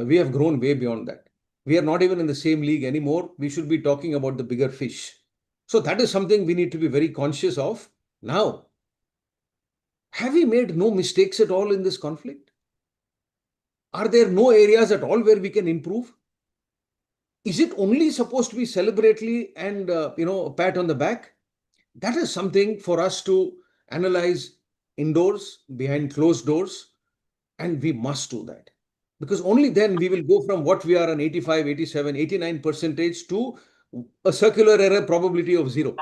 We have grown way beyond that. We are not even in the same league anymore. We should be talking about the bigger fish. So that is something we need to be very conscious of. Now, have we made no mistakes at all in this conflict? Are there no areas at all where we can improve? Is it only supposed to be celebratory and, a pat on the back? That is something for us to analyze indoors, behind closed doors, and we must do that. Because only then we will go from what we are an 85, 87, 89% to a circular error probability of 0.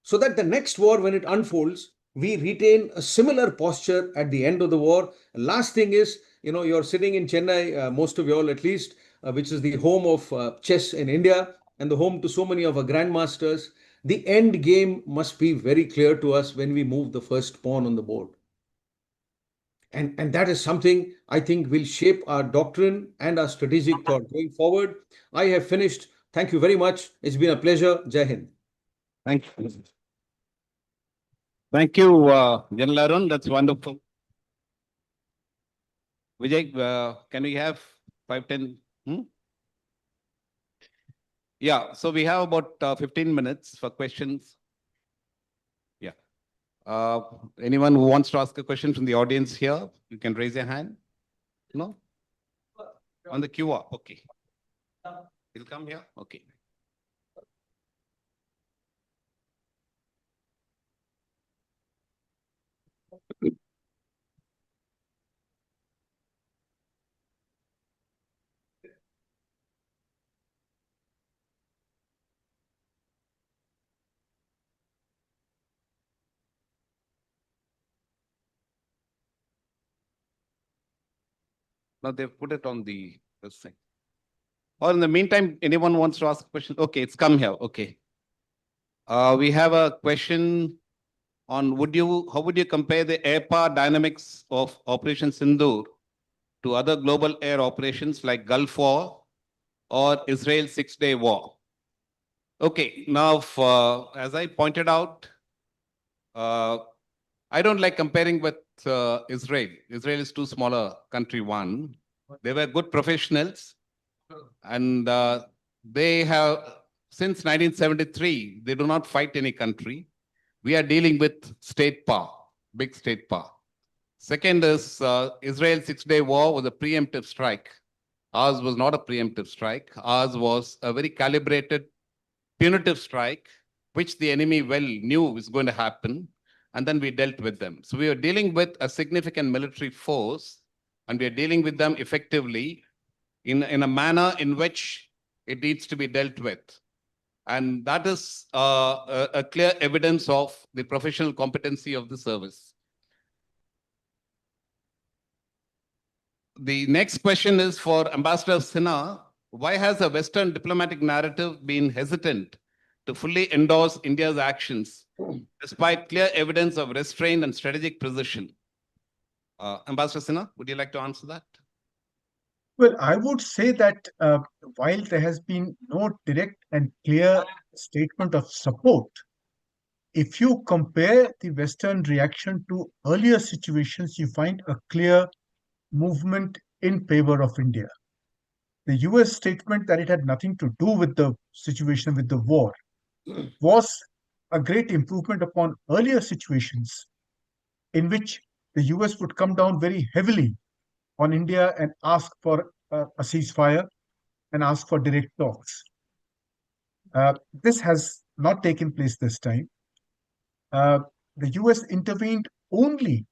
So that the next war, when it unfolds, we retain a similar posture at the end of the war. Last thing is, you're sitting in Chennai, most of you all at least, which is the home of chess in India and the home to so many of our grandmasters. The end game must be very clear to us when we move the first pawn on the board. And that is something I think will shape our doctrine and our strategic thought going forward. I have finished. Thank you very much. It's been a pleasure. Jai Hind. Thank you. Thank you, General Arun. That's wonderful. Vijay, can we have 5-10? Yeah, so we have about 15 minutes for questions. Yeah. Anyone who wants to ask a question from the audience here, you can raise your hand. No? On the QR. Okay. It'll come here. Okay. Now they've put it on the thing. Or in the meantime, anyone wants to ask a question? Okay, it's come here. Okay. We have a question on how would you compare the air power dynamics of Operation Sindoor to other global air operations like Gulf War or Israel 6-day war? Okay, now as I pointed out, I don't like comparing with Israel. Israel is too small a country, one. They were good professionals and they have, since 1973, they do not fight any country. We are dealing with state power, big state power. Second is Israel's 6-day war was a preemptive strike. Ours was not a preemptive strike. Ours was a very calibrated, punitive strike, which the enemy well knew was going to happen. And then we dealt with them. So we are dealing with a significant military force, and we are dealing with them effectively in a manner in which it needs to be dealt with. And that is a clear evidence of the professional competency of the service. The next question is for Ambassador Sinha. Why has the Western diplomatic narrative been hesitant to fully endorse India's actions, despite clear evidence of restraint and strategic precision? Ambassador Sinha, would you like to answer that? Well, I would say that while there has been no direct and clear statement of support, if you compare the Western reaction to earlier situations, you find a clear movement in favor of India. The US statement that it had nothing to do with the situation with the war was a great improvement upon earlier situations in which the US would come down very heavily on India and ask for a ceasefire and ask for direct talks. This has not taken place this time. The US intervened only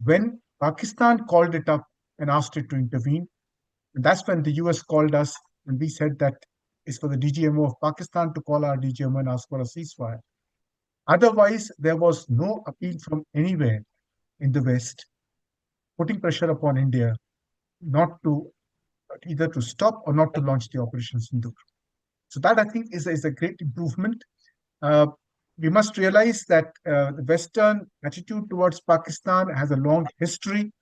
when Pakistan called it up and asked it to intervene. And that's when the US called us and we said that it's for the DGMO of Pakistan to call our DGMO and ask for a ceasefire. Otherwise, there was no appeal from anywhere in the West putting pressure upon India not to either to stop or not to launch the Operation Sindoor. So that I think is a great improvement. We must realize that the Western attitude towards Pakistan has a long history,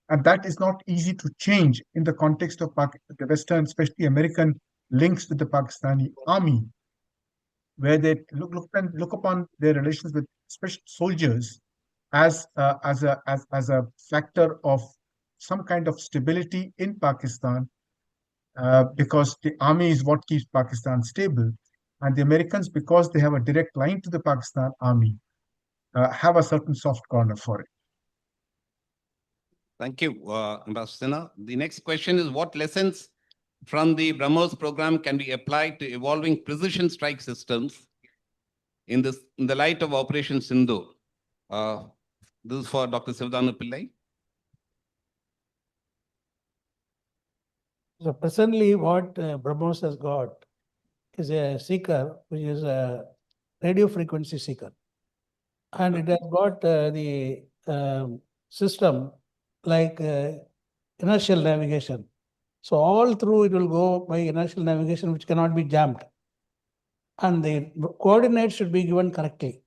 and that is not easy to change in the context of the Western, especially American links with the Pakistani army, where they look upon their relations with special soldiers as a factor of some kind of stability in Pakistan, because the army is what keeps Pakistan stable. And the Americans, because they have a direct line to the Pakistan army, have a certain soft corner for it. Thank you, Ambassador Sinha. The next question is, what lessons from the BrahMos program can be applied to evolving precision strike systems in the light of Operation Sindoor? This is for Dr. Sivathanu Pillai. So presently what BrahMos has got is a seeker, which is a radio frequency seeker. And it has got the system like inertial navigation. So all through it will go by inertial navigation, which cannot be jammed. And the coordinates should be given correctly.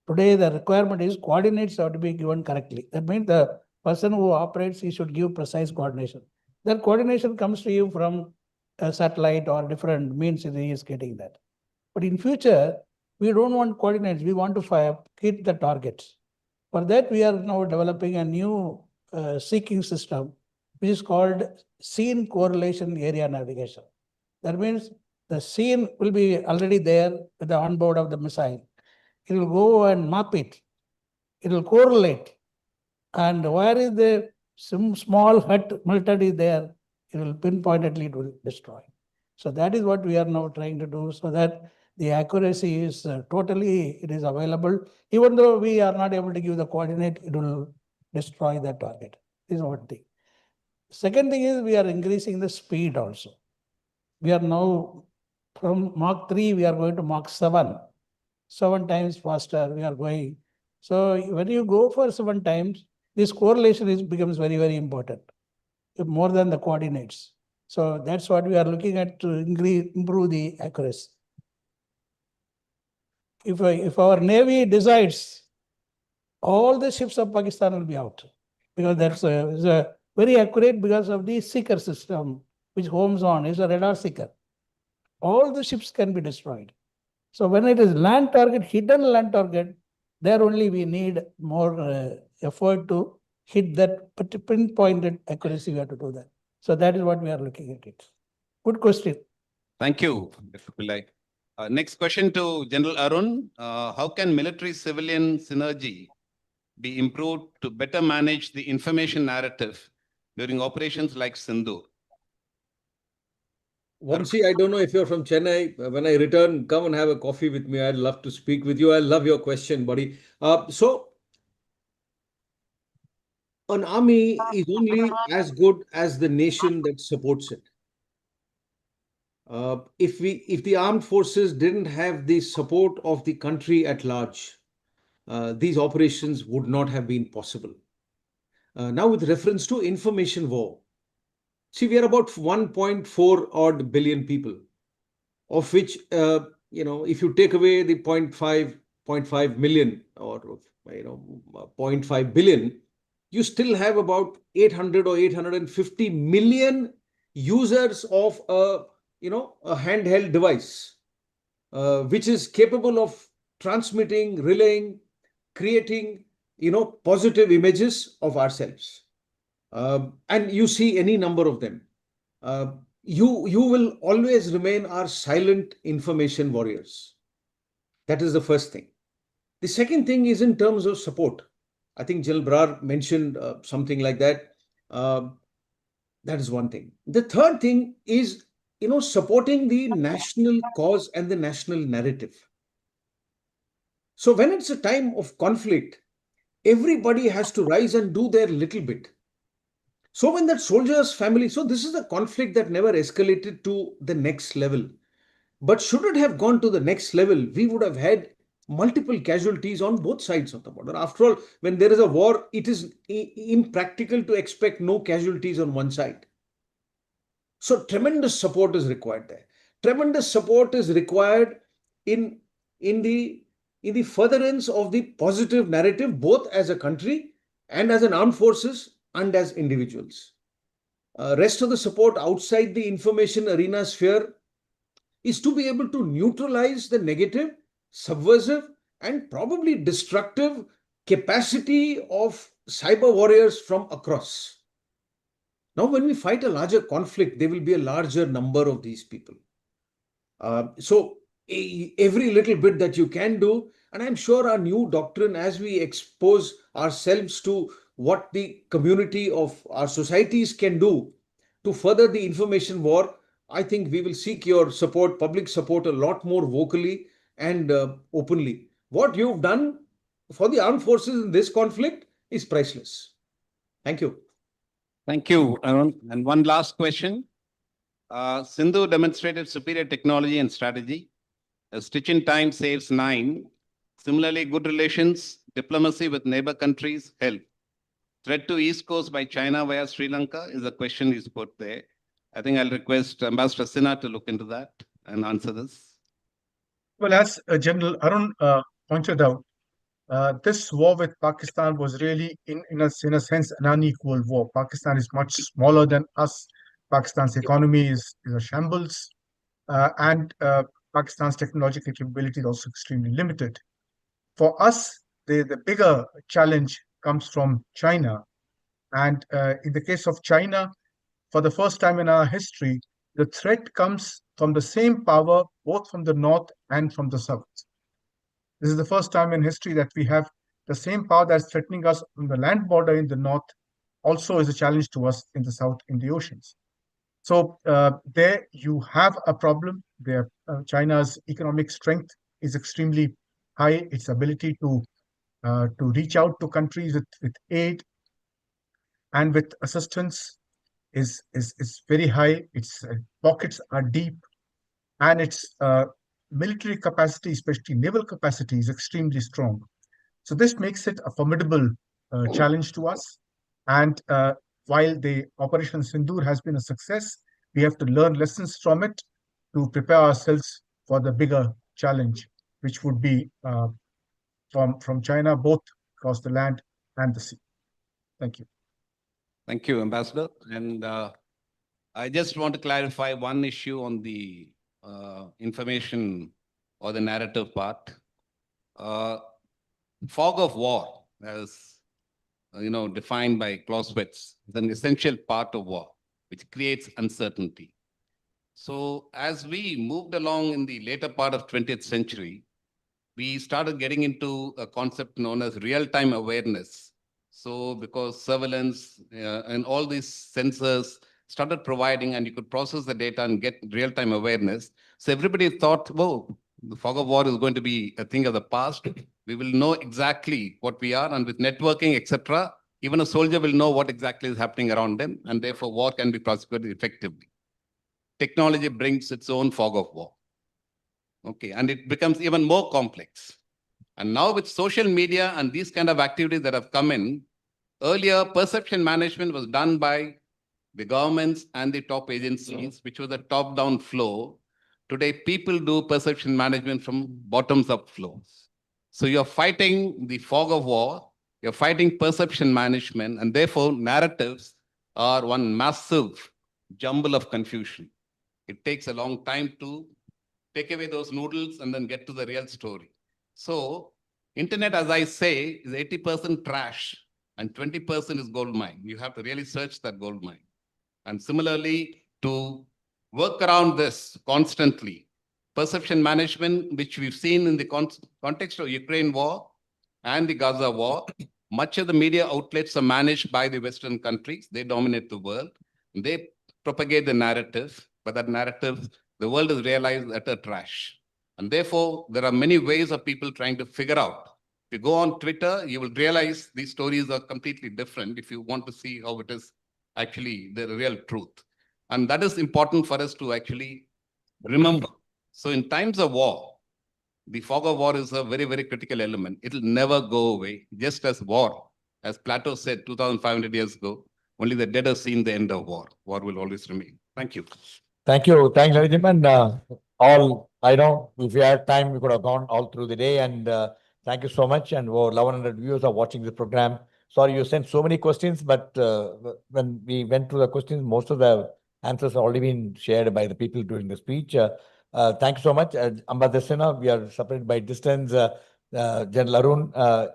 Today, the requirement is coordinates have to be given correctly. That means the person who operates, he should give precise coordination. That coordination comes to you from a satellite or different means he is getting that. But in future, we don't want coordinates. We want to hit the targets. For that, we are now developing a new seeking system, which is called scene correlation area navigation. That means the scene will be already there with the onboard of the missile. It will go and map it. It will correlate. And where is the small hut melted is there, it will pinpointedly it will destroy. So that is what we are now trying to do, so that the accuracy is totally, it is available. Even though we are not able to give the coordinate, it will destroy that target. This is one thing. Second thing is we are increasing the speed also. We are now from Mach 3, we are going to Mach 7. 7 times faster we are going. So when you go for 7 times, this correlation becomes very, very important, more than the coordinates. So that's what we are looking at to improve the accuracy. If our Navy decides, all the ships of Pakistan will be out, because that's a very accurate because of the seeker system, which homes on is a radar seeker. All the ships can be destroyed. So when it is land target, hidden land target, There only we need more effort to hit that pinpointed accuracy. We have to do that. So that is what we are looking at it. Good question. Thank you, Dr. Pillai. Next question to General Arun. How can military-civilian synergy be improved to better manage the information narrative during operations like Sindoor? Vamsi, I don't know if you're from Chennai. When I return, come and have a coffee with me. I'd love to speak with you. I love your question, buddy. So, an army is only as good as the nation that supports it. If the armed forces didn't have the support of the country at large, these operations would not have been possible. Now, with reference to information war, see, we are about 1.4 odd billion people, of which, if you take away the 0.5 million or, 0.5 billion, you still have about 800 or 850 million users of a handheld device, which is capable of transmitting, relaying, creating, positive images of ourselves. And you see any number of them. You will always remain our silent information warriors. That is the first thing. The second thing is in terms of support. I think General Brar mentioned something like that. That is one thing. The third thing is, supporting the national cause and the national narrative. So when it's a time of conflict, everybody has to rise and do their little bit. So when that soldier's family, so this is a conflict that never escalated to the next level. But should it have gone to the next level, we would have had multiple casualties on both sides of the border. After all, when there is a war, it is impractical to expect no casualties on one side. So tremendous support is required there. Tremendous support is required in the furtherance of the positive narrative, both as a country and as an armed forces and as individuals. Rest of the support outside the information arena sphere is to be able to neutralize the negative, subversive, and probably destructive capacity of cyber warriors from across. Now, when we fight a larger conflict, there will be a larger number of these people. So every little bit that you can do, and I'm sure our new doctrine, as we expose ourselves to what the community of our societies can do to further the information war, I think we will seek your support, public support, a lot more vocally and openly. What you've done for the armed forces in this conflict is priceless. Thank you. Thank you, Arun. And one last question. Sindoor demonstrated superior technology and strategy. A stitch in time saves 9. Similarly, good relations, diplomacy with neighbor countries help. Threat to East Coast by China via Sri Lanka is a question is put there. I think I'll request Ambassador Sinha to look into that and answer this. Well, as General Arun pointed out, this war with Pakistan was really, in a sense, an unequal war. Pakistan is much smaller than us. Pakistan's economy is a shambles, and Pakistan's technological capability is also extremely limited. For us, the bigger challenge comes from China. And in the case of China, for the first time in our history, the threat comes from the same power, both from the north and from the south. This is the first time in history that we have the same power that's threatening us on the land border in the north, also is a challenge to us in the south, in the oceans. So there you have a problem. There, China's economic strength is extremely high. Its ability to reach out to countries with aid and with assistance is very high. Its pockets are deep, and its military capacity, especially naval capacity, is extremely strong. So this makes it a formidable challenge to us. And while the Operation Sindoor has been a success, we have to learn lessons from it to prepare ourselves for the bigger challenge, which would be from China, both across the land and the sea. Thank you. Thank you, Ambassador. And I just want to clarify one issue on the information or the narrative part. fog of war, as defined by Clausewitz, is an essential part of war, which creates uncertainty. So as we moved along in the later part of 20th century, we started getting into a concept known as real-time awareness. So because surveillance and all these sensors started providing, and you could process the data and get real-time awareness. So everybody thought, whoa, the fog of war is going to be a thing of the past. We will know exactly what we are, and with networking, etc., even a soldier will know what exactly is happening around them, and therefore war can be prosecuted effectively. Technology brings its own fog of war. Okay, and it becomes even more complex. And now with social media and these kind of activities that have come in, earlier perception management was done by the governments and the top agencies, which was a top-down flow. Today, people do perception management from bottoms-up flows. So you're fighting the fog of war, you're fighting perception management, and therefore narratives are one massive jumble of confusion. It takes a long time to take away those noodles and then get to the real story. So internet, as I say, is 80% trash and 20% is gold mine. You have to really search that gold mine. And similarly, to work around this constantly, perception management, which we've seen in the context of Ukraine war and the Gaza war, much of the media outlets are managed by the Western countries. They dominate the world. They propagate the narrative, but that narrative, the world has realized that are trash. And therefore, there are many ways of people trying to figure out. If you go on Twitter, you will realize these stories are completely different if you want to see how it is actually the real truth. And that is important for us to actually remember. So in times of war, the fog of war is a very, very critical element. It'll never go away, just as war. As Plato said 2,500 years ago, only the dead have seen the end of war. War will always remain. Thank you. Thank you. Thanks, Narasimhan. I know if we had time, we could have gone all through the day. And thank you so much. And over 1,100 viewers are watching the program. Sorry, you sent so many questions, but when we went through the questions, most of the answers have already been shared by the people during the speech. Thank you so much. Ambassador Sinha, we are separated by distance. General Arun,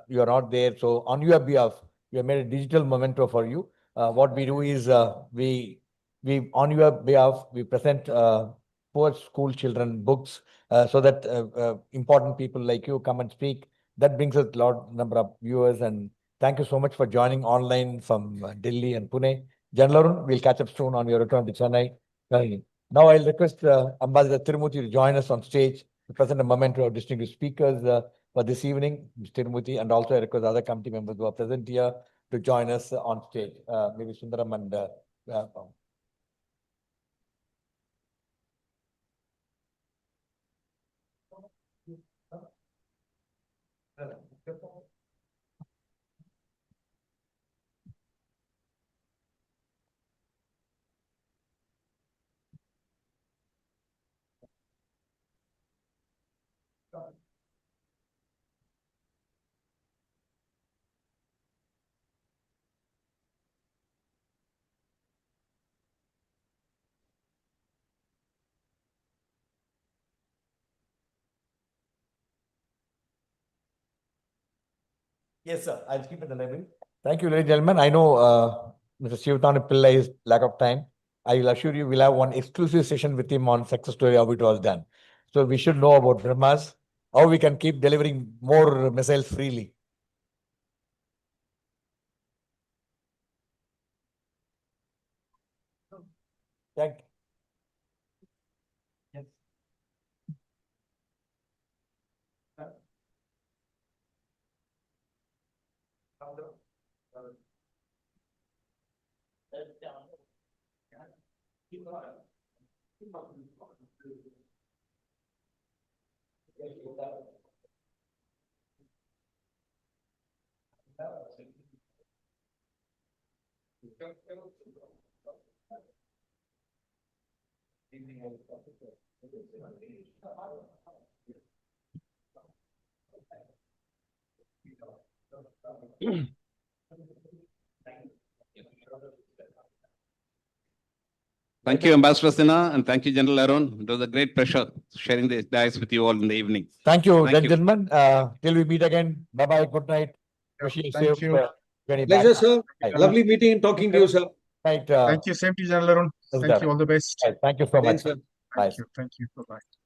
you are not there. So on your behalf, we have made a digital memento for you. What we do is we on your behalf, we present poor school children books so that important people like you come and speak. That brings us a lot number of viewers, and thank you so much for joining online from Delhi and Pune. General Arun, we'll catch up soon on your return to Chennai. Now I'll request Ambassador Tirumuthi to join us on stage to present a memento of distinguished speakers for this evening, Mr. Tirumuthi, and also I request other committee members who are present here to join us on stage, maybe Sundaram and Yes, sir. I'll keep it in the library. Thank you, ladies and gentlemen. I know Mr. Sivathanu Pillai is lack of time. I will assure you we'll have one exclusive session with him on success story, how it was done. So we should know about BrahMos, how we can keep delivering more missiles freely. Thank you. Yes. Thank you, Ambassador Sinha, and thank you, General Arun. It was a great pleasure sharing the dice with you all in the evening. Thank you, Thank you. gentlemen. Till we meet again. Bye-bye. Good night. Wish you a Thank safe you. journey back. Pleasure, sir. Bye. Lovely meeting and talking to you, sir. Night, Thank you. Same to you, General Arun. Yes, Thank sir. you. All the best. Thank you so much. Thanks, sir. Bye. Thank you. Thank you. Bye-bye.